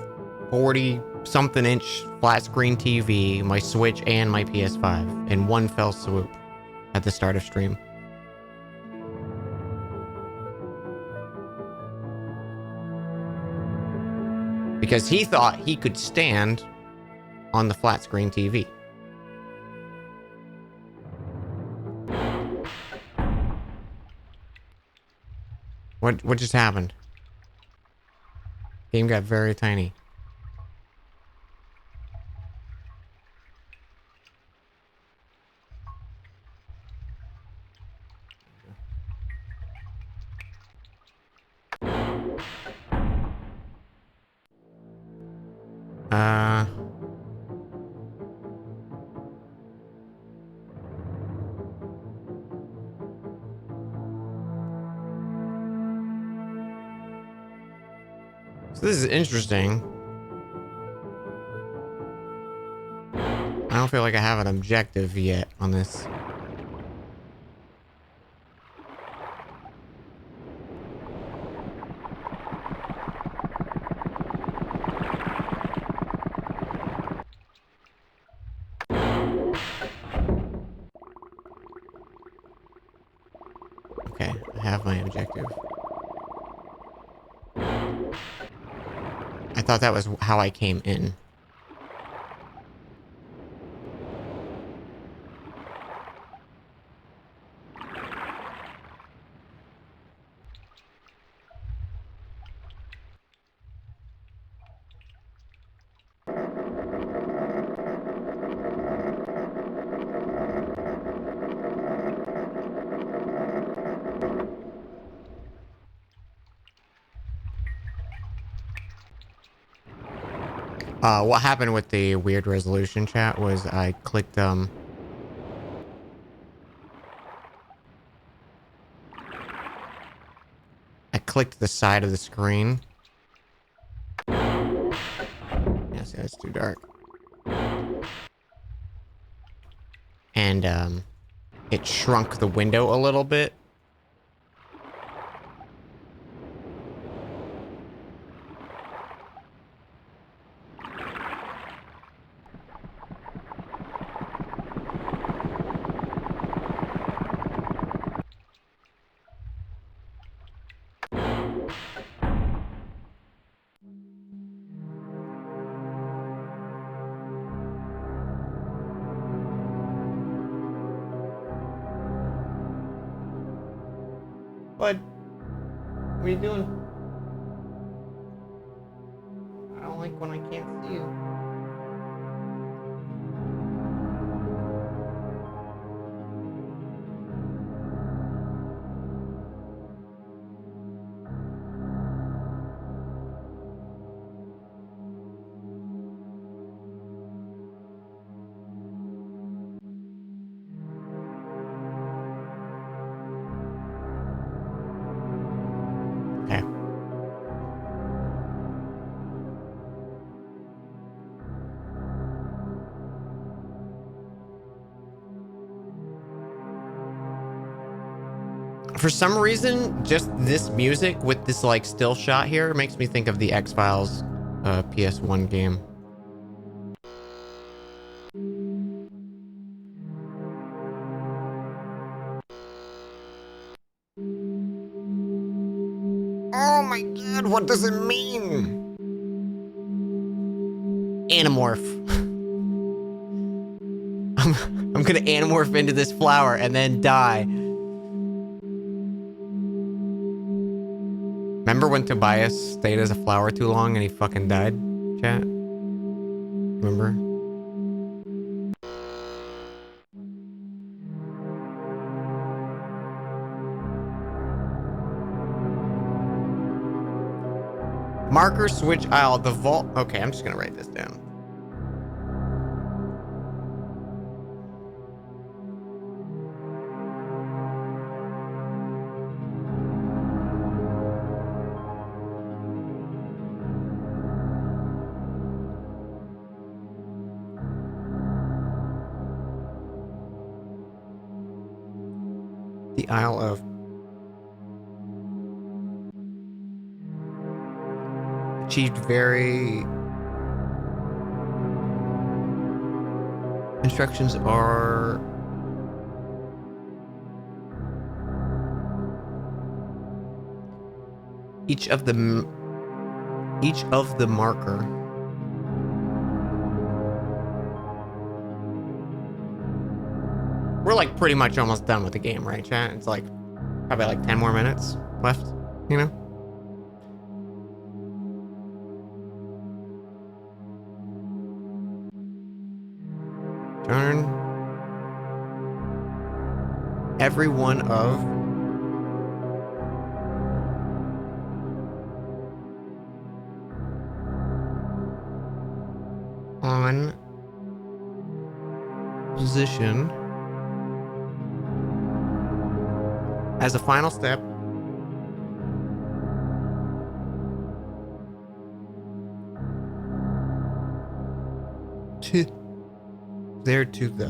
40 something inch flat screen TV, my Switch, and my PS5 in one fell swoop at the start of stream. Because he thought he could stand on the flat screen TV. What just happened? Game got very tiny. So this is interesting. I don't feel like I have an objective yet on this. Okay, I have my objective. I thought that was how I came in. What happened with the weird resolution chat was I clicked, I clicked the side of the screen. Yeah, see, that's too dark. And, it shrunk the window a little bit. What? What are you doing? I don't like when I can't see you. Okay. For some reason, just this music with this like still shot here makes me think of the X-Files PS1 game. Oh my god, what does it mean? Animorph. I'm gonna animorph into this flower and then die. Remember when Tobias stayed as a flower too long and he fucking died, chat? Remember? Marker switch aisle. The vault. Okay, I'm just gonna write this down. The Isle of achieved very. Instructions are each of the marker. We're like pretty much almost done with the game, right, chat? It's like probably like 10 more minutes left, you know? Turn every one of on position as a final step to there to the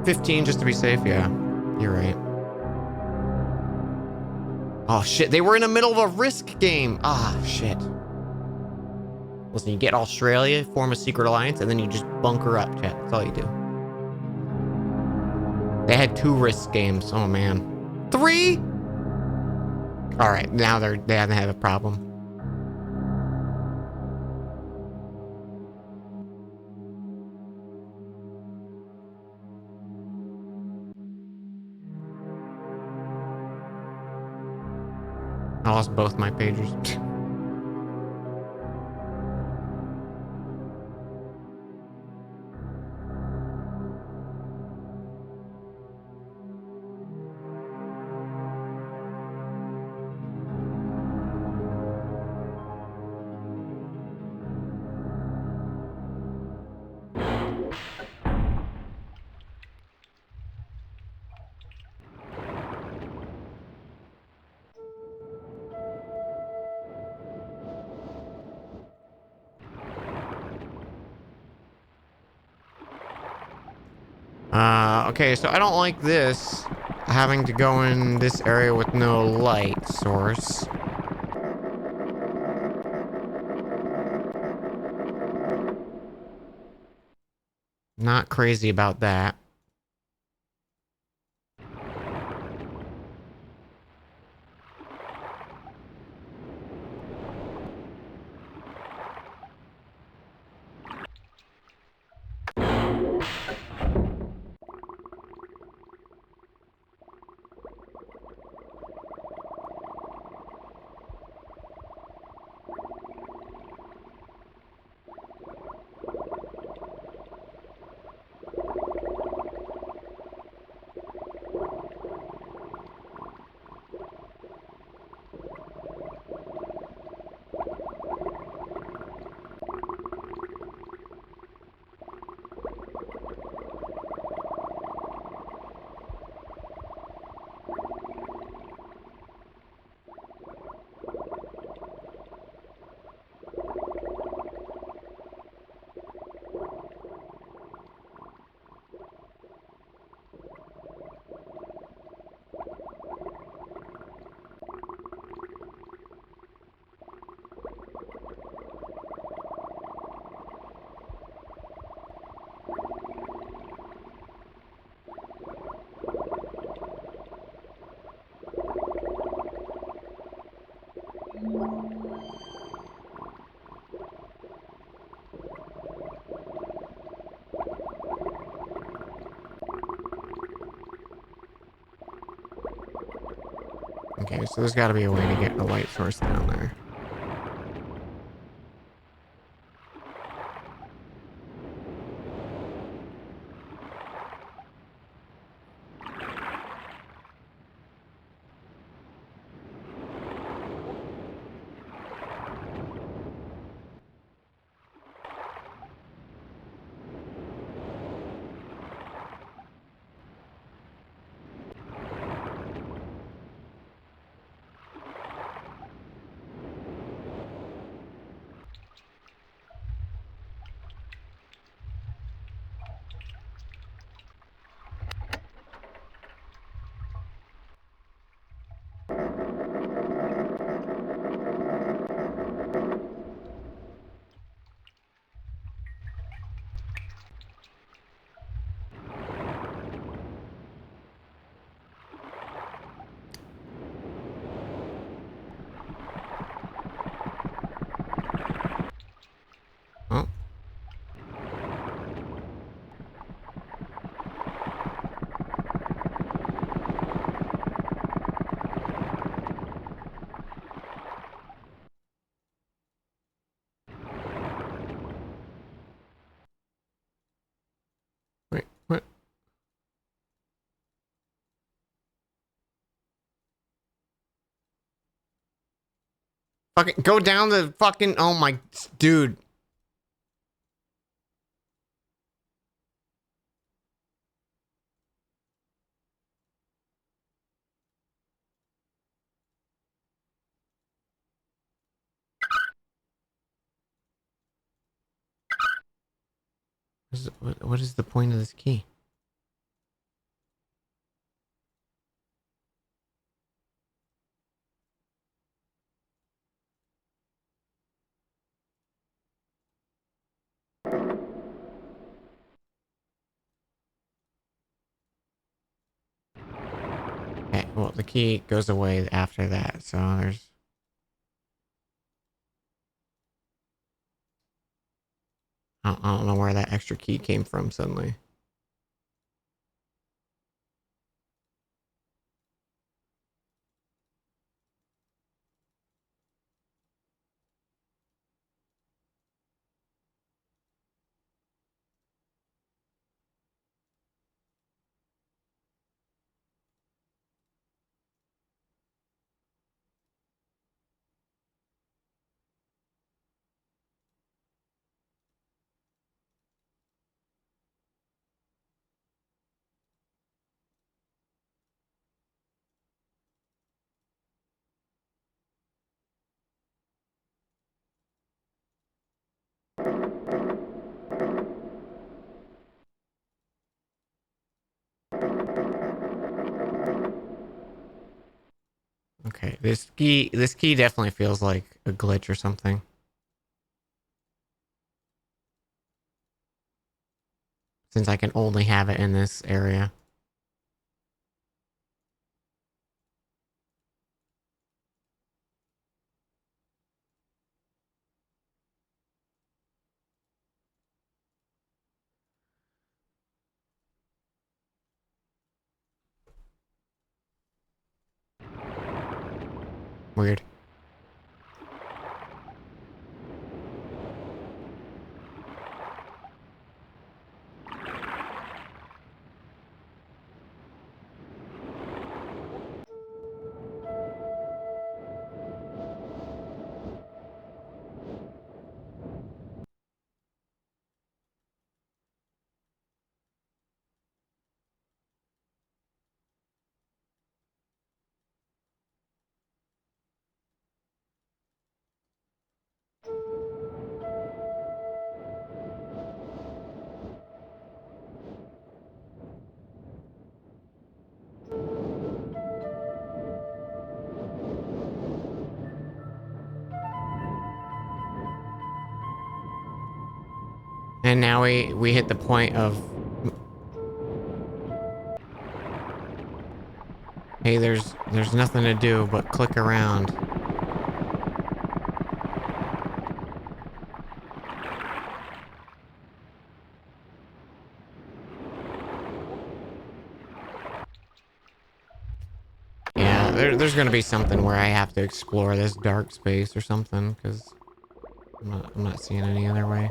15 just to be safe. Yeah, you're right. Oh shit, they were in the middle of a Risk game. Ah, shit. Listen, you get Australia, form a secret alliance, and then you just bunker up, chat. That's all you do. They had 2 Risk games. Oh man. 3? Alright, now they have a problem. I lost both my pagers. Okay, so I don't like this. Having to go in this area with no light source. Not crazy about that. Okay, so there's got to be a way to get a light source down there. Fucking go down the fucking. Oh my, dude. What is the point of this key? Okay, well, the key goes away after that, so there's... I don't know where that extra key came from suddenly. Okay, this key definitely feels like a glitch or something. Since I can only have it in this area. Weird. And now we hit the point of... Hey, there's nothing to do but click around. Yeah, there's gonna be something where I have to explore this dark space or something, because I'm not seeing any other way.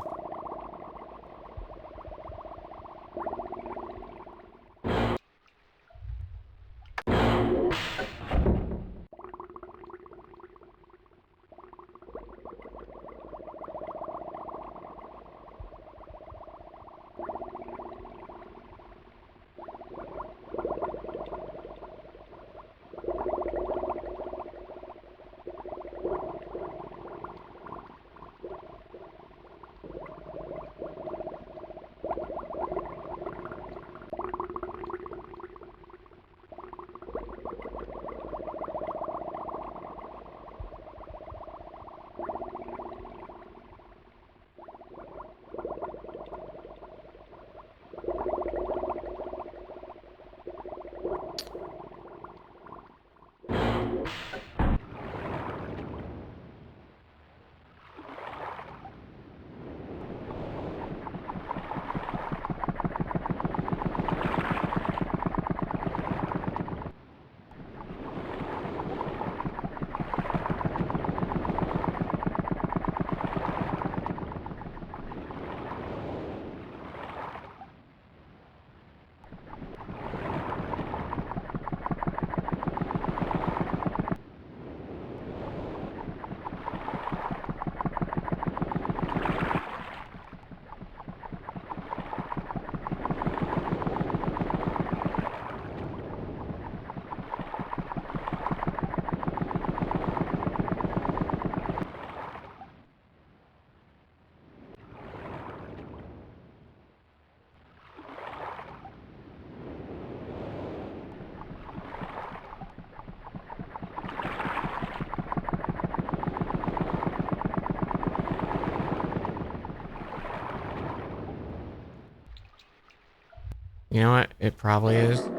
You know what? It probably is. I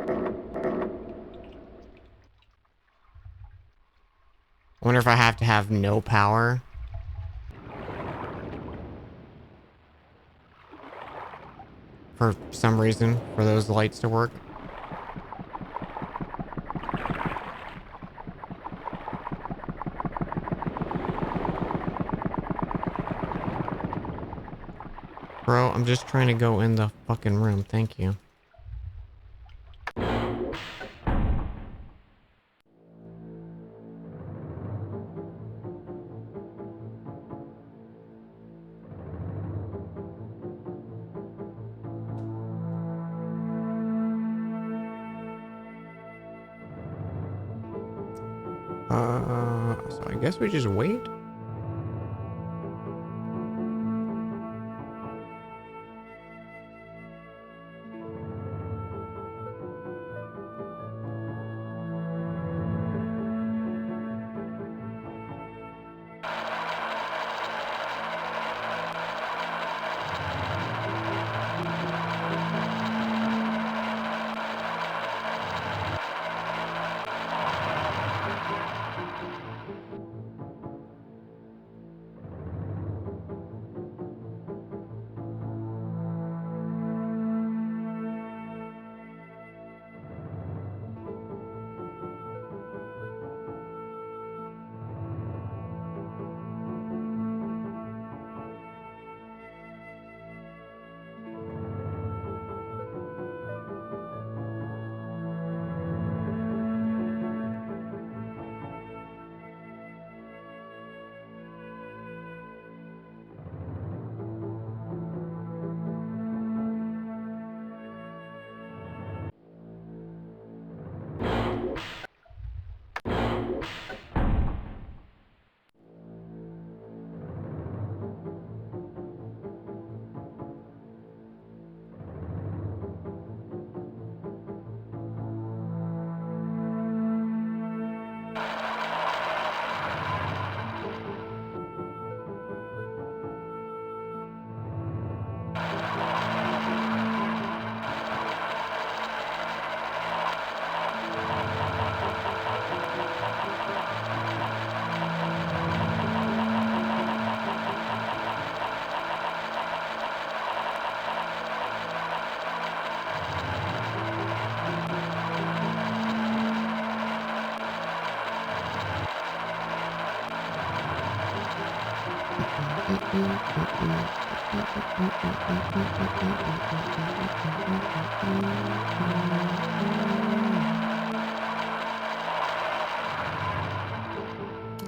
wonder if I have to have no power. For some reason, for those lights to work. Bro, I'm just trying to go in the fucking room. Thank you. So I guess we just wait.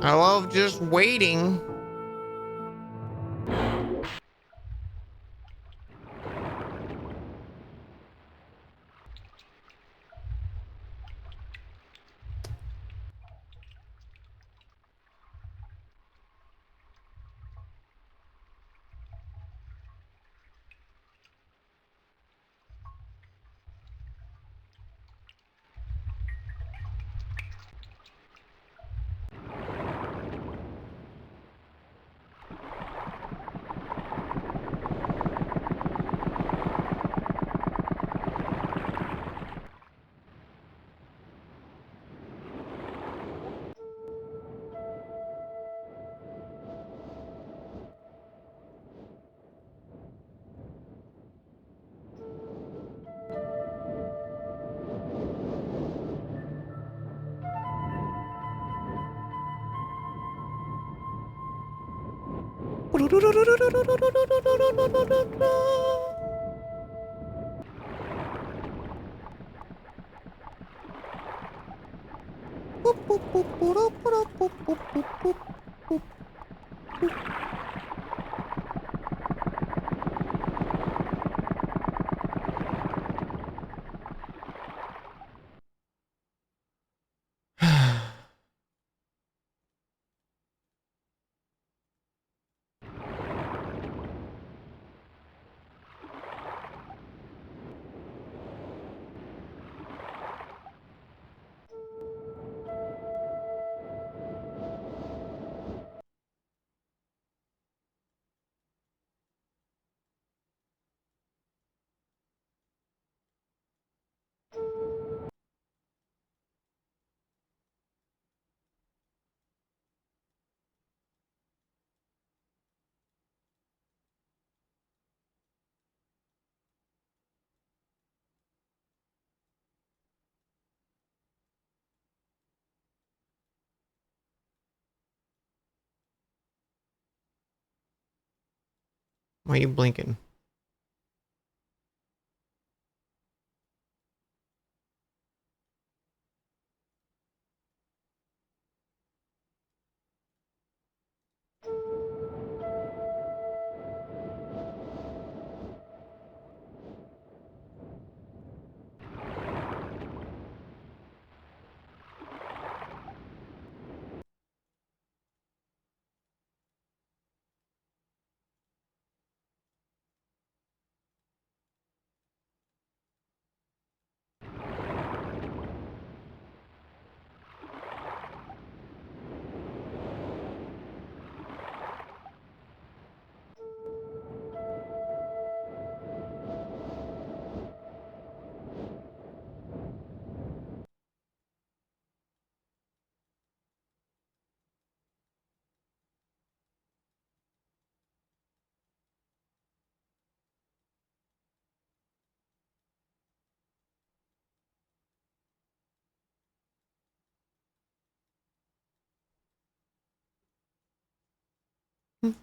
I love just waiting. Why are you blinking? If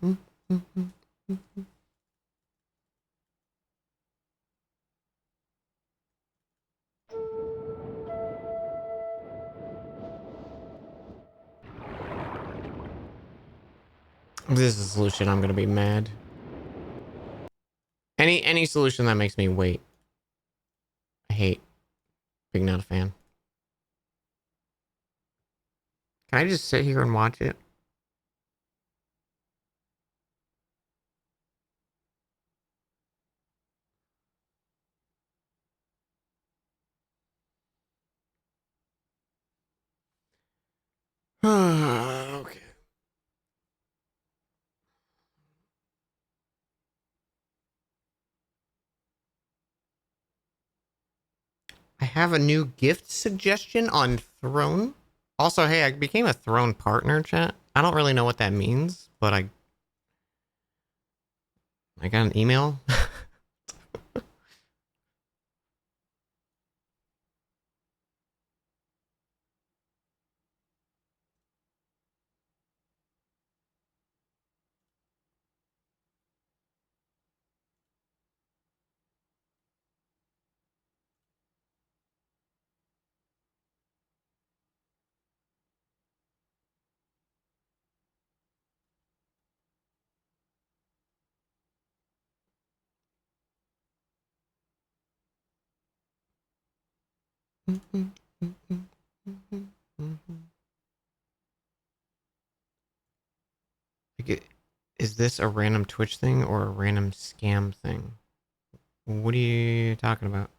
this is a solution, I'm gonna be mad. Any solution that makes me wait. I hate being not a fan. Can I just sit here and watch it? Okay. I have a new gift suggestion on Throne. Also, hey, I became a Throne partner, chat. I don't really know what that means, but I got an email. Is this a random Twitch thing or a random scam thing? What are you talking about?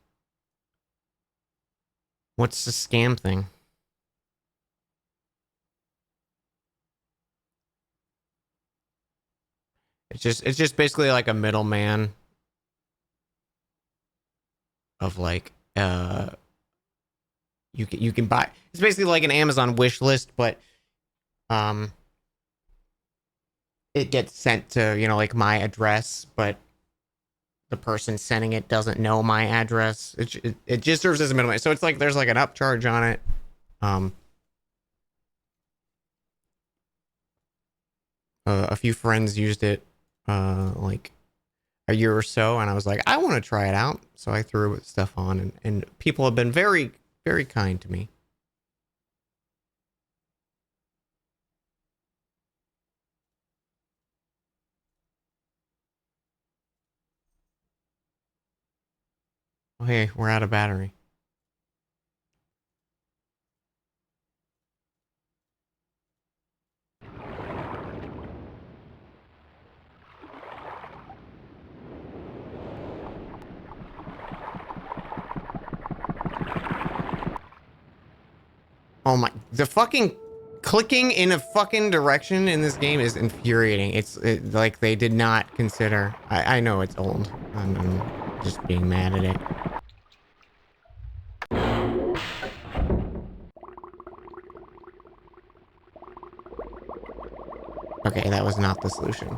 What's the scam thing? It's just basically like a middleman of like you can buy. It's basically like an Amazon wish list, but it gets sent to, like my address, but the person sending it doesn't know my address. It just serves as a middleman. So it's like there's like an upcharge on it. A few friends used it like a year or so, and I was like, I want to try it out. So I threw stuff on, and people have been very, very kind to me. Oh, hey, we're out of battery. Oh my, the fucking clicking in a fucking direction in this game is infuriating. It's like they did not consider. I know it's old. I'm just being mad at it. Okay, that was not the solution.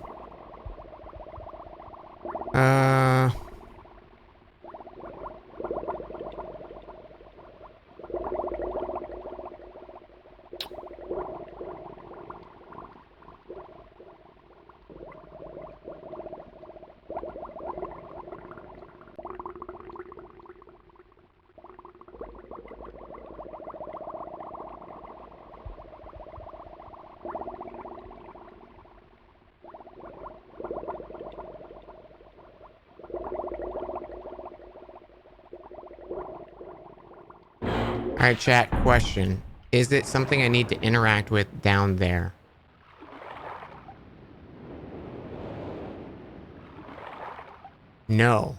Alright, chat, question. Is it something I need to interact with down there? No.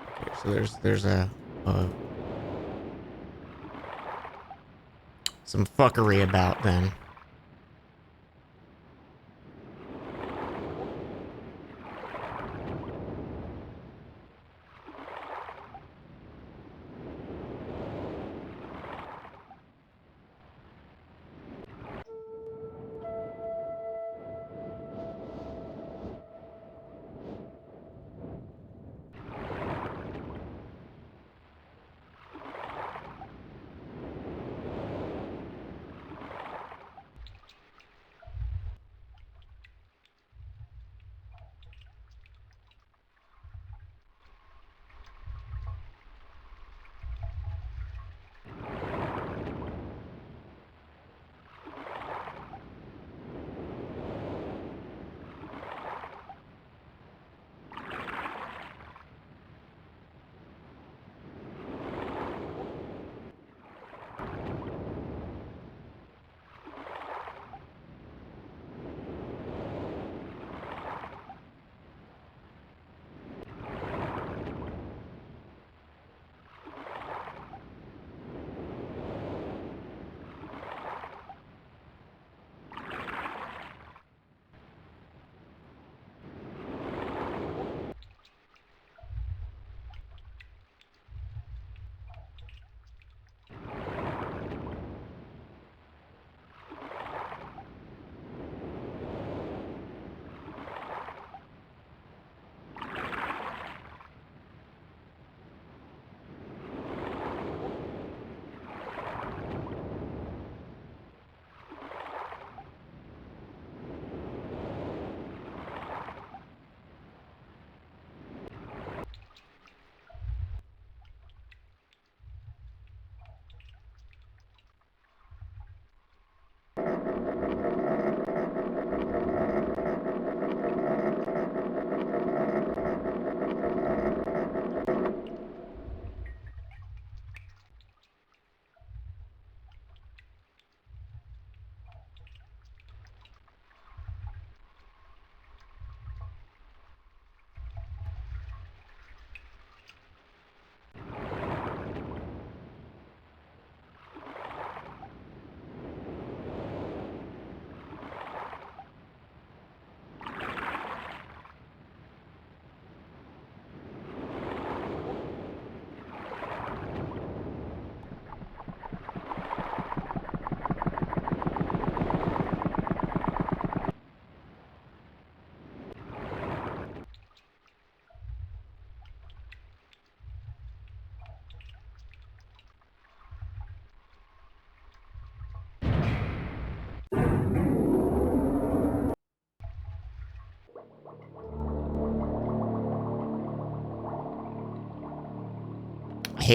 Okay, so there's some fuckery about then.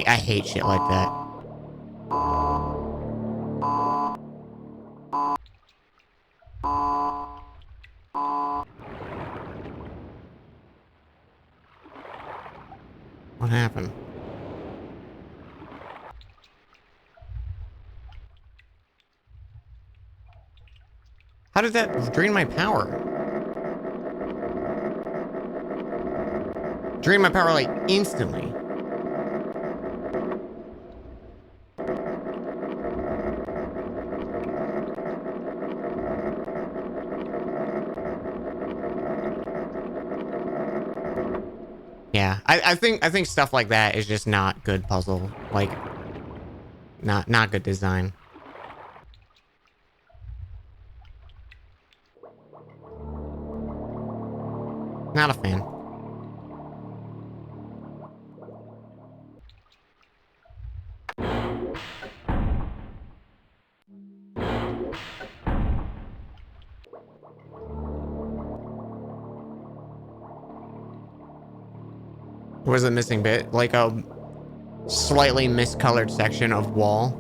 I hate shit like that. What happened? How did that drain my power? Drain my power like instantly. Yeah, I think stuff like that is just not good puzzle. Like, not good design. Not a fan. What was the missing bit? Like a slightly miscolored section of wall.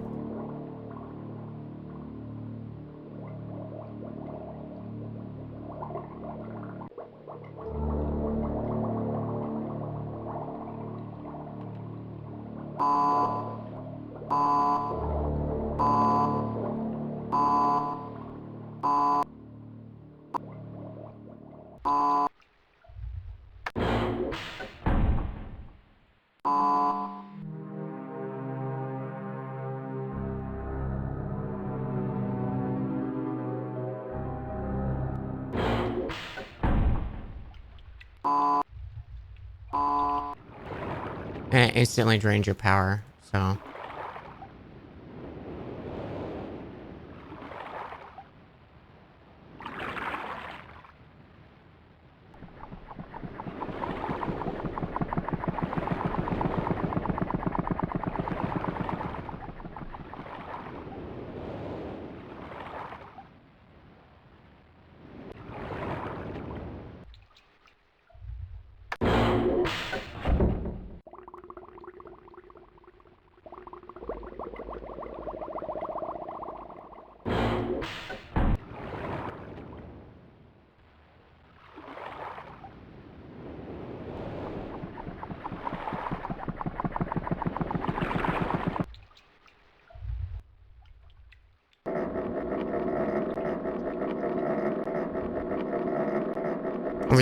And it instantly drains your power, so.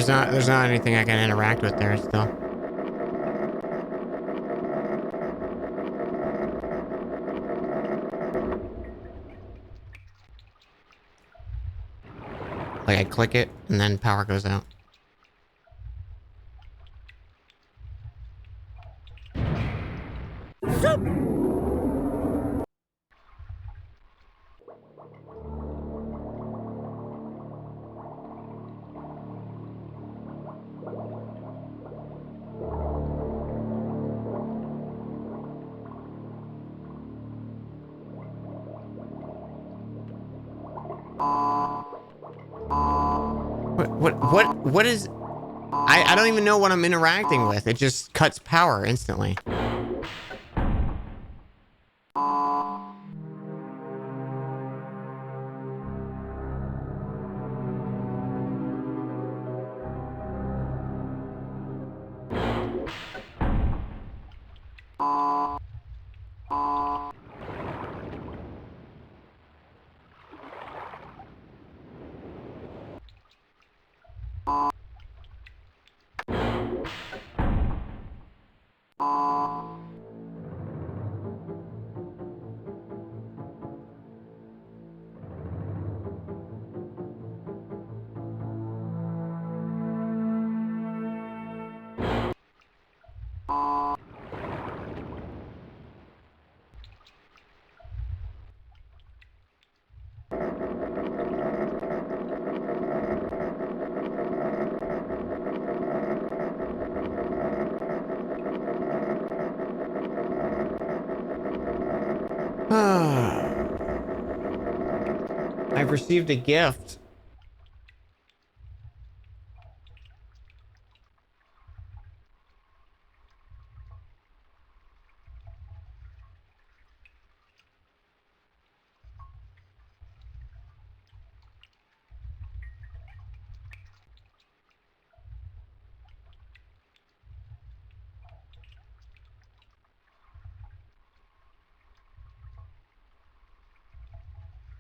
There's not anything I can interact with there still. Like I click it and then power goes out. What is... I don't even know what I'm interacting with. It just cuts power instantly. I've received a gift.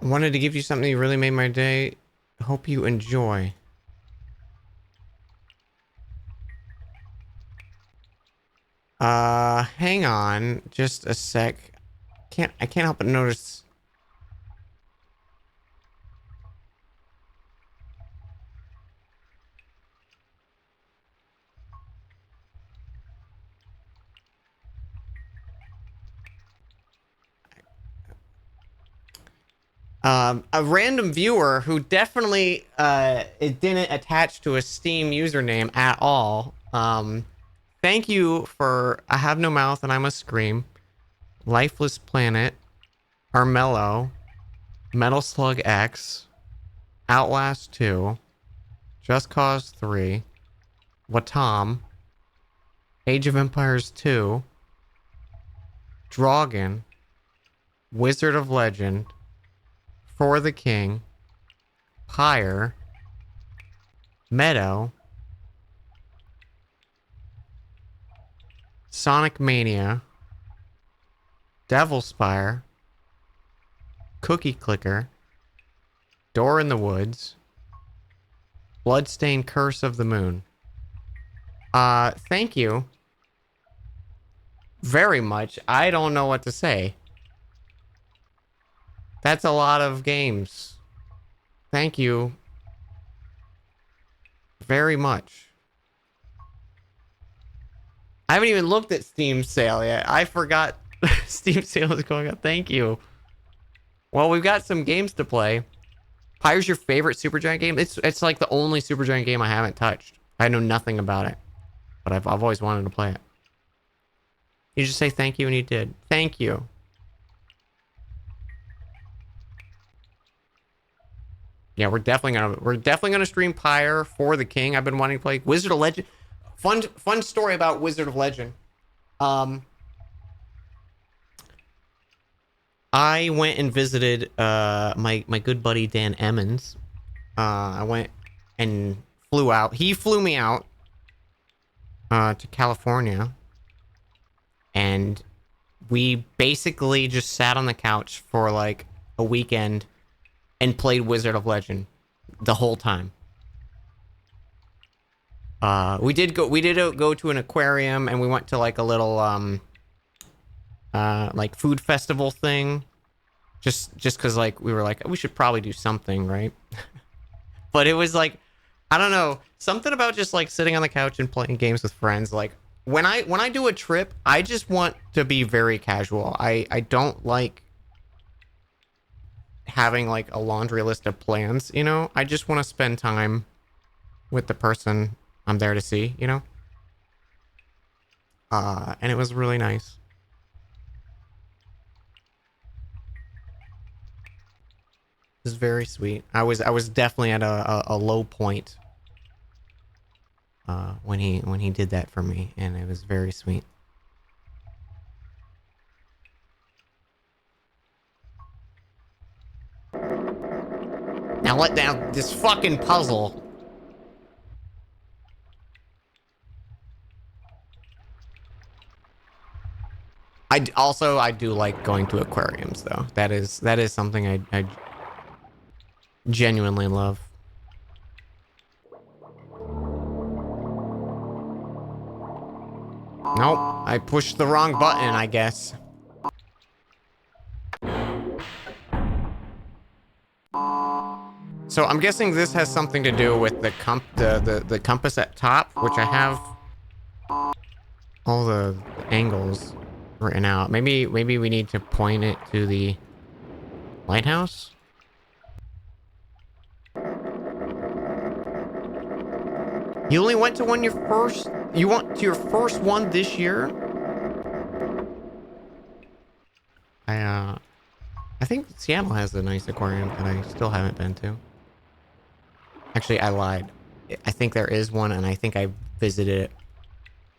Wanted to give you something that really made my day. Hope you enjoy. Hang on just a sec. I can't help but notice. A random viewer who definitely it didn't attach to a Steam username at all. Thank you for I Have No Mouth and I Must Scream, Lifeless Planet, Armello, Metal Slug X, Outlast 2, Just Cause 3, Watam, Age of Empires 2, Dragon, Wizard of Legend, For the King, Pyre, Meadow, Sonic Mania, Devil Spire, Cookie Clicker, Door in the Woods, Bloodstained Curse of the Moon. Thank you very much. I don't know what to say. That's a lot of games. Thank you very much. I haven't even looked at Steam sale yet. I forgot Steam sale is going on. Thank you. Well, we've got some games to play. Pyre's your favorite Supergiant game? It's like the only Supergiant game I haven't touched. I know nothing about it, but I've always wanted to play it. You just say thank you, and you did. Thank you. Yeah, we're definitely gonna stream Pyre for the King. I've been wanting to play Wizard of Legend. Fun story about Wizard of Legend. I went and visited my good buddy Dan Emmons. I went and flew out. He flew me out to California, and we basically just sat on the couch for like a weekend and played Wizard of Legend the whole time. We did go to an aquarium, and we went to like a little like food festival thing, just because like we were like, we should probably do something, right? But it was like, I don't know, something about just like sitting on the couch and playing games with friends. Like when I do a trip, I just want to be very casual. I don't like having like a laundry list of plans, you know? I just want to spend time with the person I'm there to see, you know? And it was really nice. It was very sweet. I was definitely at a low point when he did that for me, and it was very sweet. Now let down this fucking puzzle. I do like going to aquariums though. That is something I genuinely love. Nope, I pushed the wrong button, I guess. So I'm guessing this has something to do with the compass at top, which I have all the angles written out. Maybe we need to point it to the lighthouse. You only went to one you went to your first one this year? I think Seattle has a nice aquarium that I still haven't been to. Actually, I lied. I think there is one, and I think I visited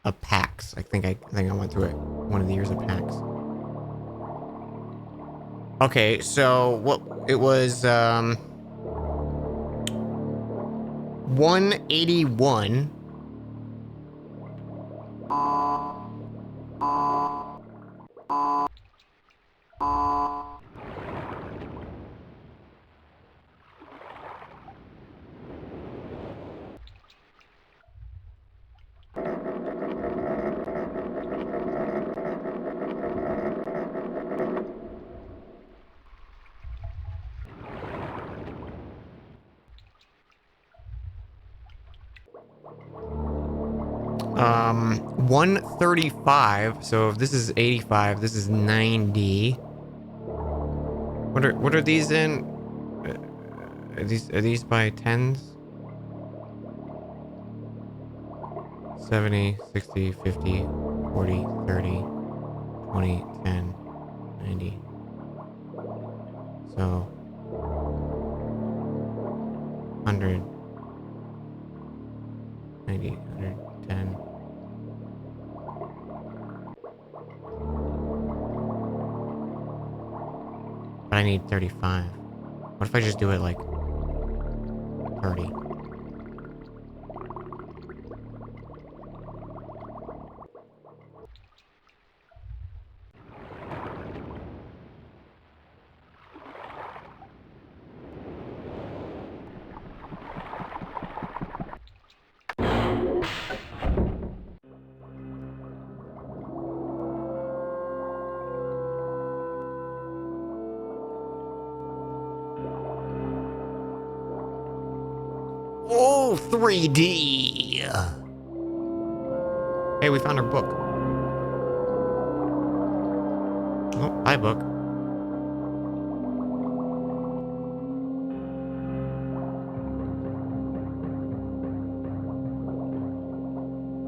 a PAX. I think I went through it one of the years of PAX. Okay, so what it was 181. Um, 135. So if this is 85, this is 90. What are these in? Are these by tens? 70, 60, 50, 40, 30, 20, 10, 90. So 100, 90, 110, I need 35. What if I just do it like 30? Oh, 3D. Hey, we found our book. Oh, bye, book.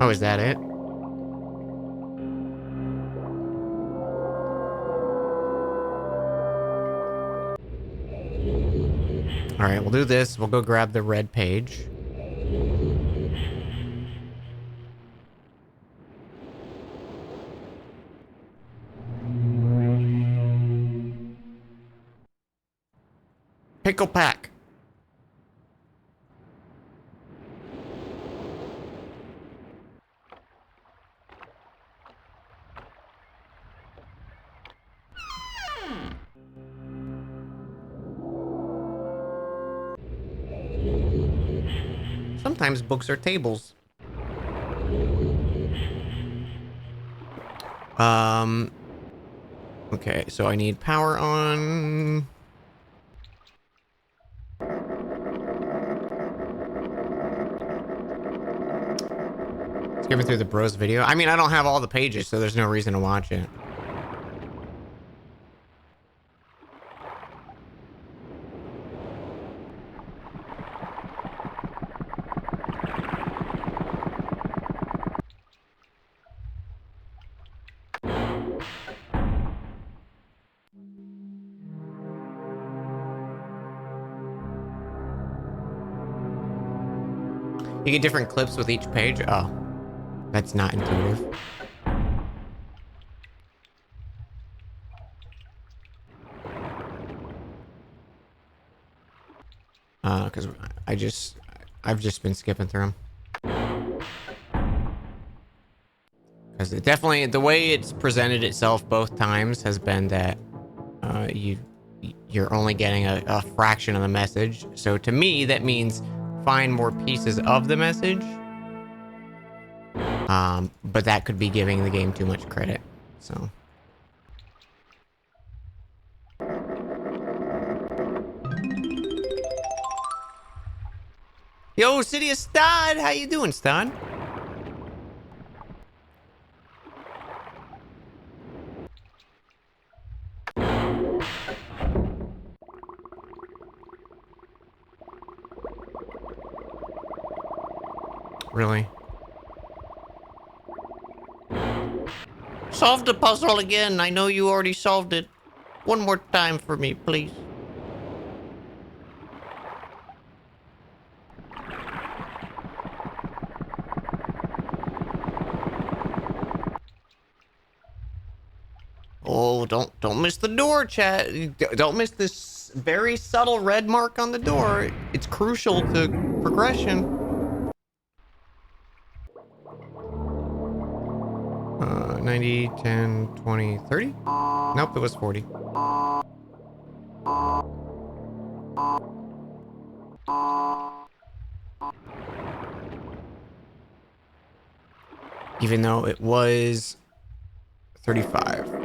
Oh, is that it? All right, we'll do this. We'll go grab the red page. Pickle pack. Sometimes books are tables. Okay, so I need power on. Skipping through the bros video. I mean, I don't have all the pages, so there's no reason to watch it. You get different clips with each page? Oh, that's not intuitive. Because I've just been skipping through them. Because it definitely, the way it's presented itself both times has been that you're only getting a fraction of the message. So to me, that means find more pieces of the message. But that could be giving the game too much credit. So. Yo, City of Stod, how you doing, Stod? Really? Solve the puzzle again. I know you already solved it. One more time for me, please. Oh, don't miss the door, chat. Don't miss this very subtle red mark on the door. It's crucial to progression. 90, 10, 20, 30? Nope, it was 40. Even though it was 35.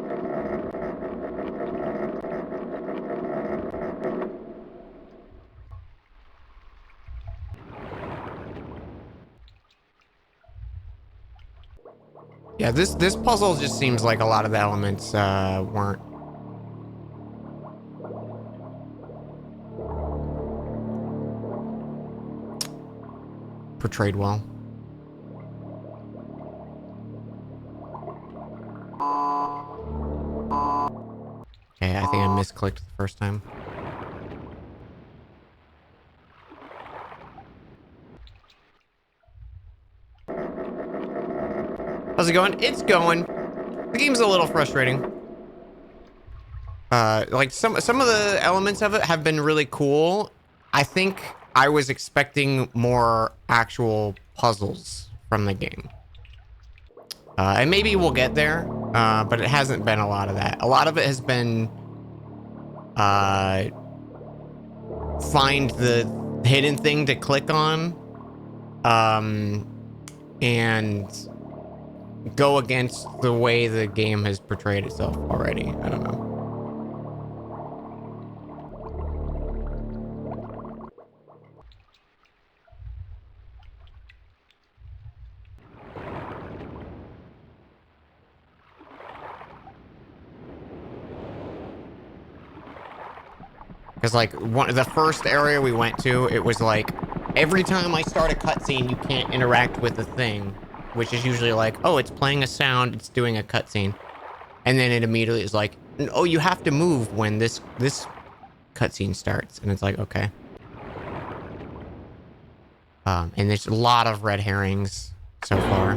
Yeah, this puzzle just seems like a lot of the elements weren't portrayed well. Okay, I think I misclicked the first time. How's it going? It's going. The game's a little frustrating. Like some of the elements of it have been really cool. I think I was expecting more actual puzzles from the game. And maybe we'll get there, but it hasn't been a lot of that. A lot of it has been find the hidden thing to click on, and go against the way the game has portrayed itself already. I don't know. Because, like, the first area we went to, it was like, every time I start a cutscene, you can't interact with the thing. Which is usually like, oh, it's playing a sound, it's doing a cutscene. And then it immediately is like, oh, you have to move when this cutscene starts. And it's like, okay. And there's a lot of red herrings so far.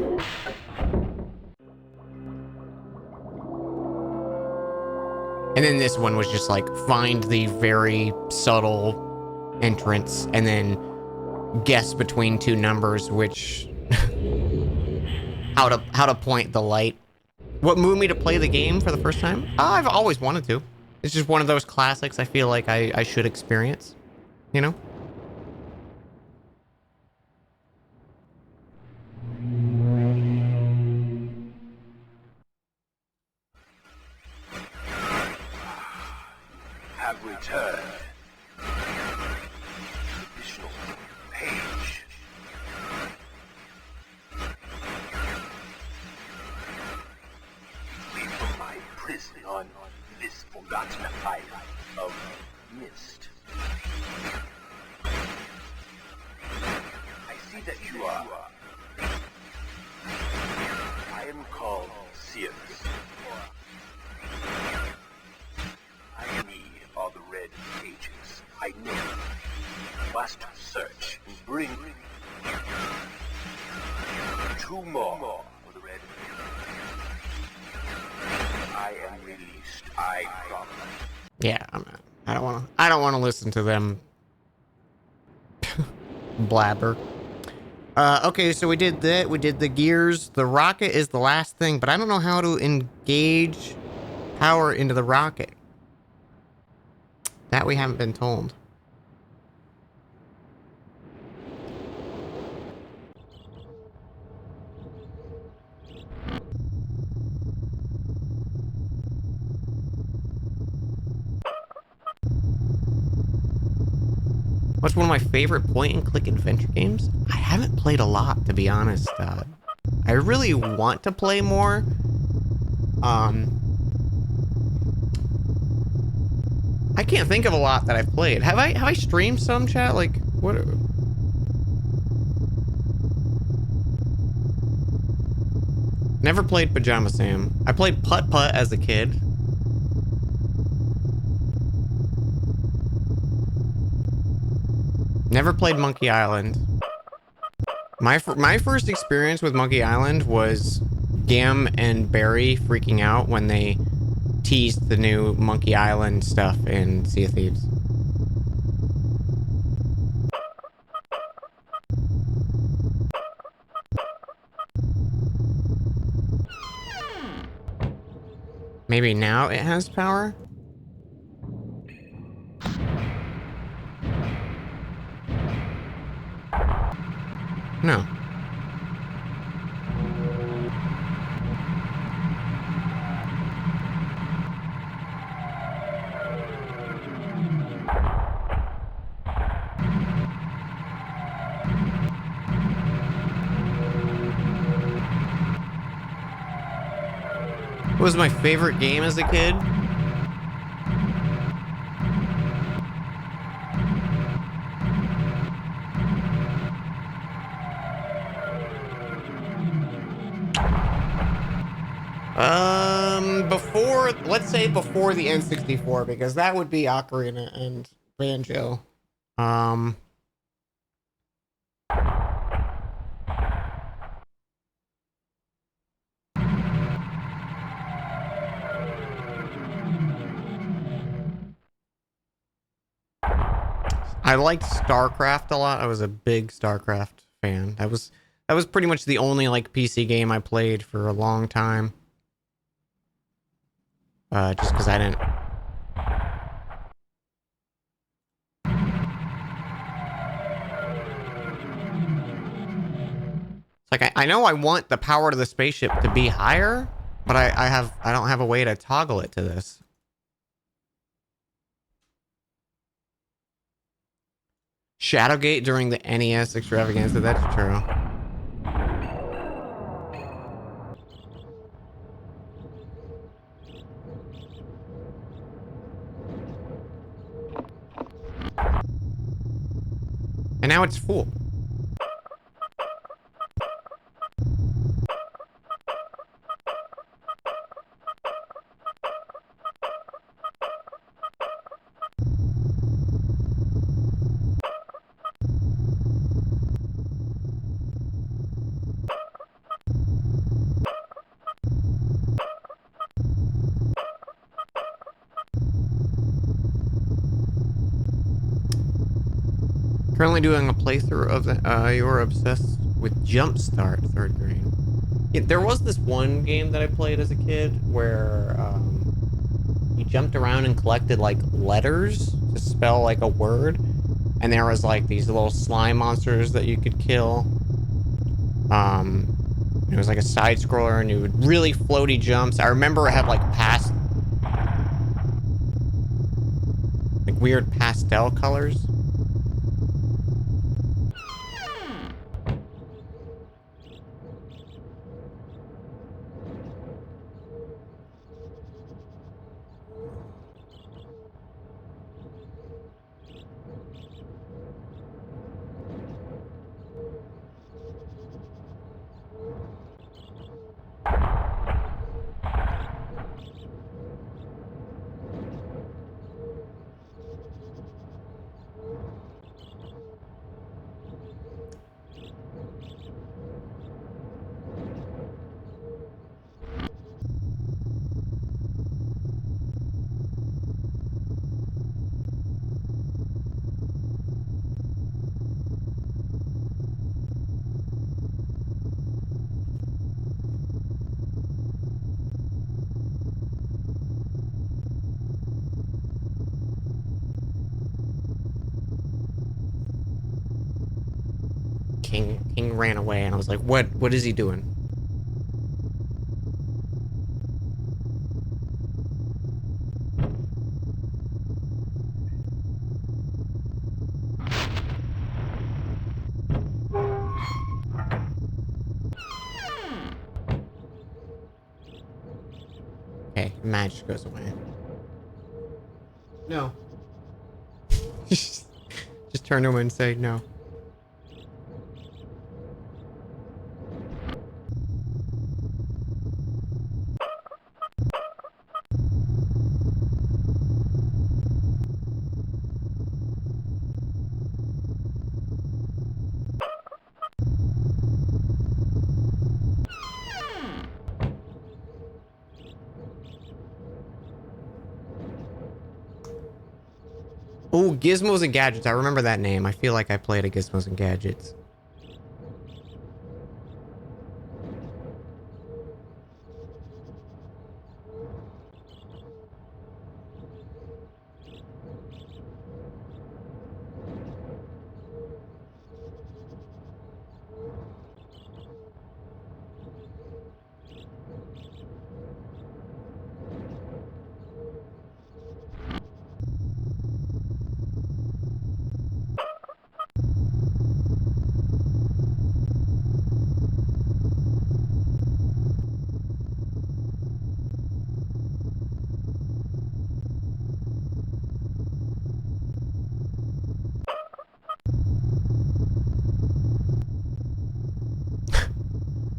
And then this one was just like, find the very subtle entrance and then guess between two numbers which how to point the light. What moved me to play the game for the first time? I've always wanted to. It's just one of those classics I feel like I should experience, you know? Have returned. Additional page. Free from my prison on this forgotten island of Myst. I see that you are. I am called Sirius. I need all the red pages. I know. Must search and bring 2 more for the red. I am released. I promise. Yeah, I don't want to listen to them blabber. Okay, so we did that. We did the gears. The rocket is the last thing, but I don't know how to engage power into the rocket. That we haven't been told. What's one of my favorite point-and-click adventure games? I haven't played a lot, to be honest. I really want to play more. I can't think of a lot that I've played. Have I streamed some, chat? Like, what? Never played Pajama Sam. I played Putt Putt as a kid. Never played Monkey Island. My first experience with Monkey Island was Gam and Barry freaking out when they teased the new Monkey Island stuff in Sea of Thieves. Maybe now it has power? No. What was my favorite game as a kid? Before, let's say before the N64, because that would be Ocarina and Banjo. I liked StarCraft a lot. I was a big StarCraft fan. That was pretty much the only like PC game I played for a long time. Just because I didn't. It's like I know I want the power to the spaceship to be higher, but I don't have a way to toggle it to this. Shadowgate during the NES extravaganza, that's true. And now it's full. Currently doing a playthrough of the, You're Obsessed with Jumpstart 3rd grade. Yeah, there was this one game that I played as a kid where you jumped around and collected like letters to spell like a word, and there was like these little slime monsters that you could kill. It was like a side scroller, and you would really floaty jumps. I remember it had like weird pastel colors. King ran away, and I was like, what is he doing? Okay, magic goes away. No. Just turn to him and say no. Oh, Gizmos and Gadgets. I remember that name. I feel like I played a Gizmos and Gadgets.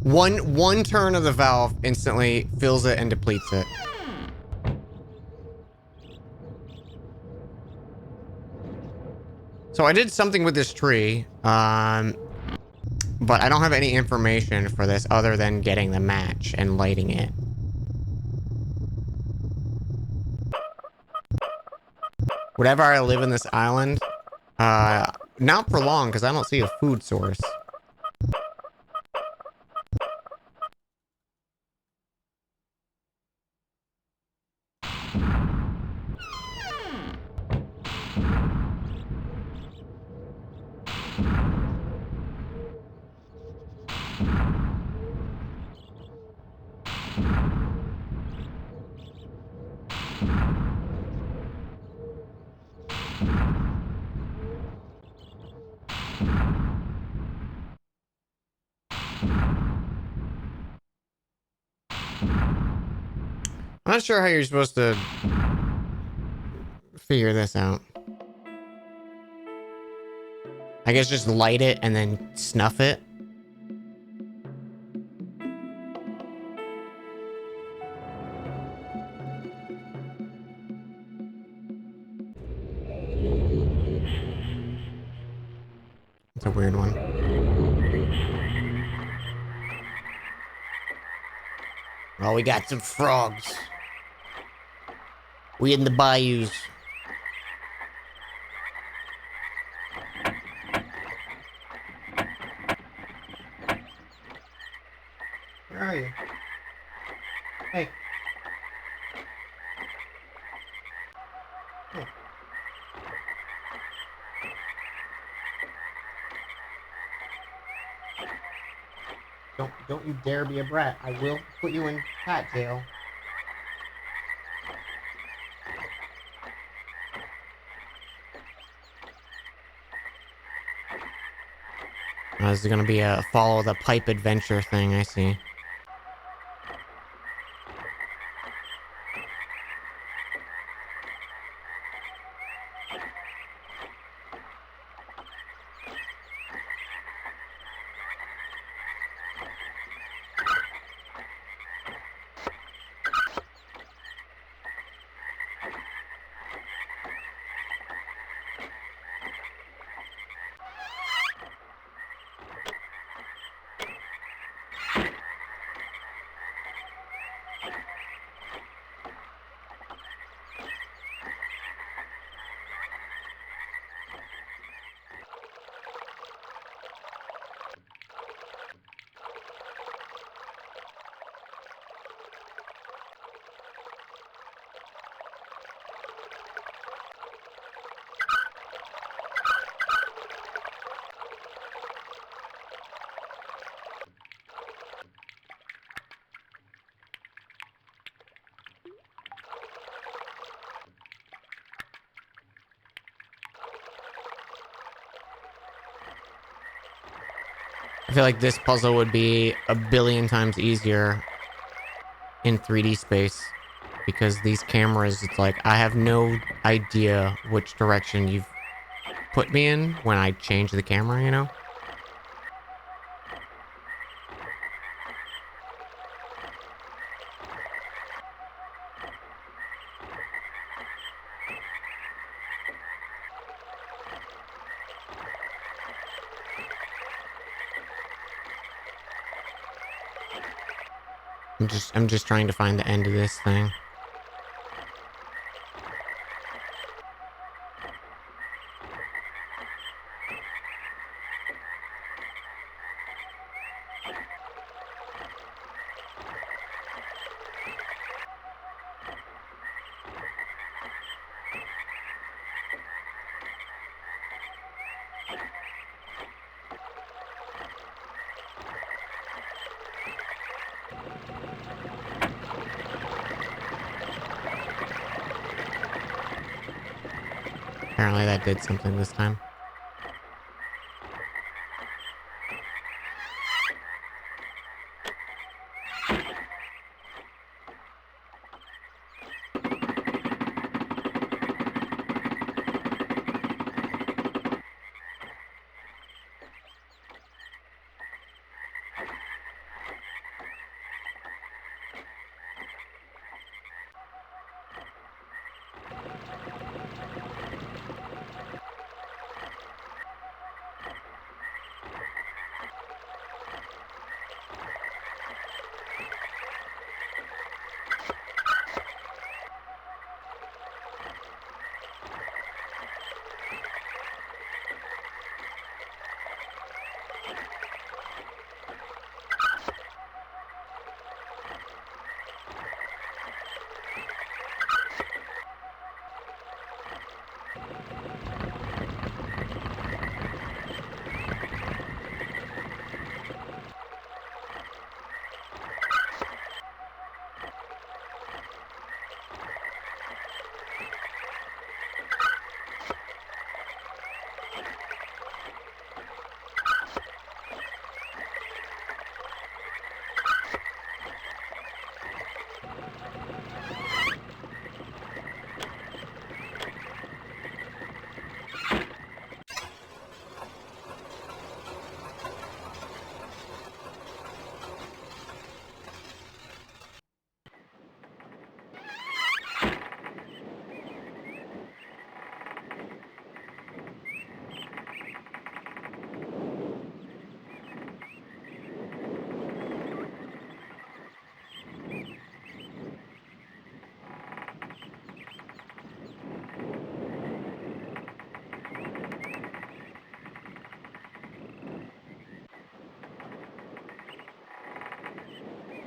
One turn of the valve instantly fills it and depletes it. So I did something with this tree, but I don't have any information for this other than getting the match and lighting it. Whenever I live in this island, Not for long, because I don't see a food source. I'm not sure how you're supposed to figure this out. I guess just light it and then snuff it. It's a weird one. Oh, we got some frogs. We in the bayous. Where are you? Hey. Hey. Don't you dare be a brat. I will put you in cat jail. This is gonna be a follow the pipe adventure thing, I see. I feel like this puzzle would be a billion times easier in 3D space because these cameras, it's like I have no idea which direction you've put me in when I change the camera, you know? I'm just trying to find the end of this thing. Apparently that did something this time.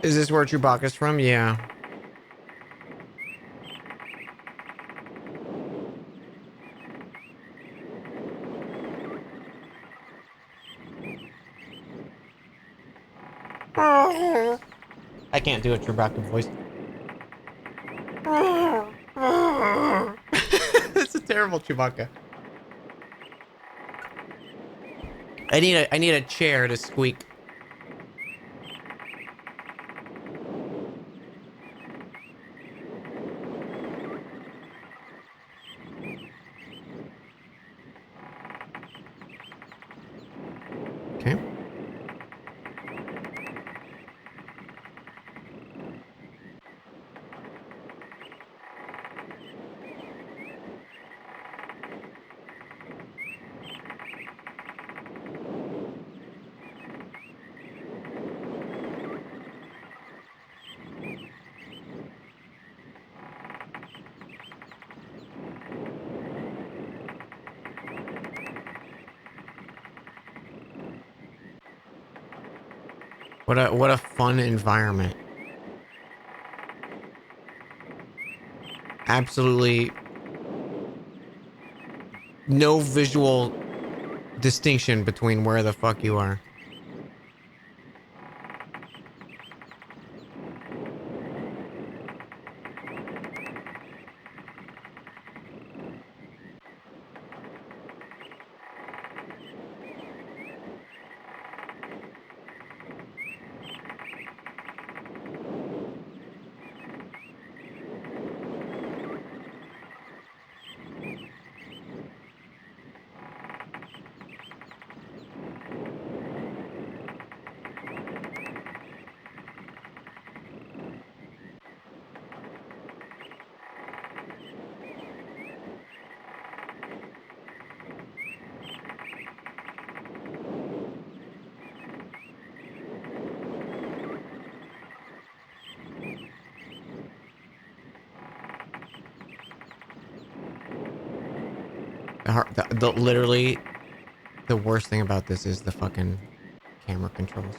Is this where Chewbacca's from? Yeah. I can't do a Chewbacca voice. That's a terrible Chewbacca. I need a chair to squeak. Okay. What a fun environment. Absolutely no visual distinction between where the fuck you are. Literally, the worst thing about this is the fucking camera controls.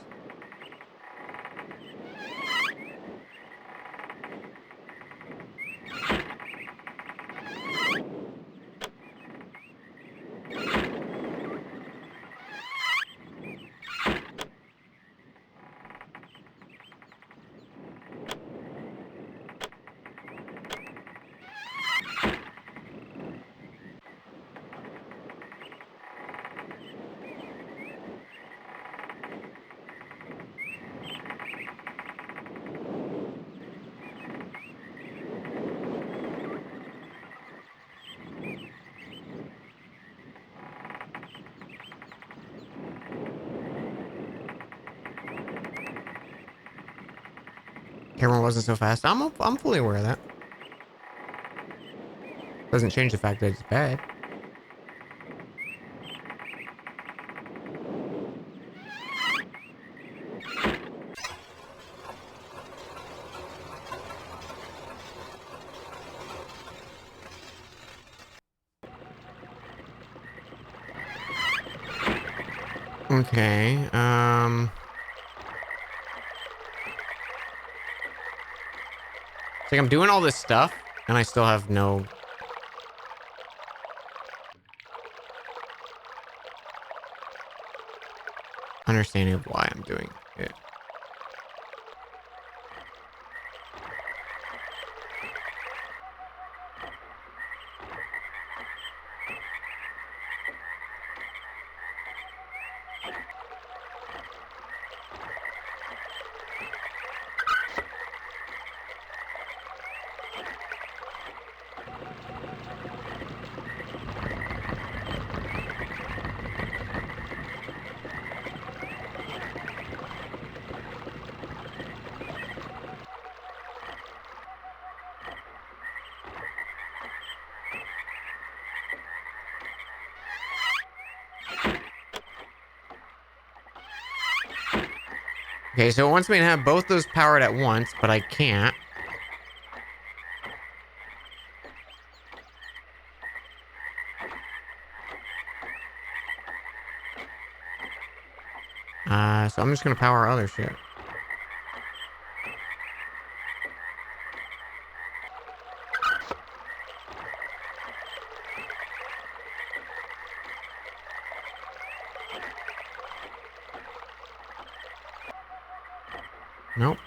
Camera wasn't so fast. I'm fully aware of that. Doesn't change the fact that it's bad. Okay, it's like I'm doing all this stuff, and I still have no understanding of why I'm doing it. Okay, so it wants me to have both those powered at once, but I can't. So I'm just gonna power other shit. Nope.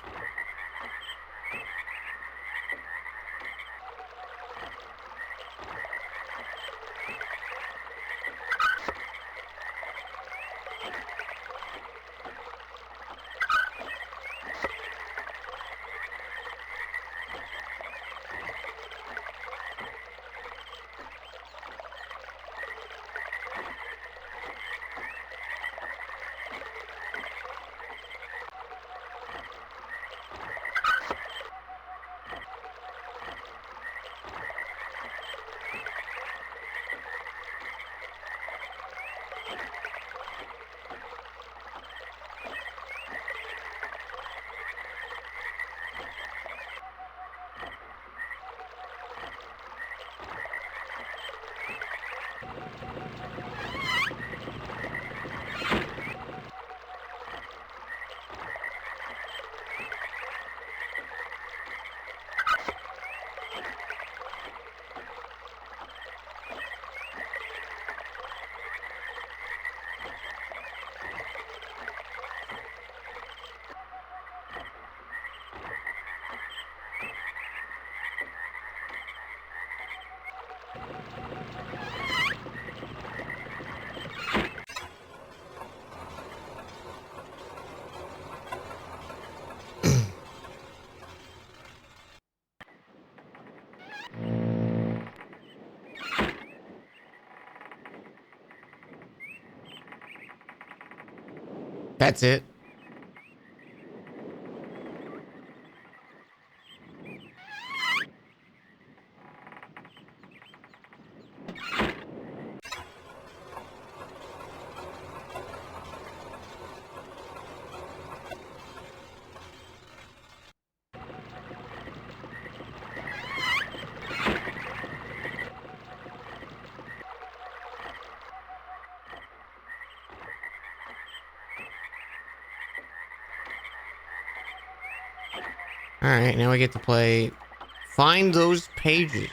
That's it. All right, now we get to play Find Those Pages.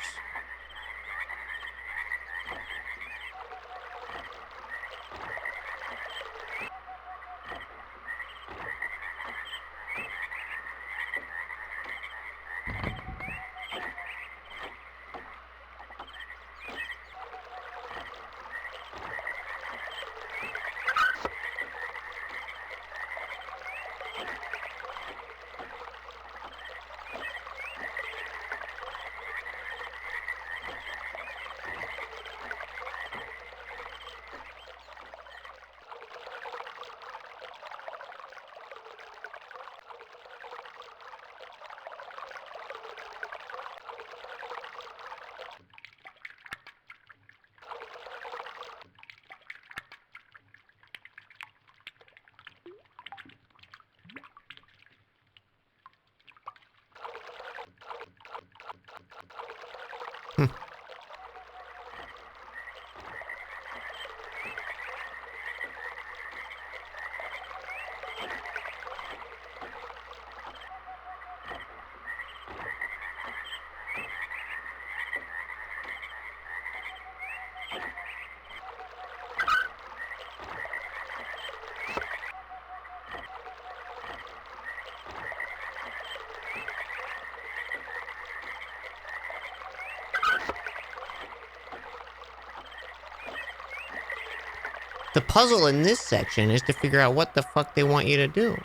The puzzle in this section is to figure out what the fuck they want you to do.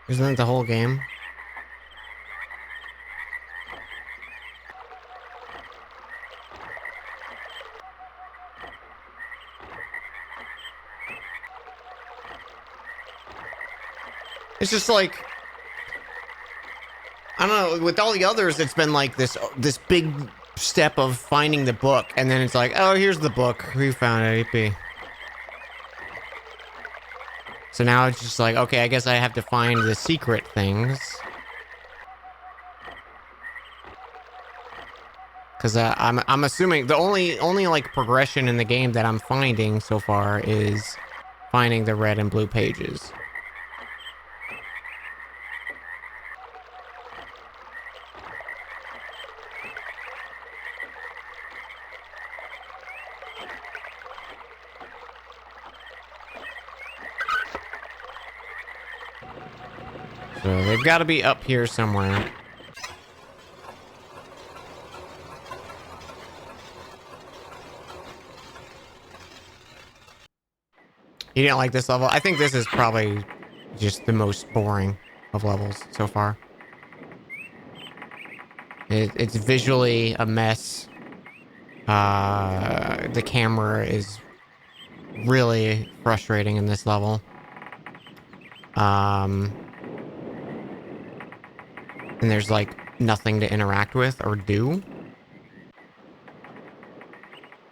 Isn't that the whole game? It's just like, I don't know, with all the others, it's been like this big step of finding the book, and then it's like, oh, here's the book. We found it, EP. So now it's just like, okay, I guess I have to find the secret things. Because I'm assuming the only like progression in the game that I'm finding so far is finding the red and blue pages. So they've got to be up here somewhere. You didn't like this level? I think this is probably just the most boring of levels so far. It's visually a mess. The camera is really frustrating in this level. And there's like nothing to interact with or do.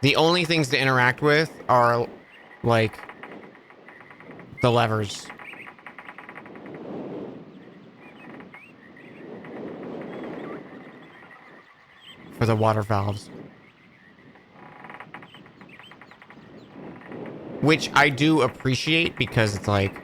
The only things to interact with are like the levers. For the water valves. Which I do appreciate because it's like,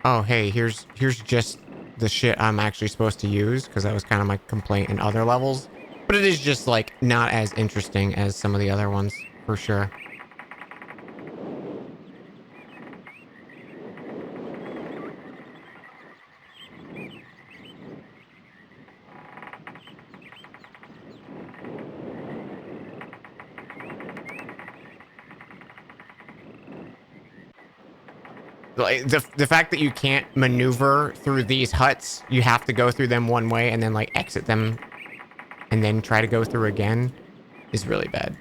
oh hey, here's just the shit I'm actually supposed to use, because that was kind of my complaint in other levels. But it is just like not as interesting as some of the other ones, for sure. Like the fact that you can't maneuver through these huts, you have to go through them one way and then like exit them and then try to go through again, is really bad.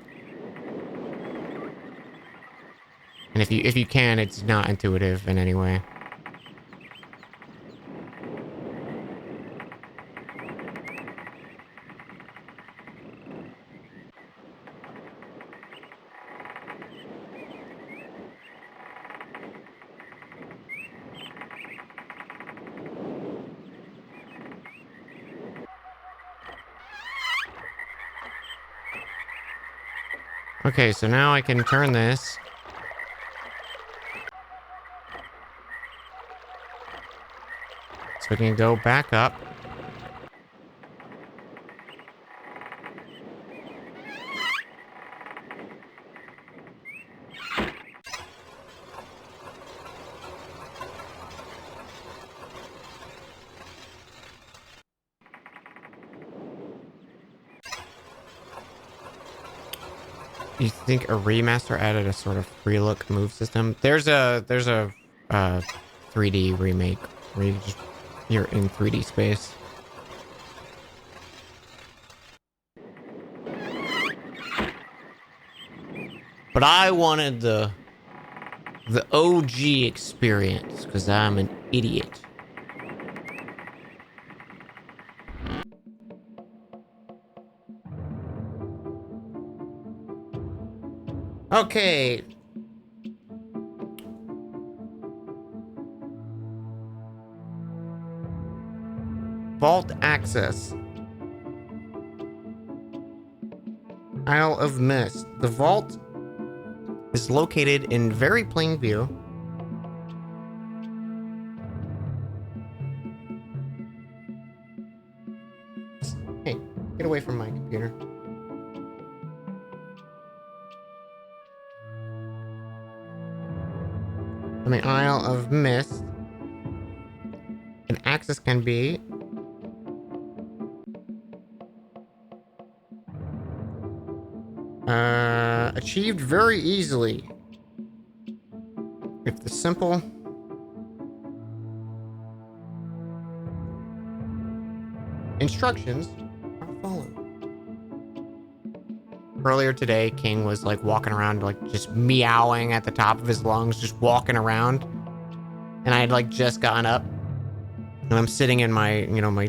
And if you can, it's not intuitive in any way. Okay, so now I can turn this. So we can go back up. You think a remaster added a sort of free look move system? There's a 3D remake where you're in 3D space. But I wanted the OG experience because I'm an idiot. Okay. Vault access. Isle of Myst. The vault is located in very plain view. Hey, get away from my computer. On the Isle of Myst, an access can be achieved very easily if the simple instructions are followed. Earlier today, King was like walking around, like just meowing at the top of his lungs, just walking around. And I had like just gotten up and I'm sitting in my, you know, my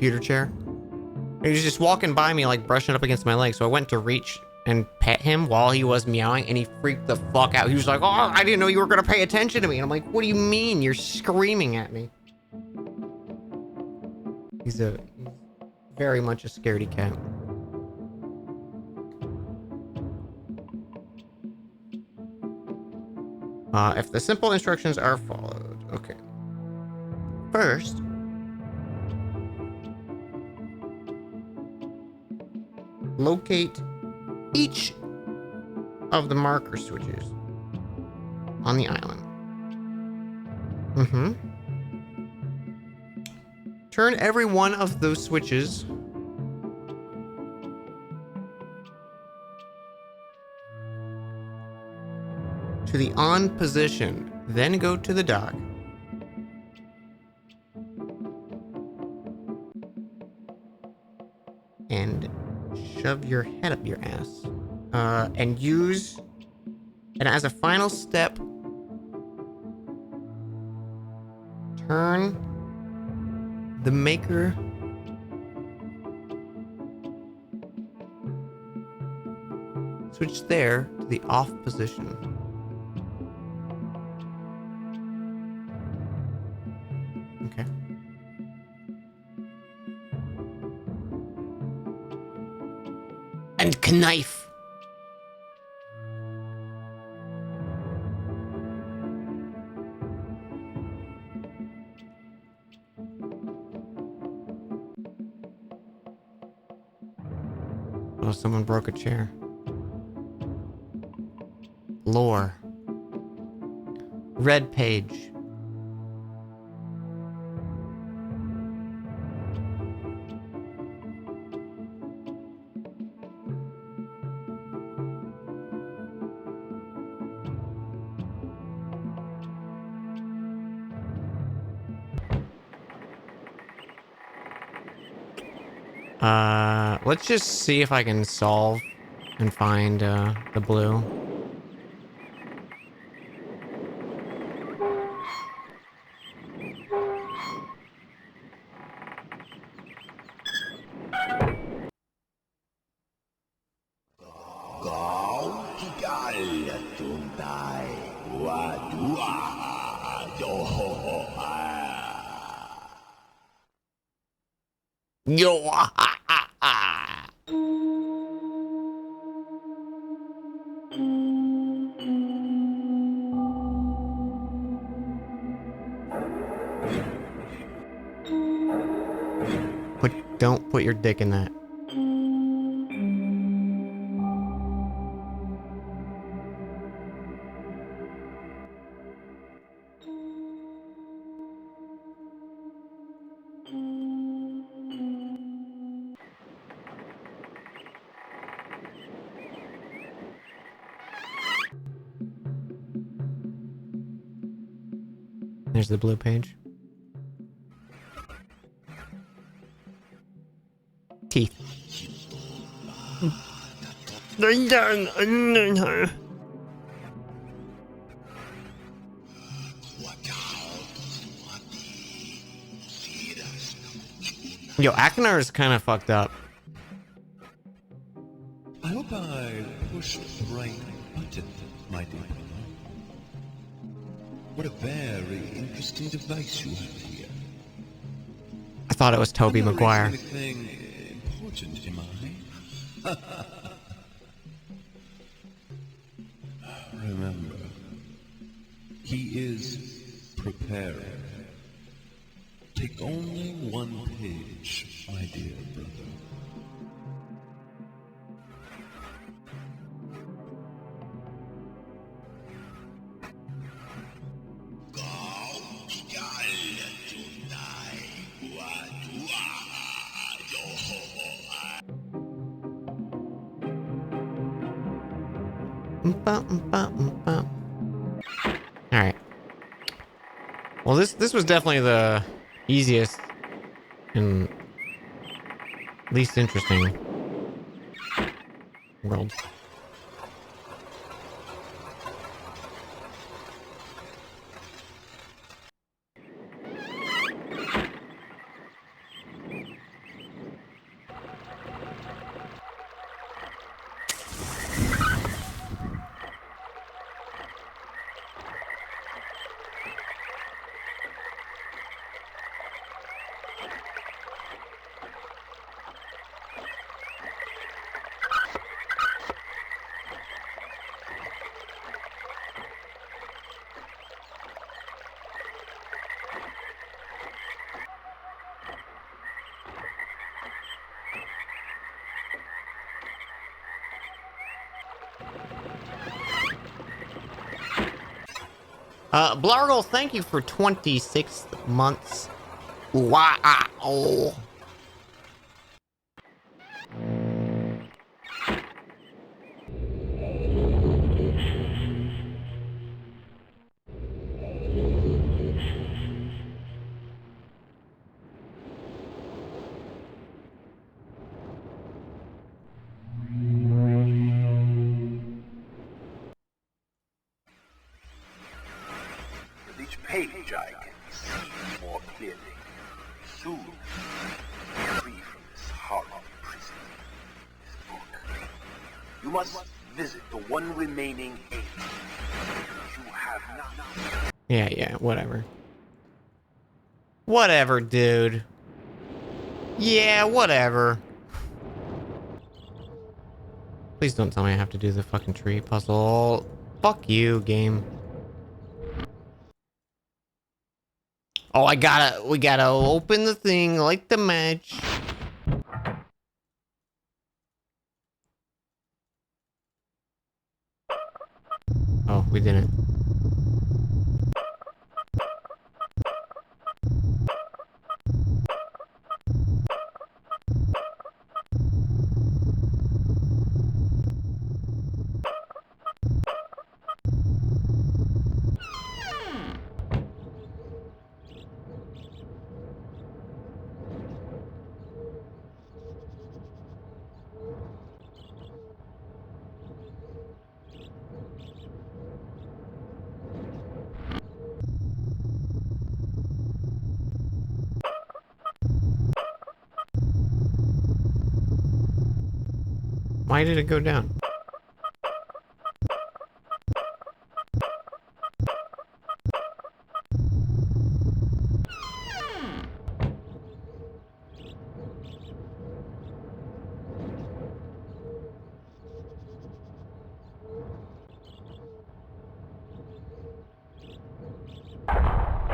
computer chair. And he was just walking by me, like brushing up against my leg. So I went to reach and pet him while he was meowing, and he freaked the fuck out. He was like, "Oh, I didn't know you were gonna pay attention to me." And I'm like, "What do you mean? You're screaming at me." He's very much a scaredy cat. If the simple instructions are followed. Okay. First, locate each of the marker switches on the island. Turn every one of those switches to the on position, then go to the dock. And shove your head up your ass. And as a final step, turn the maker switch there to the off position. Okay. And knife. Oh, someone broke a chair. Lore. Red page. Let's just see if I can solve and find the blue. Yo, don't put your dick in that. There's the blue page. Teeth. Yo, Akinar is kind of fucked up. I hope I pushed the right button, my dear. What a very interesting device you have here. I thought it was Toby I'm not Maguire. raising anything important, am I? Remember, he is preparing. Take only one page, my dear brother. Alright. Well, this was definitely the easiest and least interesting world. Blargle, thank you for 26 months. Wow. With each page I can see more clearly. Soon, be free from this horrible prison. This book. You must visit the one remaining age. You have not. Yeah, whatever. Whatever, dude. Yeah, whatever. Please don't tell me I have to do the fucking tree puzzle. Fuck you, game. Oh, we gotta open the thing, light the match. Oh, we didn't. Why did it go down?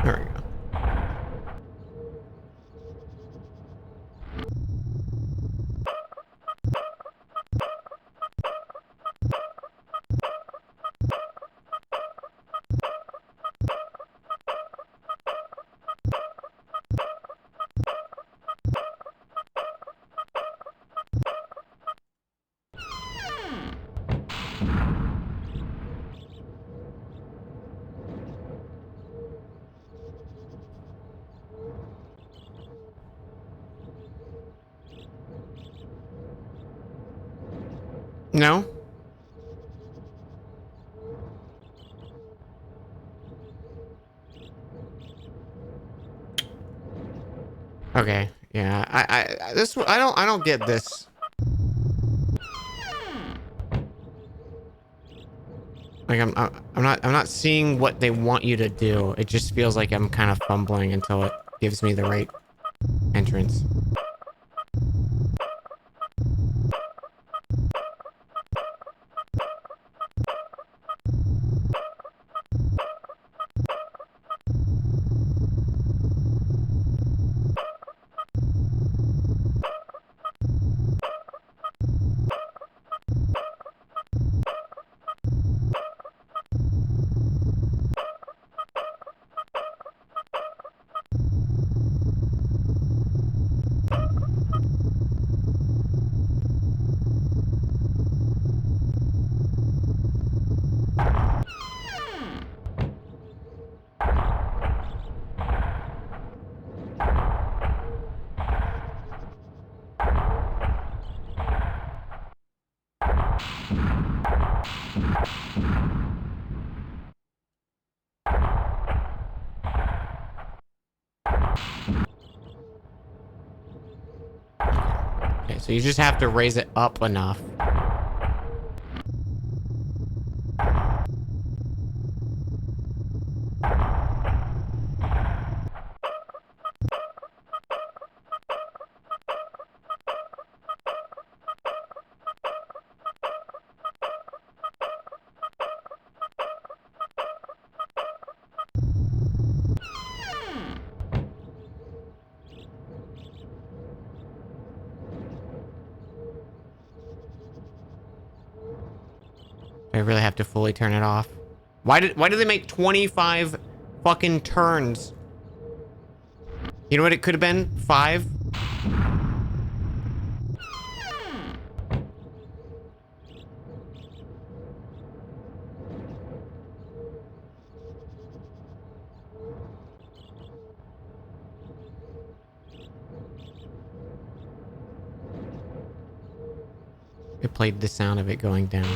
There we go. No? Okay. Yeah. I don't get this. Like I'm not seeing what they want you to do. It just feels like I'm kind of fumbling until it gives me the right entrance. Okay, so you just have to raise it up enough. I really have to fully turn it off. Why do they make 25 fucking turns? You know what it could have been? 5? It played the sound of it going down.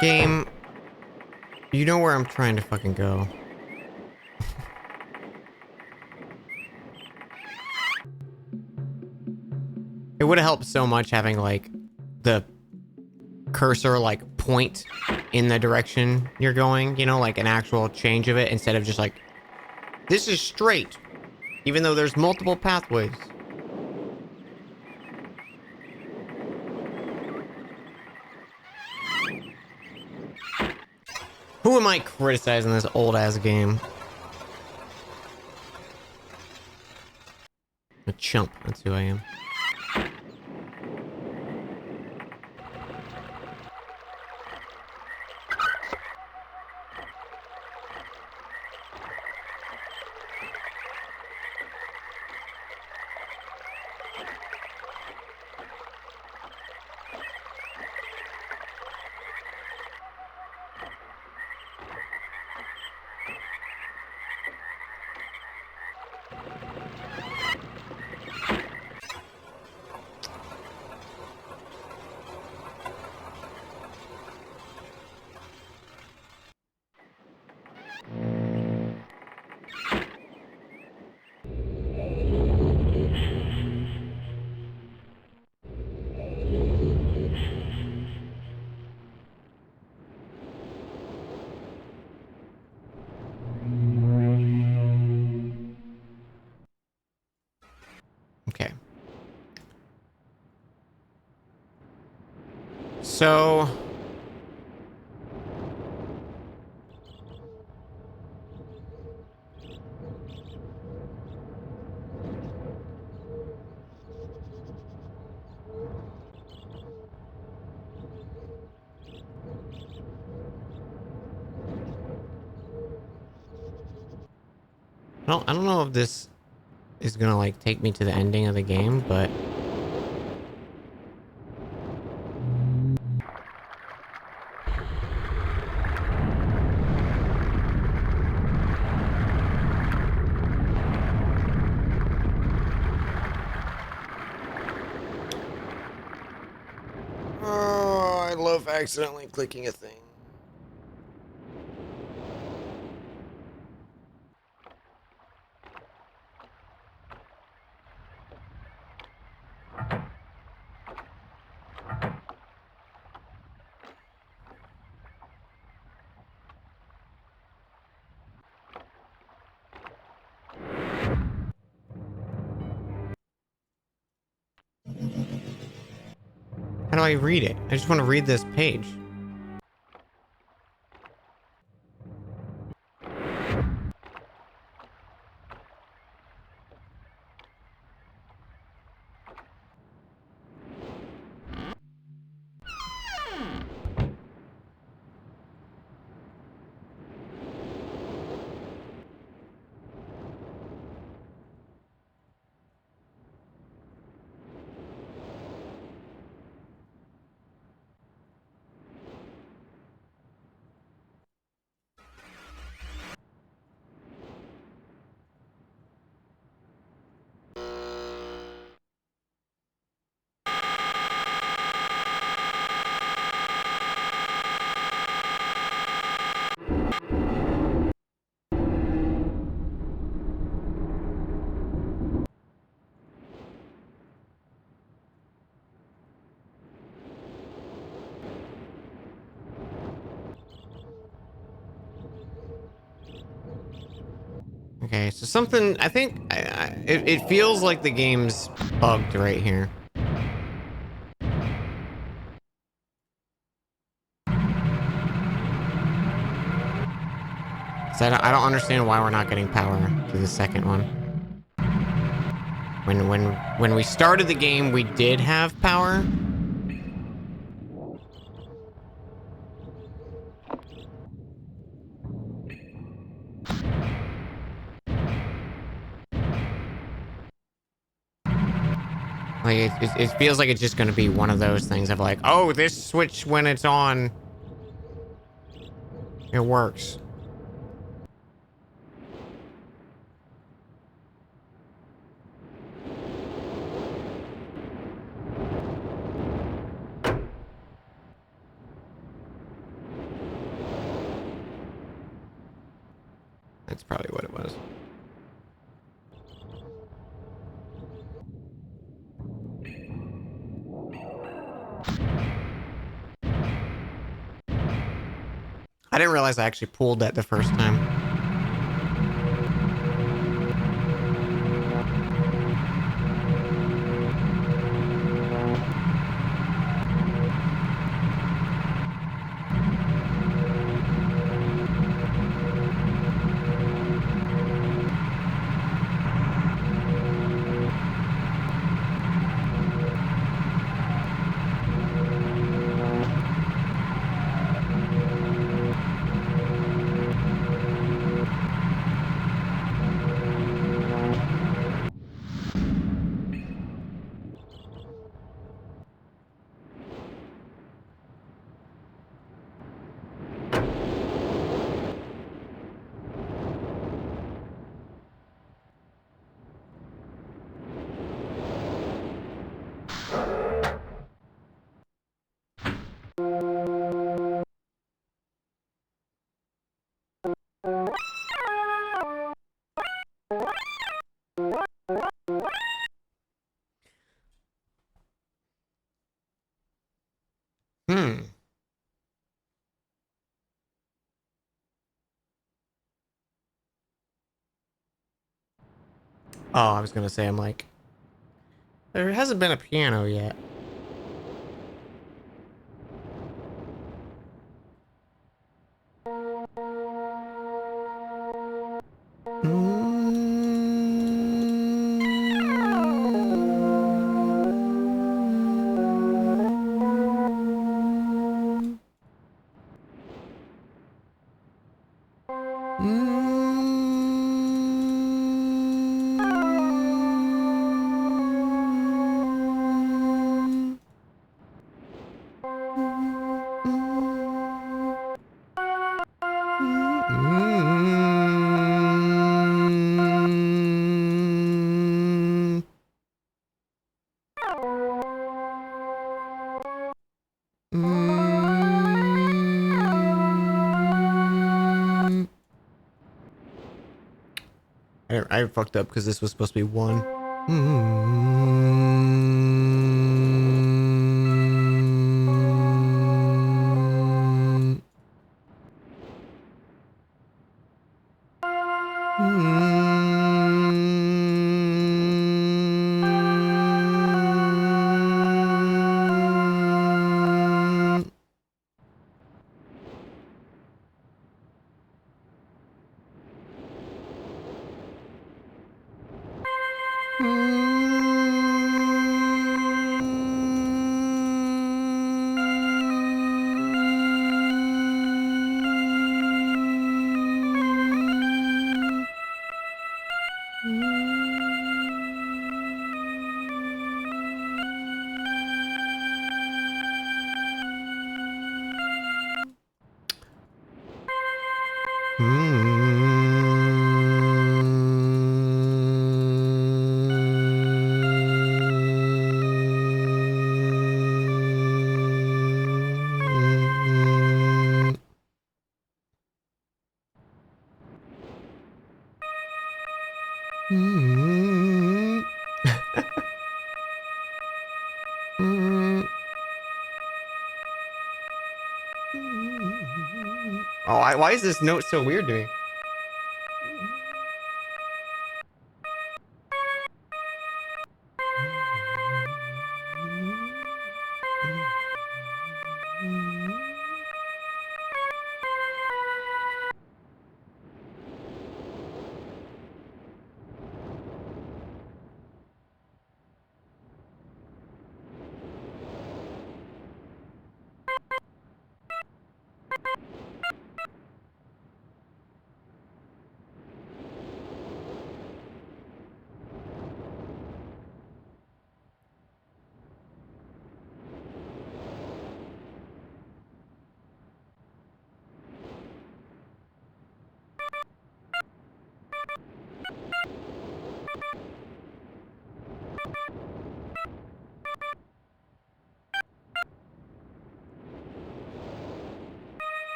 Game, you know where I'm trying to fucking go. It would have helped so much having, like, the cursor, like, point in the direction you're going, you know, like an actual change of it instead of just like, this is straight, even though there's multiple pathways. Who am I criticizing this old-ass game? A chump, that's who I am. Okay. So... I don't know if this is gonna, like, take me to the ending of the game, but... Oh, I love accidentally clicking a thing. How do I read it? I just want to read this page. Okay, so something, I think, it feels like the game's bugged right here. So I don't understand why we're not getting power to the second one. When we started the game, we did have power. Like, it feels like it's just going to be one of those things of like, oh, this switch, when it's on, it works. That's probably what it was. I didn't realize I actually pulled that the first time. Hmm. Oh, I was gonna say, I'm like, there hasn't been a piano yet. I fucked up because this was supposed to be one. Oh, why is this note so weird to me?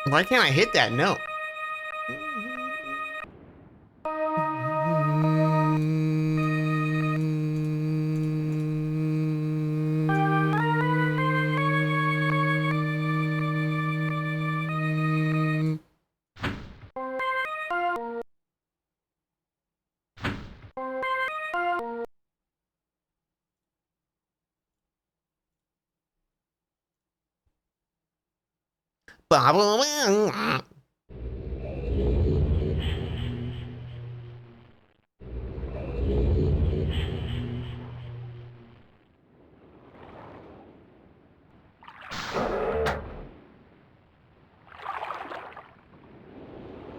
Why can't I hit that note?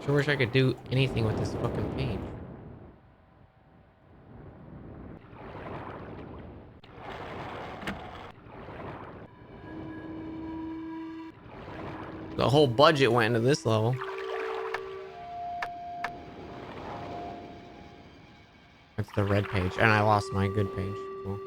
Sure wish I could do anything with this fucking page. The whole budget went into this level. That's the red page, and I lost my good page. Cool.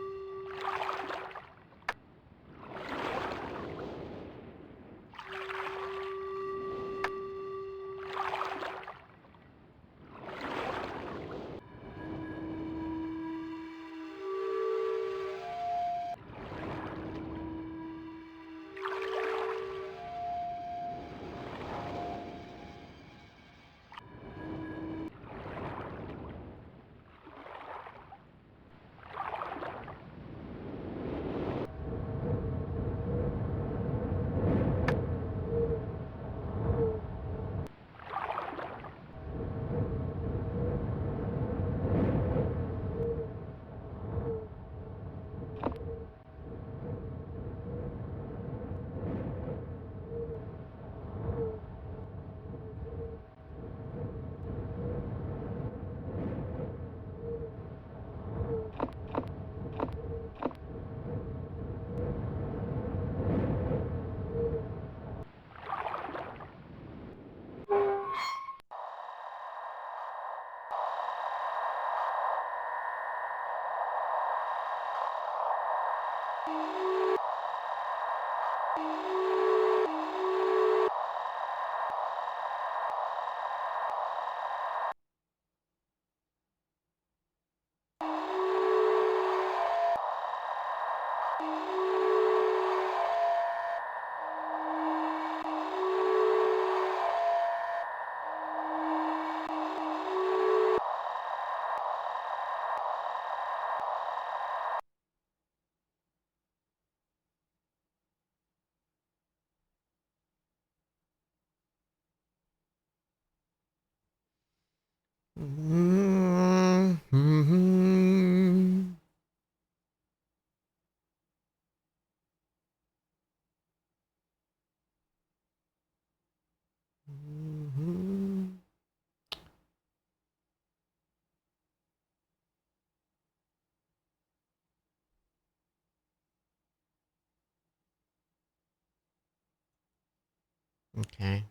Okay.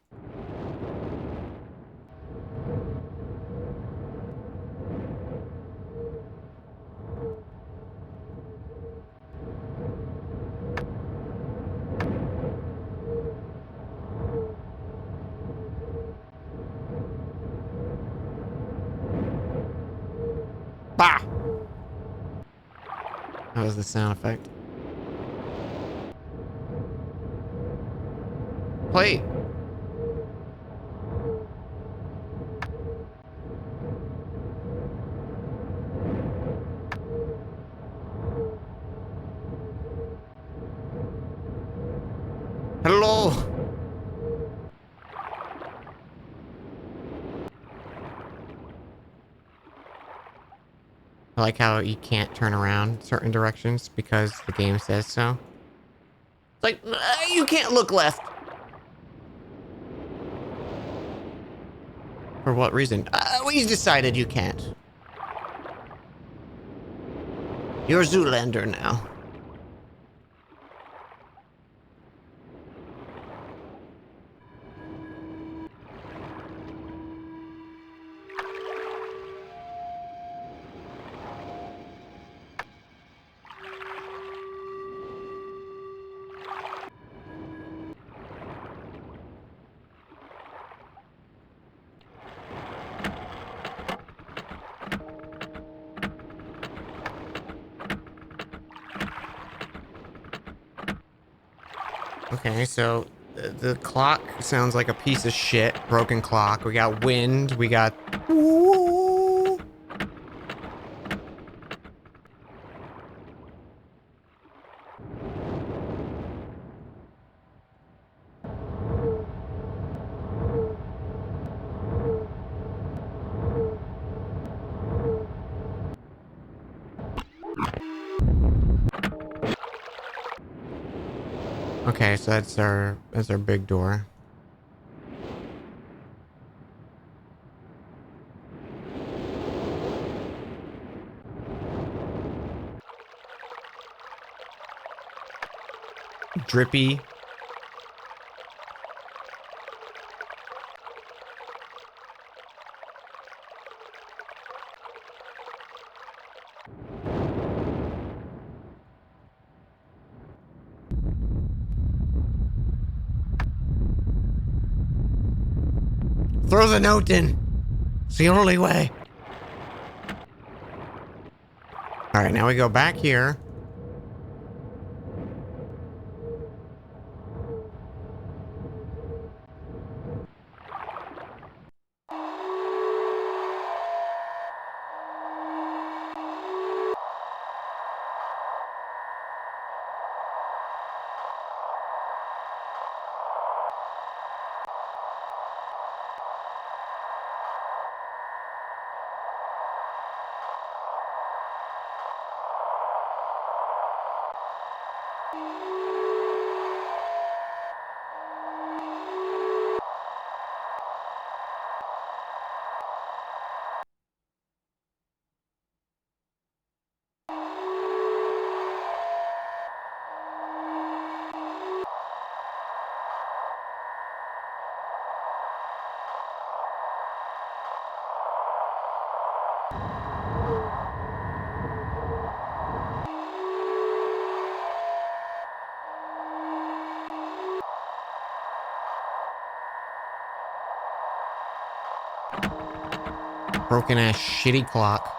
Bah! That was the sound effect. Play. Hello. I like how you can't turn around certain directions because the game says so. It's like, you can't look left. For what reason? We decided you can't. You're Zoolander now. Okay, so the clock sounds like a piece of shit. Broken clock. We got wind. We got... Ooh. Okay, so that's our big door. Drippy. Throw the note in. It's the only way. All right, now we go back here. Broken ass shitty clock.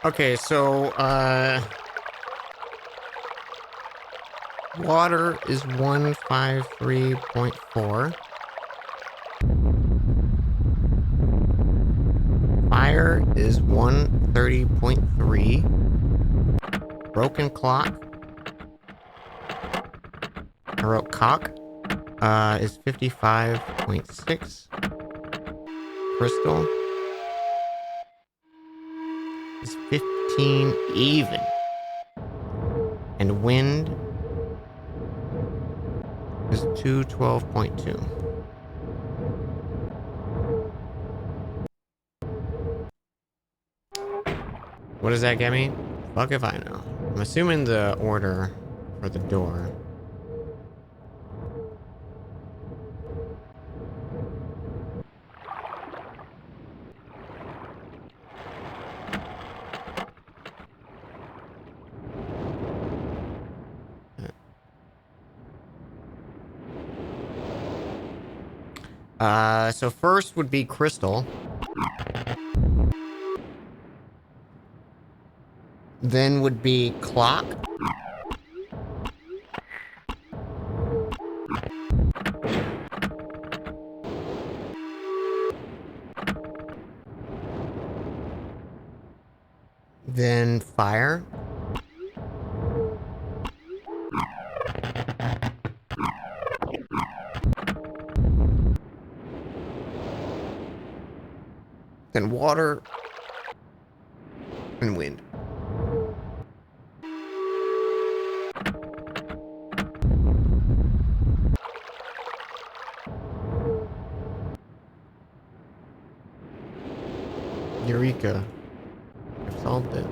Okay, so water is 153.4. Fire is 130.3. Broken clock. I wrote cock. Is 55.6. Crystal is 15 even. And wind is 212.2. What does that get me? Fuck if I know. I'm assuming the order for the door. So first would be crystal. Then would be clock. Then fire. Then water. And wind. Eureka. I've solved it.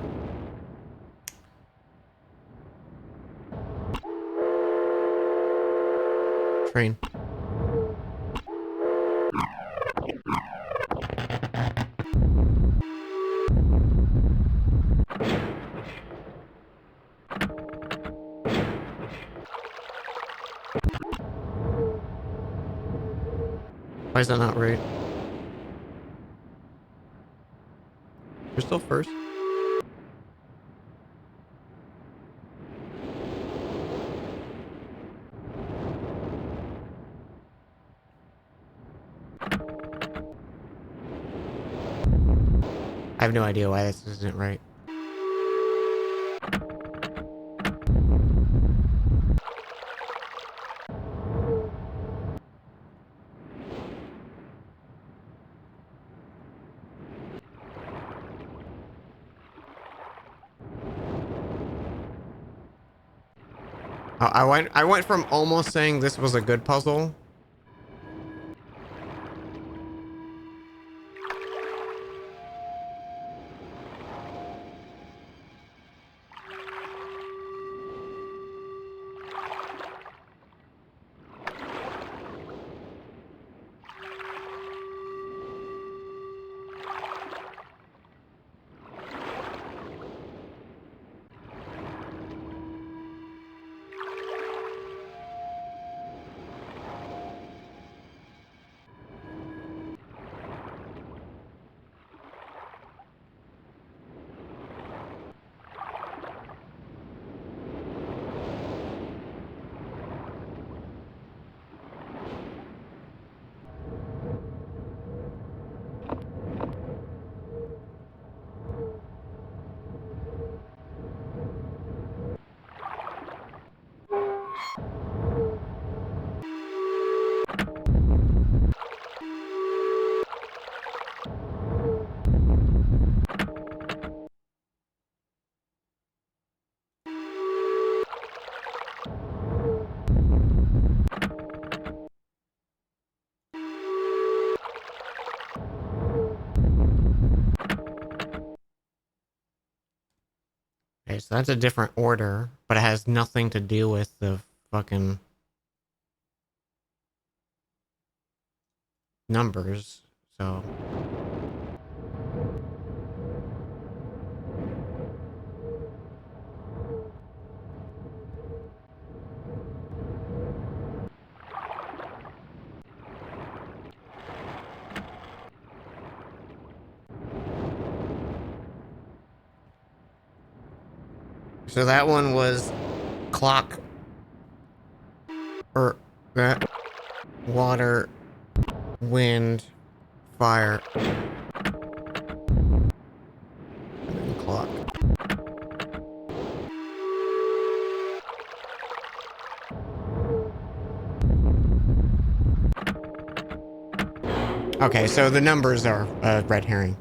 Train. Why is that not right? Crystal first. I have no idea why this isn't right. I went from almost saying this was a good puzzle. Okay, so that's a different order, but it has nothing to do with the fucking numbers, so... So that one was clock, or that water, wind, fire, and then clock. Okay, so the numbers are red herring.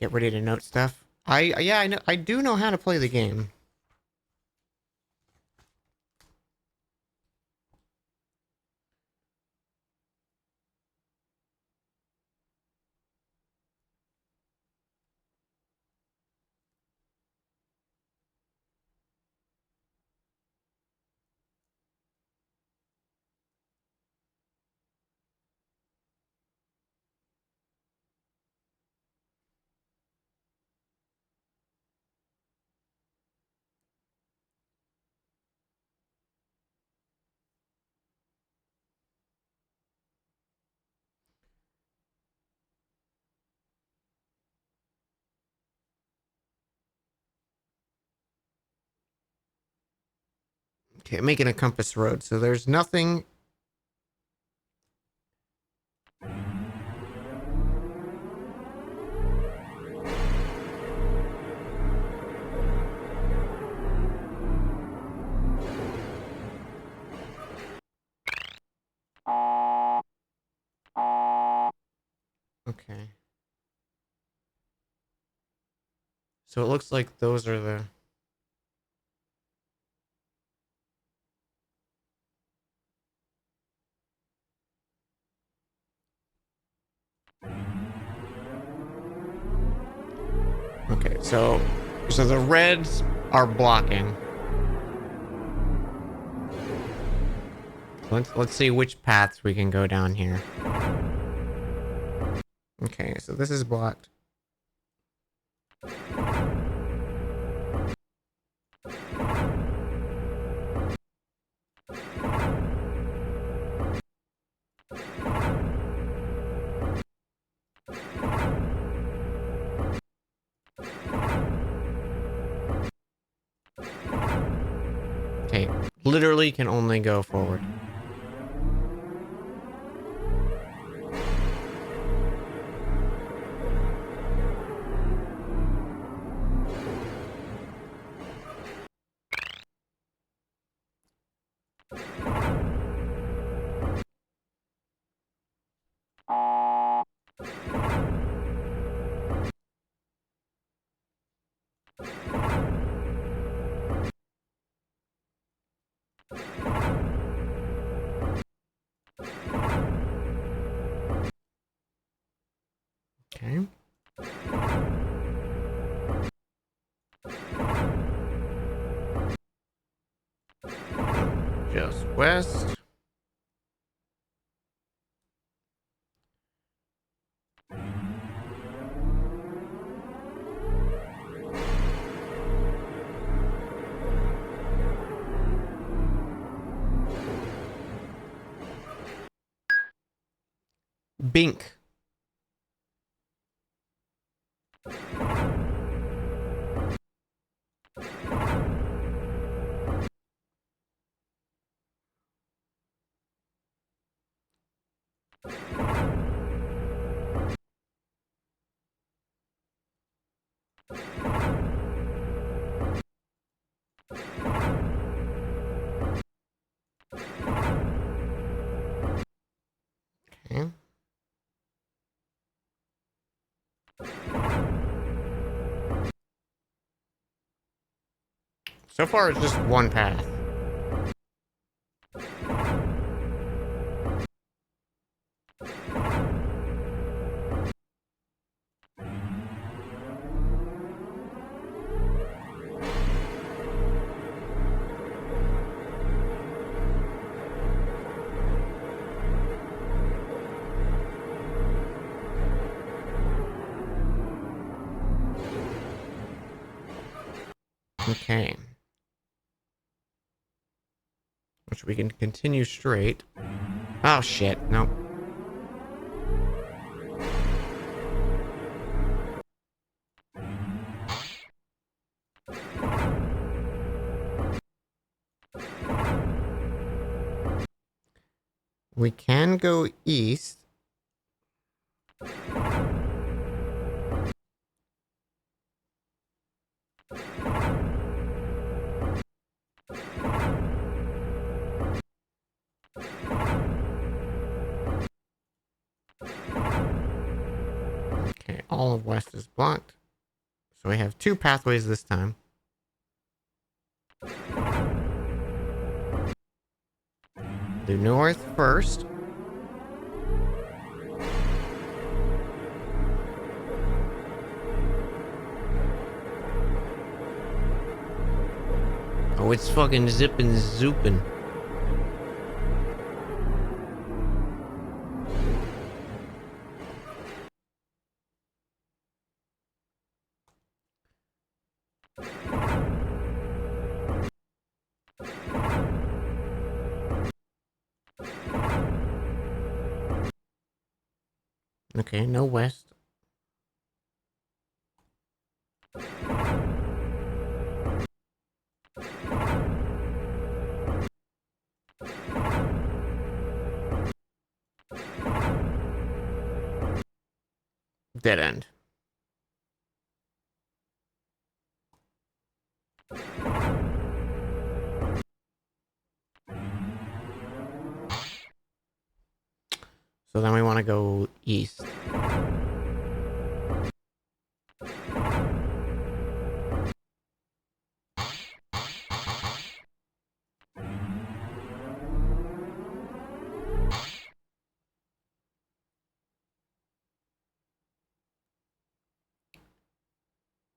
Get ready to note stuff. I know, I do know how to play the game. Okay, making a compass road. So there's nothing. Okay. So it looks like those are the... Okay, so the reds are blocking. Let's see which paths we can go down here. Okay, so this is blocked. Okay, literally can only go forward. Okay. Just west. Bink. Okay. So far, it's just one path. Okay. Which we can continue straight. Oh shit, no. We can go east. Okay, all of west is blocked. So we have two pathways this time. Do north first. Oh, it's fucking zipping zooping. Okay, no west. Dead end. So then we want to go east.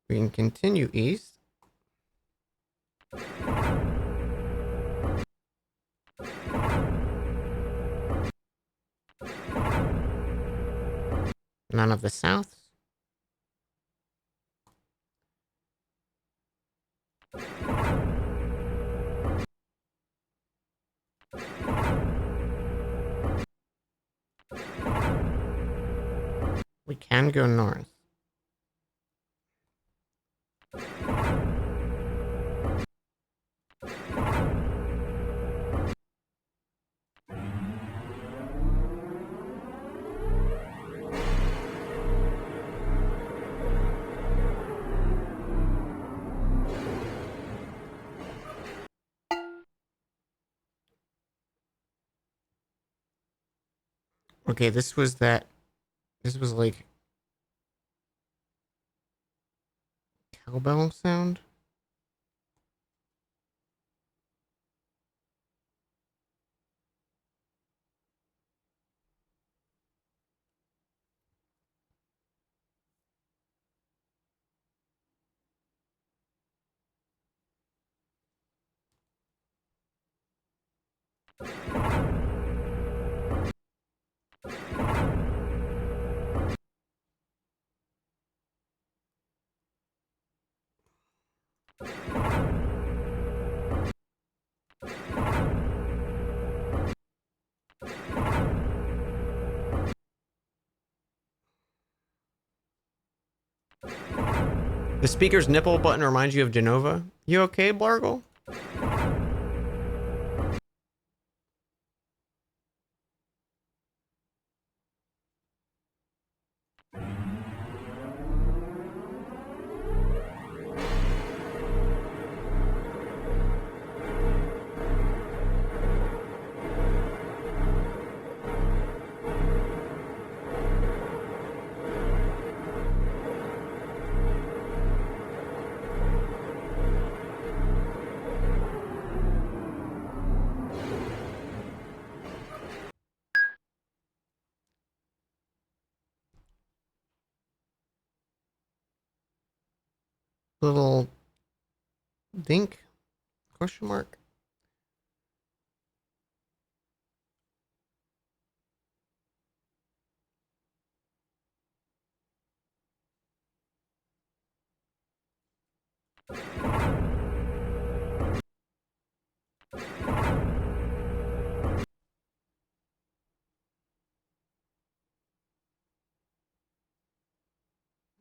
We can continue east. None of the souths. We can go north. Okay, this was that. This was like cowbell sound. The speaker's nipple button reminds you of Genova. You okay, Blargle? little dink? Question mark?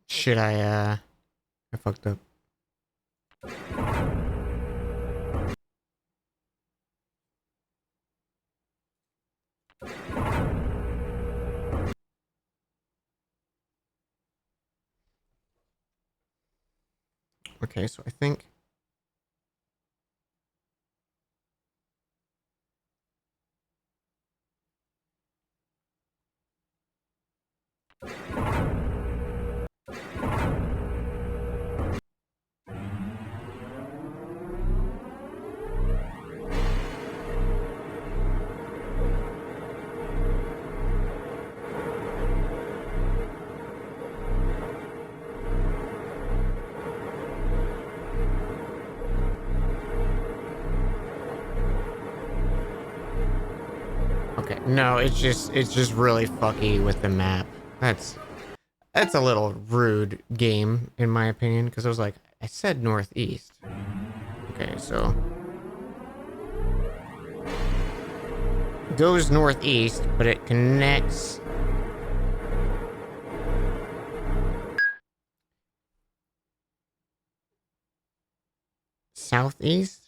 Shit, I fucked up. Okay, so I think... Okay, no, it's just really fucky with the map. That's a little rude game, in my opinion, because I was like, I said northeast. Okay, so... goes northeast, but it connects... southeast?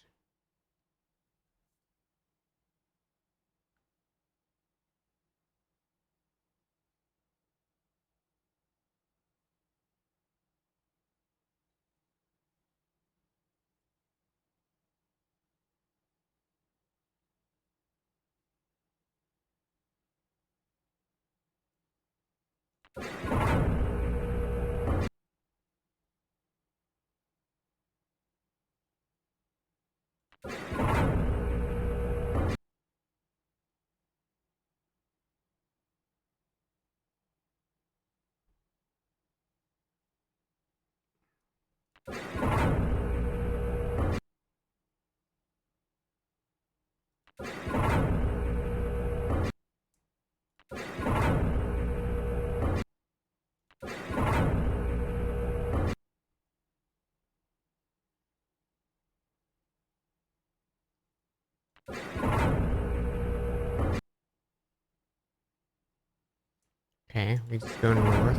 Okay, we just go north.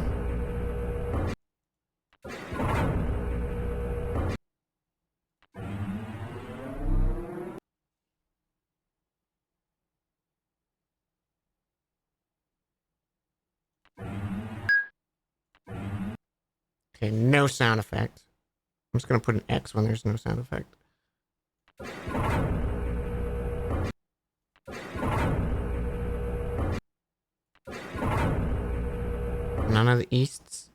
Okay, no sound effect. I'm just gonna put an X when there's no sound effect. None of the easts.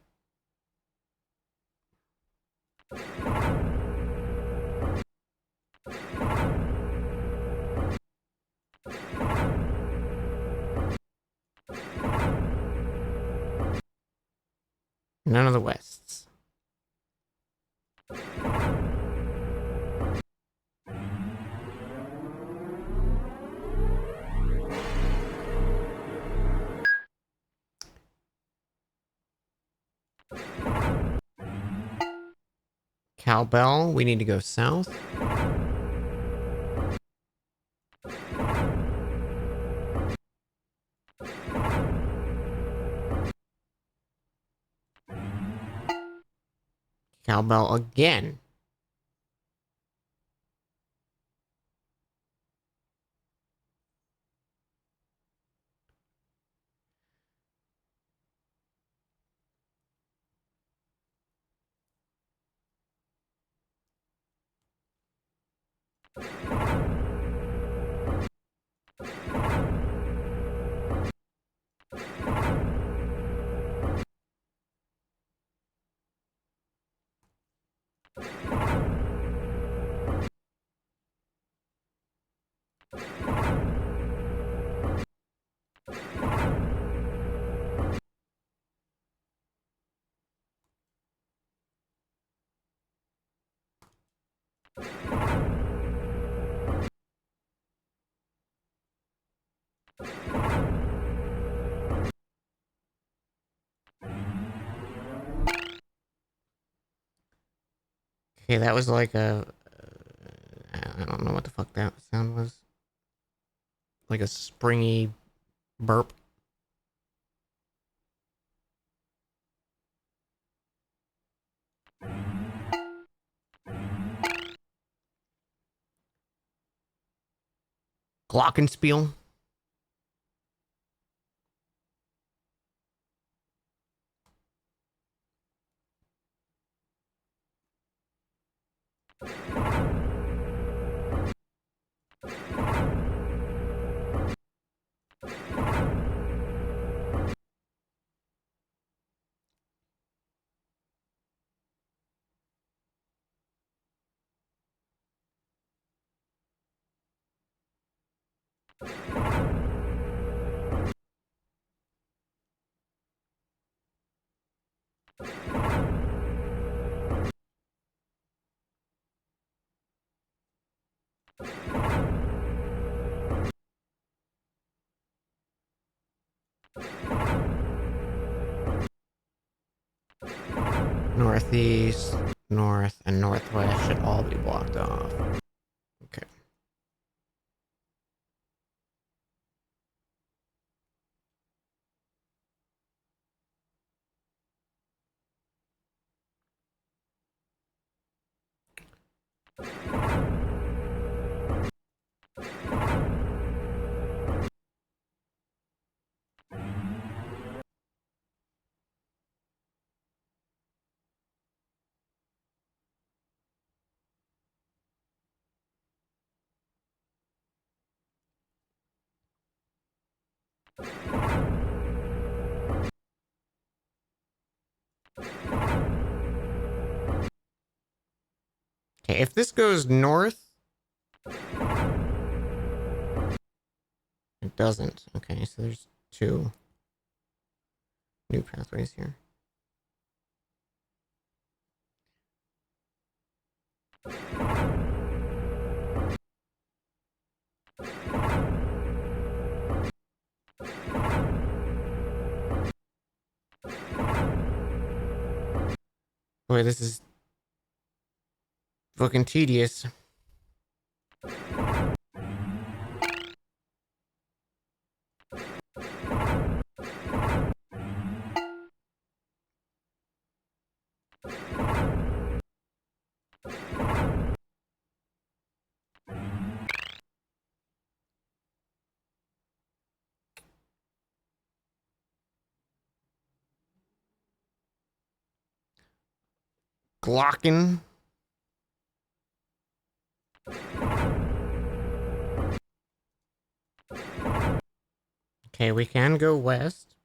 None of the wests. Cowbell, we need to go south. Cowbell again. Okay, that was like a... I don't know what the fuck that sound was. Like a springy burp. Glockenspiel. Northeast, north, and northwest should all be blocked off. Okay. Okay, if this goes north... It doesn't. Okay, so there's 2 new pathways here. Boy, this is fucking tedious. Glocken. Okay, we can go west.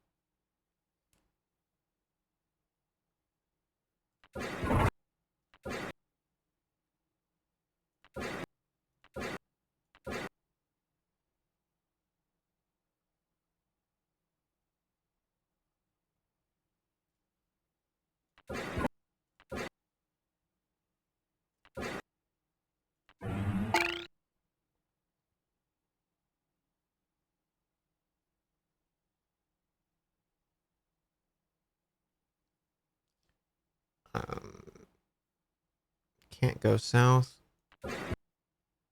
Um, can't go south.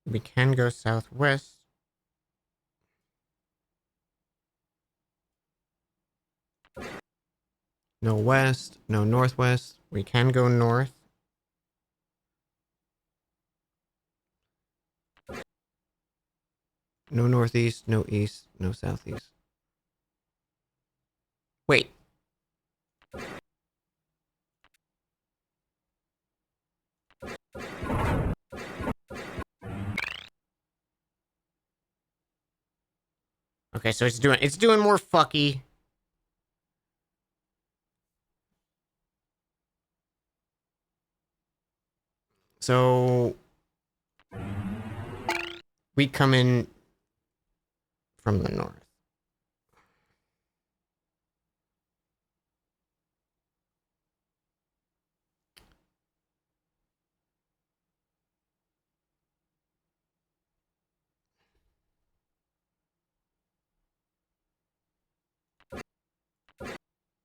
We can go southwest. No west, no northwest. We can go north. No northeast, no east, no southeast. Wait. Okay, so it's doing more fucky. So we come in from the north.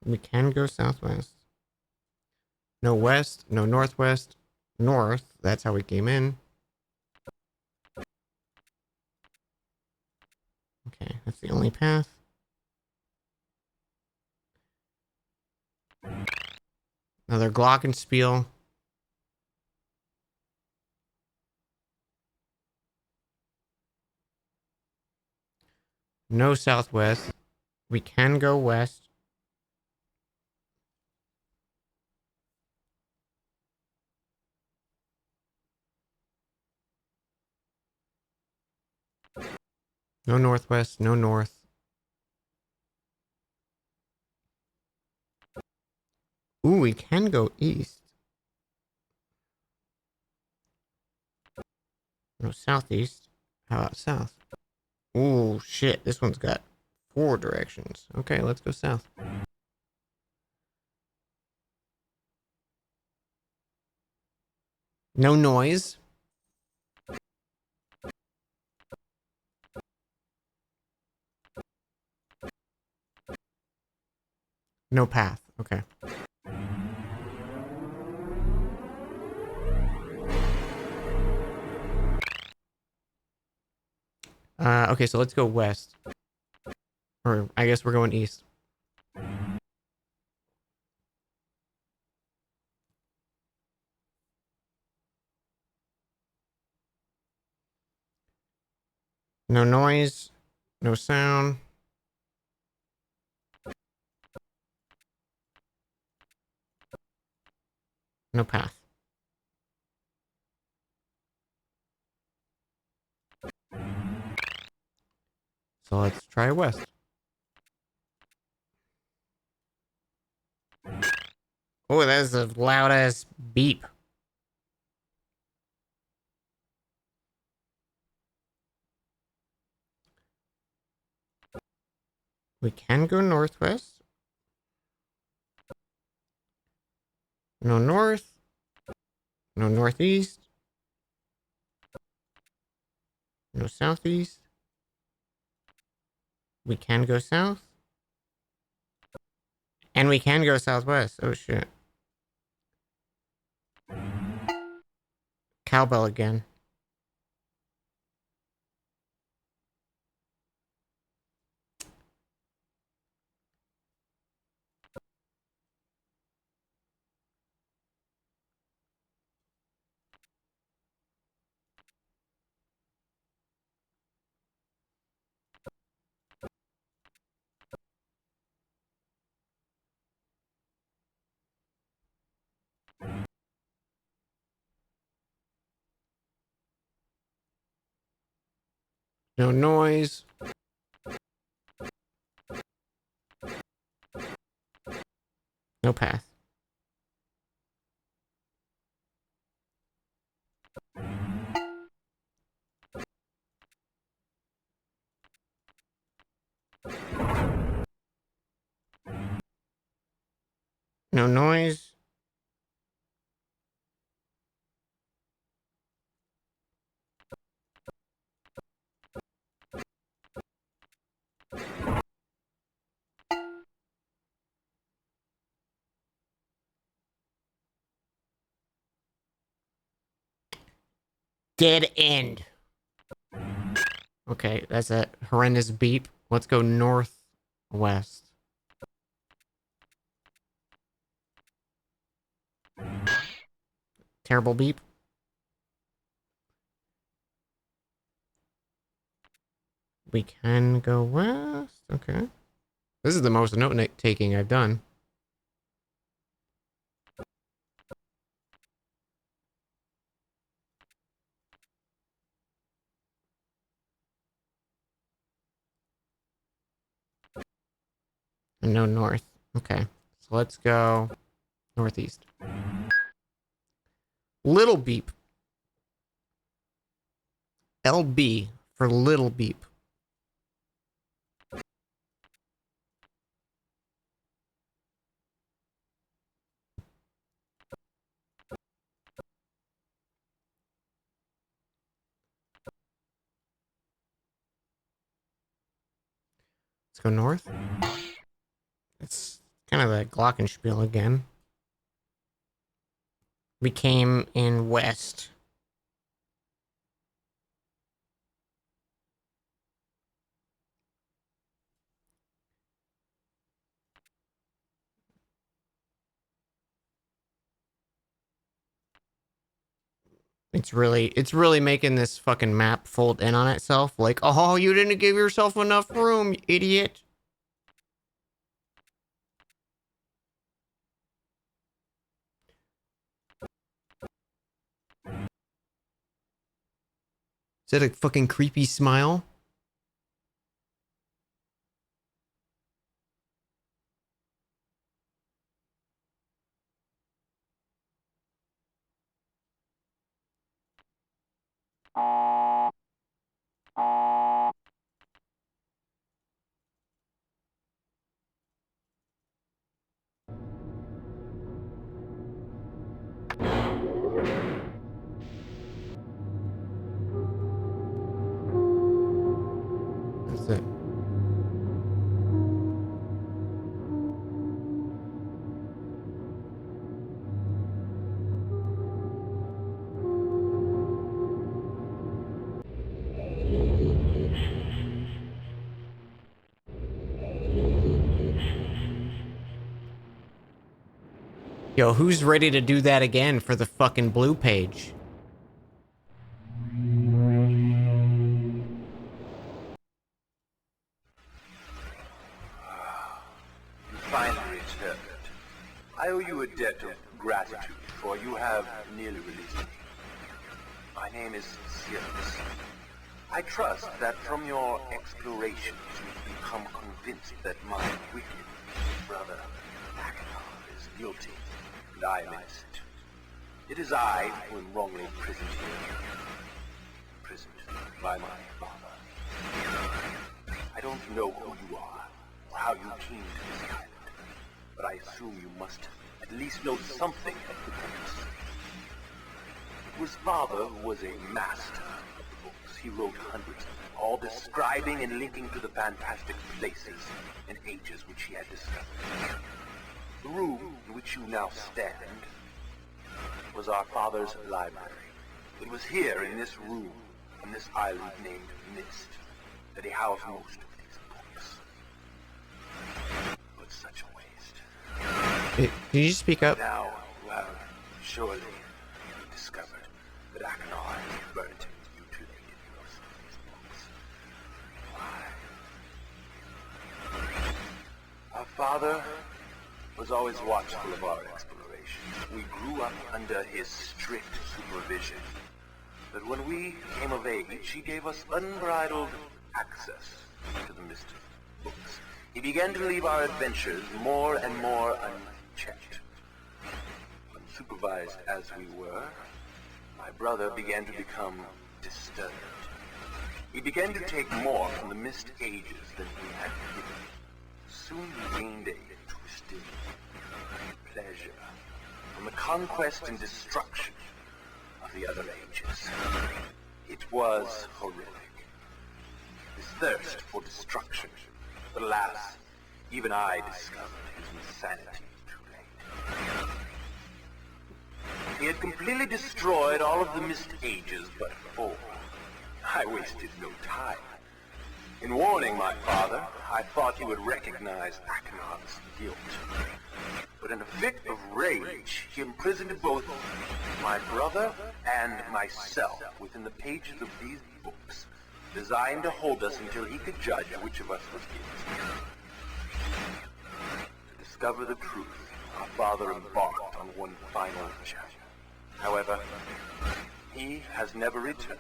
We can go southwest. No west, no northwest, north. That's how we came in. Okay, that's the only path. Another glockenspiel. No southwest. We can go west. No northwest, no north. Ooh, we can go east. No southeast. How about south? Ooh, shit. This one's got 4 directions. Okay, let's go south. No noise. No path. Okay. Okay, so let's go west. Or I guess we're going east. No noise. No sound. No path. So let's try west. Oh, that's a loud ass beep. We can go northwest. No north. No northeast. No southeast. We can go south. And we can go southwest. Oh shit. Cowbell again. No noise. No path. No noise. Dead end. Okay, that's a horrendous beep. Let's go northwest. Terrible beep. We can go west. Okay. This is the most note taking I've done. And no north. Okay. So let's go northeast. Little beep. LB for little beep. Let's go north. It's Kind of a glockenspiel again. We came in west. It's really making this fucking map fold in on itself. Like, oh, you didn't give yourself enough room, you idiot. Is that a fucking creepy smile? That's it. Yo, who's ready to do that again for the fucking blue page? You finally returned. I owe you a debt of gratitude, for you have nearly released me. My name is Sirius. I trust that from your explorations you've become convinced that my wicked brother Achenar is guilty, and I am innocent. It is I who am wrongly imprisoned here. Imprisoned by my father. I don't know who you are, or how you came to this island, but I assume you must at least know something of the books. It was father who was a master of the books. He wrote hundreds of them, all describing and linking to the fantastic places and ages which he had discovered. The room in which you now stand was our father's library. It was here in this room, on this island named Myst, that he housed most of these books. But such a waste. Did you speak up? Now, well, surely you discovered that Achenar had burnt mutilated most of these books. Why? Our father was always watchful of our explorations. We grew up under his strict supervision. But when we came of age, he gave us unbridled access to the Myst books. He began to leave our adventures more and more unchecked. Unsupervised as we were, my brother began to become disturbed. He began to take more from the Myst ages than he had given. Soon he gained a twisted pleasure from the conquest and destruction of the other ages. It was horrific. His thirst for destruction. But alas, even I discovered his insanity too late. He had completely destroyed all of the Myst ages but 4. I wasted no time. In warning my father, I thought he would recognize Achenar's guilt. But in a fit of rage, he imprisoned both my brother and myself within the pages of these books, designed to hold us until he could judge which of us was guilty. To discover the truth, our father embarked on one final chapter. However, he has never returned.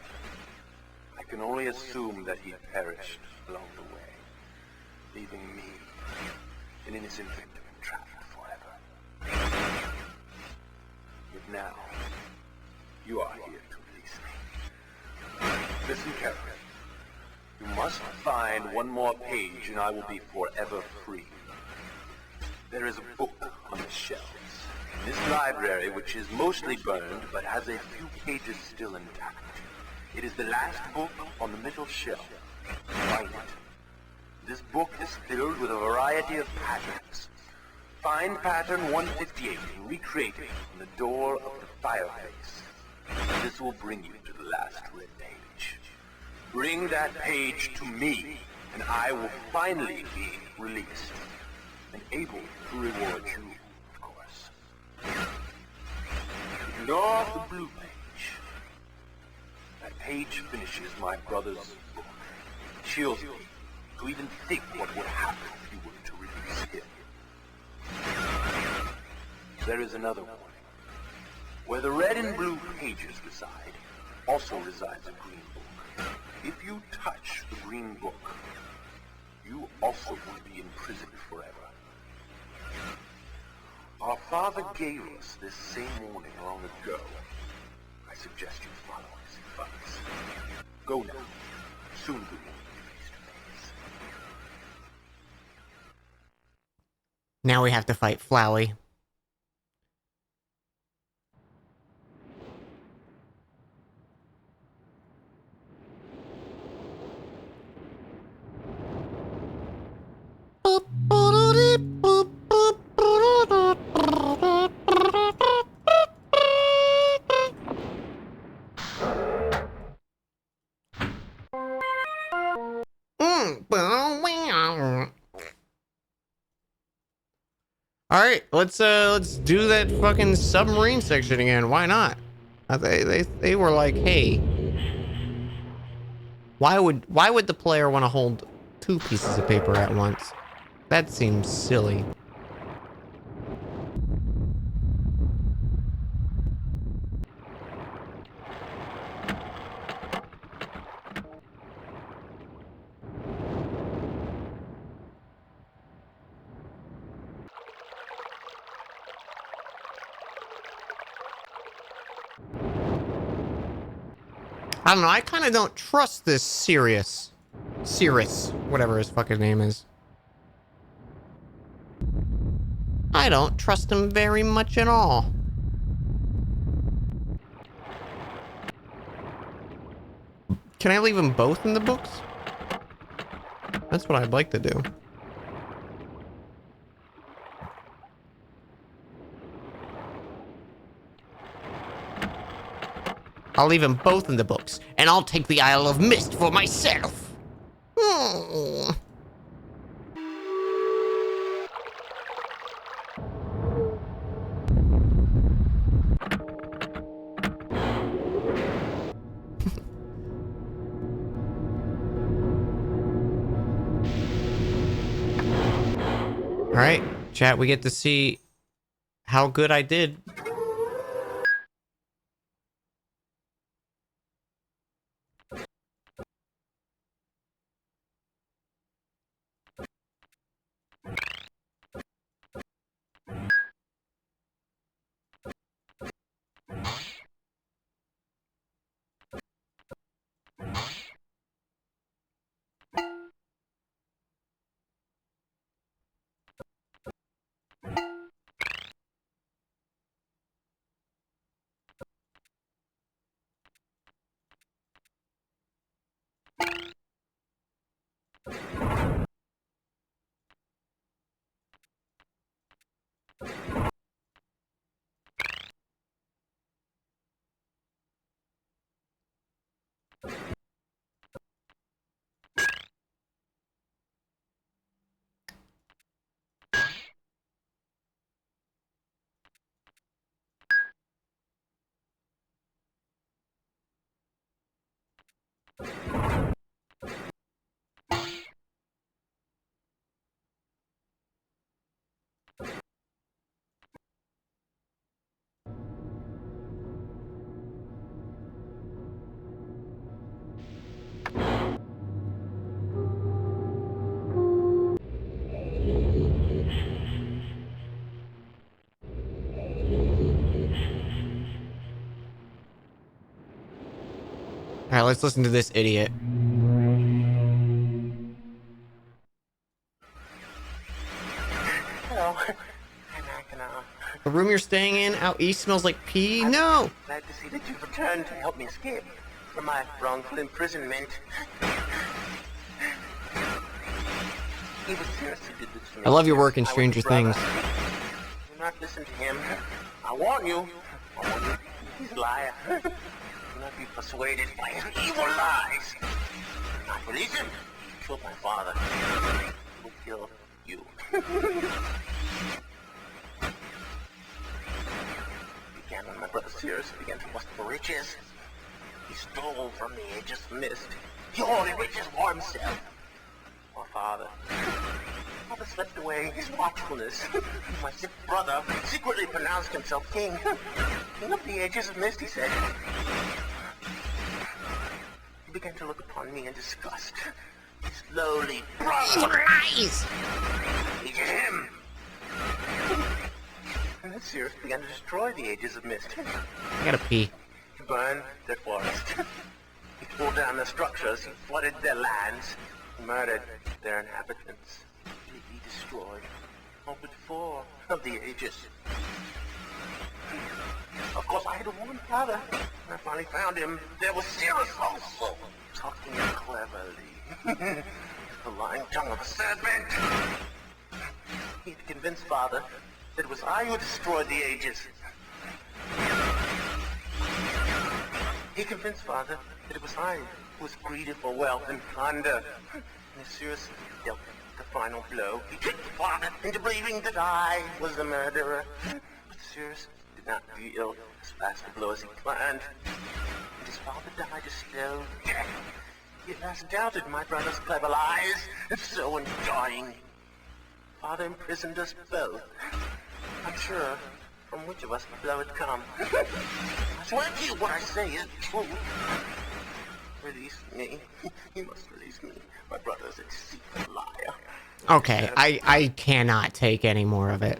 I can only assume that he perished along the way, leaving me, an innocent victim, trapped forever. But now, you are here to release me. Listen carefully. You must find one more page and I will be forever free. There is a book on the shelves. In this library, which is mostly burned, but has a few pages still intact. It is the last book on the middle shelf. Find it. This book is filled with a variety of patterns. Find pattern 158 and recreate it on the door of the fireplace. This will bring you to the last red page. Bring that page to me, and I will finally be released, and able to reward you, of course. Ignore the blue page. That page finishes my brother's book. It chills me to even think what would happen if you were to release him. There is another warning. Where the red and blue pages reside, also resides a green book. If you touch the green book, you also will be imprisoned forever. Our father gave us this same warning long ago. I suggest you follow his advice. Go now. Soon we will be face to face. Now we have to fight Flowey. Alright, let's do that fucking submarine section again. Why not? They were like, hey, why would the player want to hold two pieces of paper at once? That seems silly. I don't know, I kind of don't trust this Cirrus, whatever his fucking name is. I don't trust him very much at all. Can I leave them both in the books? That's what I'd like to do. I'll leave them both in the books, and I'll take the Isle of Myst for myself. Hmm. All right, chat, we get to see how good I did. All right, let's listen to this idiot. Hello. I'm Mackinac. The room you're staying in out east smells like pee? No! Glad to see that you've returned to help me escape from my wrongful imprisonment. He was seriously did this to me. I love your work in I was Stranger his brother. Things. Do not listen to him. I warn you. I warn you. He's a liar. Do not be persuaded by his evil lies. Do not believe him. He killed my father. He will kill you. Began when my brother Sirius began to lust for riches. He stole from the ages of Myst. He hoarded riches for himself. My father. Father slipped away his watchfulness. My sick brother secretly pronounced himself king. King of the ages of Myst, he said. He began to look upon me in disgust. His lowly brother. Lies! Hated him. And then Sirius began to destroy the ages of Myst. I gotta pee. He burned their forest. He tore down their structures. He flooded their lands. He murdered their inhabitants. He destroyed all but 4 of the ages. Of course, I had to warn Father. When I finally found him, there was Sirius also, talking cleverly. The lying tongue of a serpent. He had convinced Father that it was I who destroyed the ages. He convinced Father that it was I who was greedy for wealth and plunder. And as Sirius dealt the final blow, he tricked Father into believing that I was the murderer. But Sirius did not deal as fast a blow as he planned. And his father died a slow death. He has doubted my brother's clever lies, and so in dying, Father imprisoned us both. I'm sure from which of us the blow had come. I swear to you what I say is true. Release me. You must release me. My brother's a deceitful liar. Okay, I cannot take any more of it.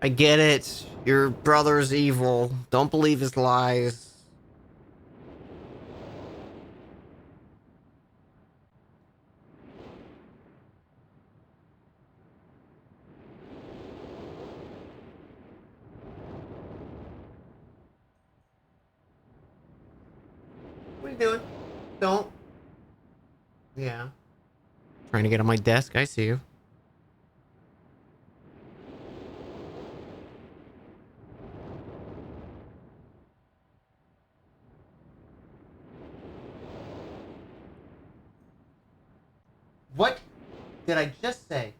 I get it. Your brother's evil. Don't believe his lies. What are you doing? Don't. Yeah. Trying to get on my desk. I see you. What did I just say?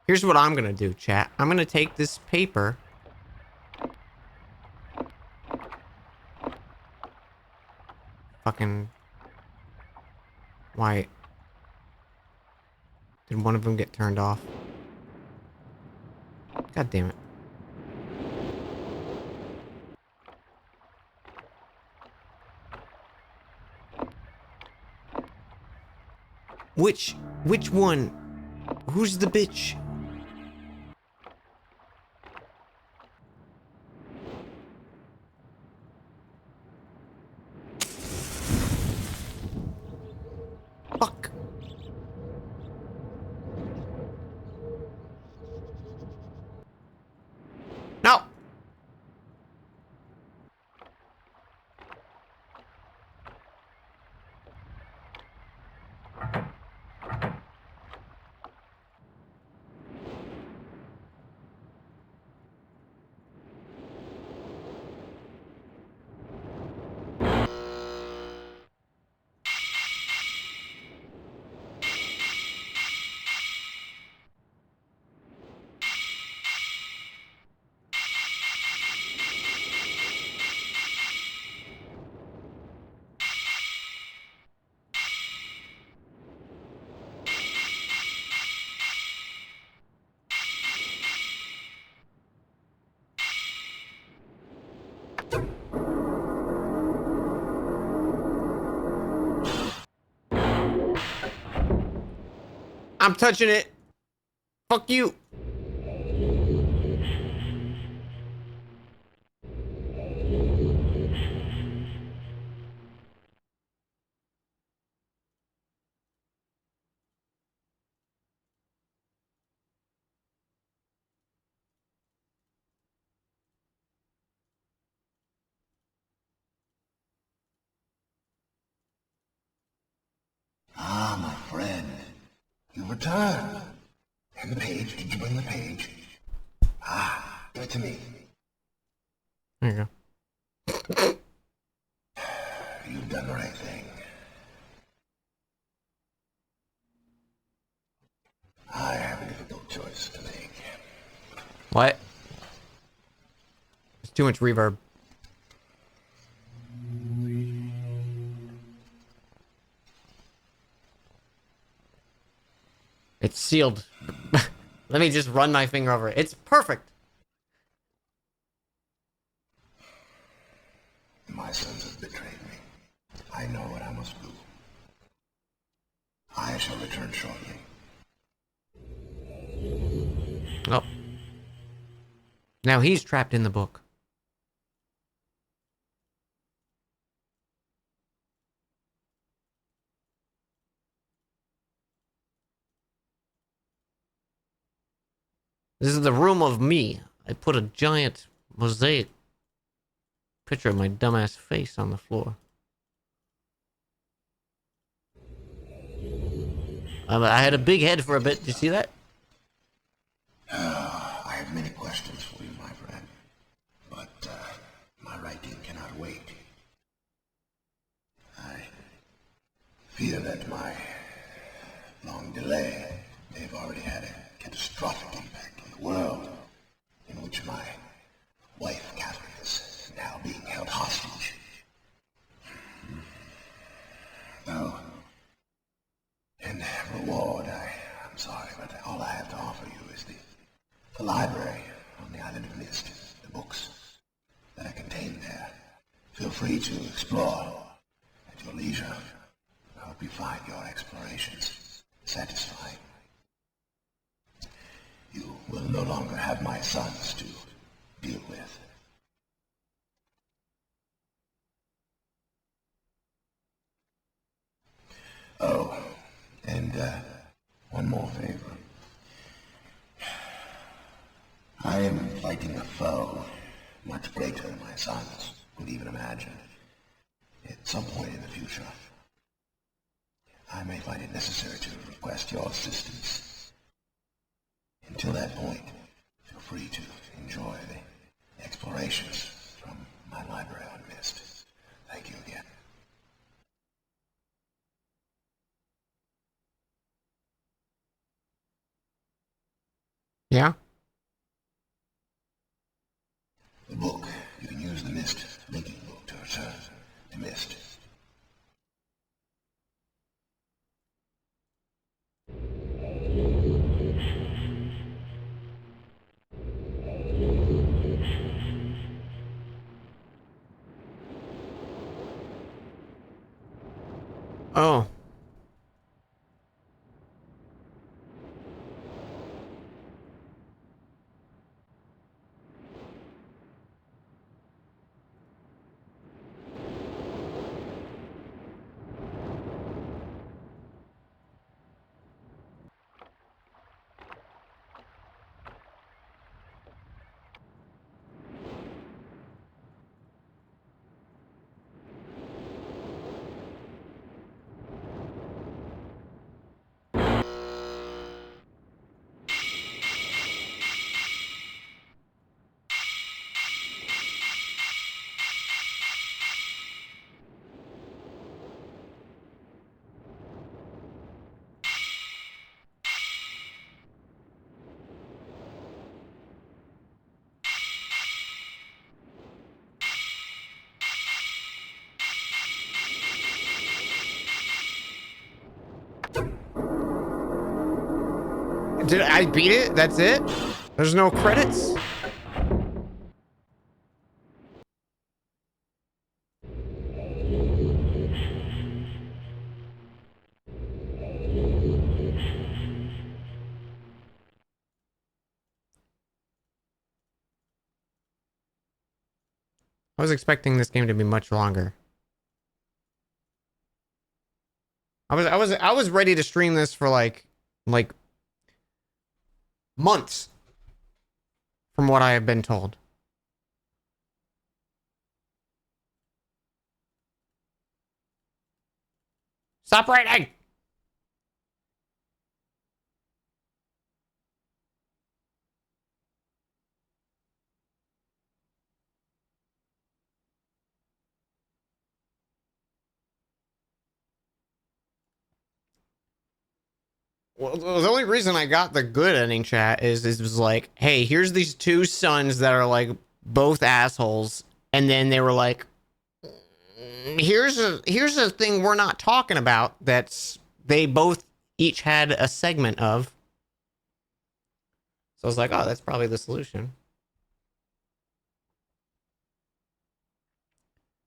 Here's what I'm gonna do, chat. I'm gonna take this paper. Fucking... Why? Did one of them get turned off? God damn it. Which one? Who's the bitch? Fuck. No. I'm touching it. Fuck you. Ah, my friend. You returned. And the page, did you bring the page? Ah, give it to me. There you go. You've done the right thing. I have a difficult choice to make. What? There's too much reverb. It's sealed. Let me just run my finger over it. It's perfect. My sons have betrayed me. I know what I must do. I shall return shortly. Oh. Now he's trapped in the book. This is the room of me. I put a giant mosaic picture of my dumbass face on the floor. I had a big head for a bit. Did you see that? I have many questions for you, my friend. But, my writing cannot wait. I fear that my long delay may have already had a catastrophic impact on the world in which my wife, Catherine, is now being held hostage. Oh, in reward, I'm sorry, but all I have to offer you is the library on the island of Myst, the books that are contained there. Feel free to explore at your leisure. I hope you find your explorations satisfying. You will no longer have my sons to deal with. Oh, and one more favor. I am fighting a foe much greater than my sons would even imagine. At some point in the future, I may find it necessary to request your assistance. Until that point, feel free to enjoy the explorations from my library on Myst. Thank you again. Yeah? The book. You can use the Myst linking book to return to Myst. Oh. Did I beat it? That's it? There's no credits? I was expecting this game to be much longer. I was ready to stream this for like months from what I have been told. Stop writing! Well, the only reason I got the good ending chat is it was like, hey, here's these two sons that are like both assholes, and then they were like, here's a thing we're not talking about that's they both each had a segment of. So I was like, oh, that's probably the solution.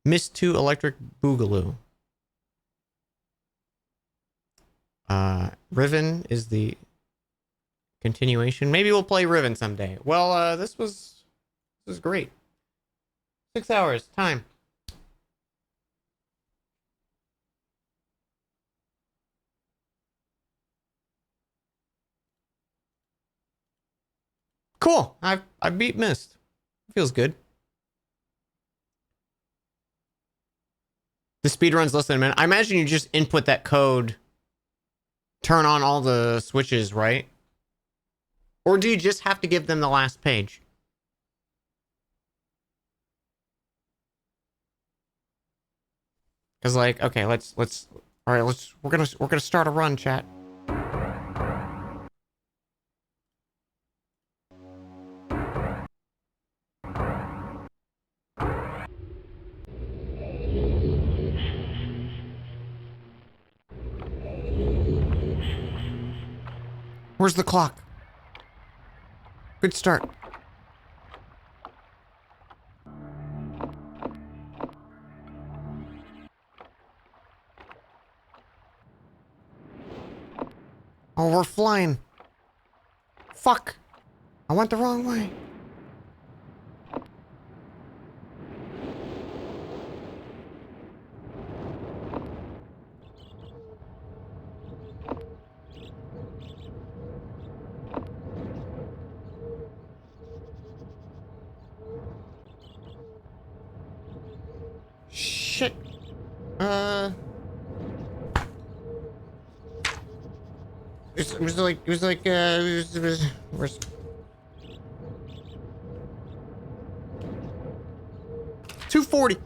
Myst 2 Electric Boogaloo. Riven is the continuation. Maybe we'll play Riven someday. Well, this was great. 6 hours time. Cool. I beat Myst. Feels good. The speedrun's less than a minute. I imagine you just input that code, turn on all the switches, right? Or do you just have to give them the last page? Cause like, okay, let's all right, we're gonna start a run, chat. Where's the clock? Good start. Oh, we're flying. Fuck. I went the wrong way. Shit. It was like, where's... 240.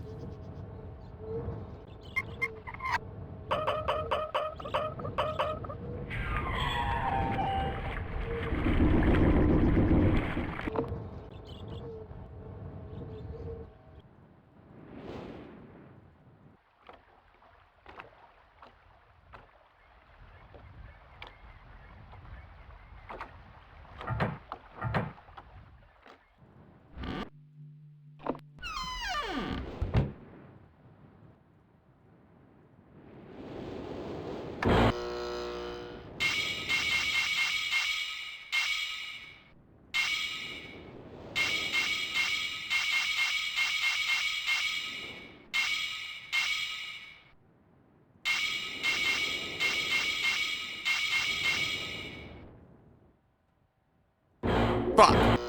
Fuck.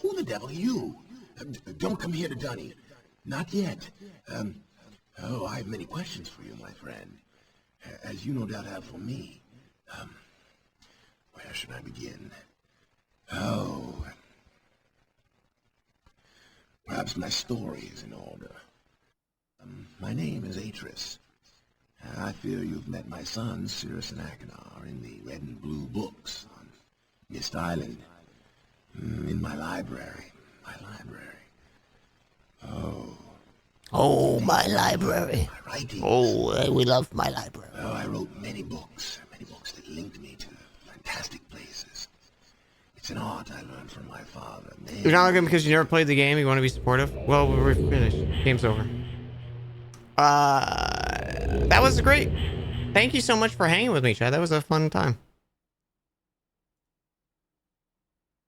Who the devil are you? Don't come here to Dunny. Not yet. Oh, I have many questions for you, my friend. As you no doubt have for me. Where should I begin? Oh. Perhaps my story is in order. My name is Atreus. I fear you've met my sons, Cirrus and Achenar, in the red and blue books on Myst Island. In my library. My library. Oh, my library. My writings. Oh, we love my library. Oh, I wrote many books that linked me to fantastic places. It's an art I learned from my father. You're not looking because you never played the game. You want to be supportive? Well, we're finished. Game's over. That was great. Thank you so much for hanging with me, Chad. That was a fun time.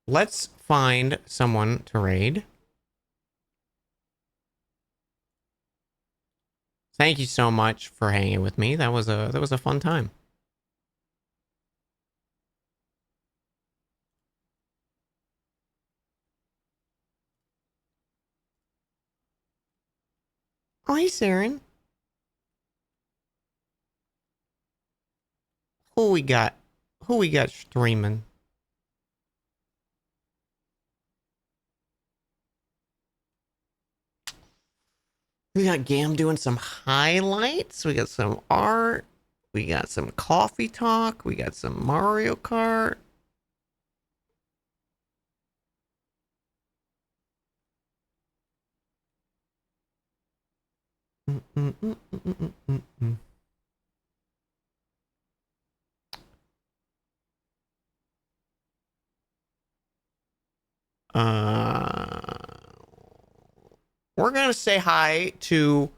Let's find someone to raid. Thank you so much for hanging with me. That was a fun time. Oh, hey, Saren. Who we got? Who we got streaming? We got Gam doing some highlights. We got some art. We got some coffee talk. We got some Mario Kart. We're gonna say hi to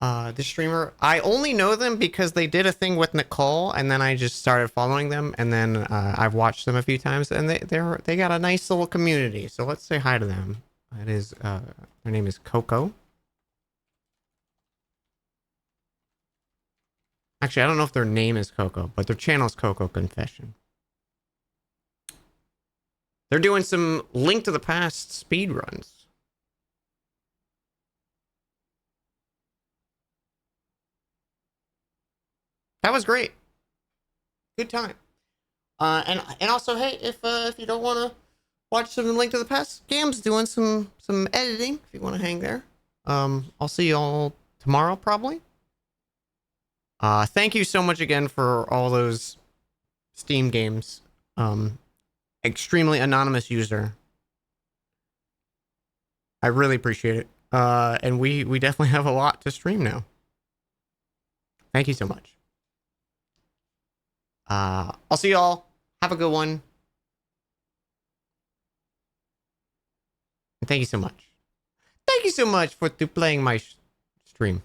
the streamer. I only know them because they did a thing with Nicole, and then I just started following them, and then I've watched them a few times, and they got a nice little community. So let's say hi to them. It is their name is Coco. Actually, I don't know if their name is Coco, but their channel is Coco Confession. They're doing some Link to the Past speed runs. That was great. Good time. And also, hey, if you don't want to watch some Link to the Past, Gam's doing some editing. If you want to hang there, I'll see you all tomorrow probably. Thank you so much again for all those Steam games. Extremely anonymous user. I really appreciate it. And we definitely have a lot to stream now. Thank you so much. I'll see y'all. Have a good one. And thank you so much. Thank you so much for playing my stream.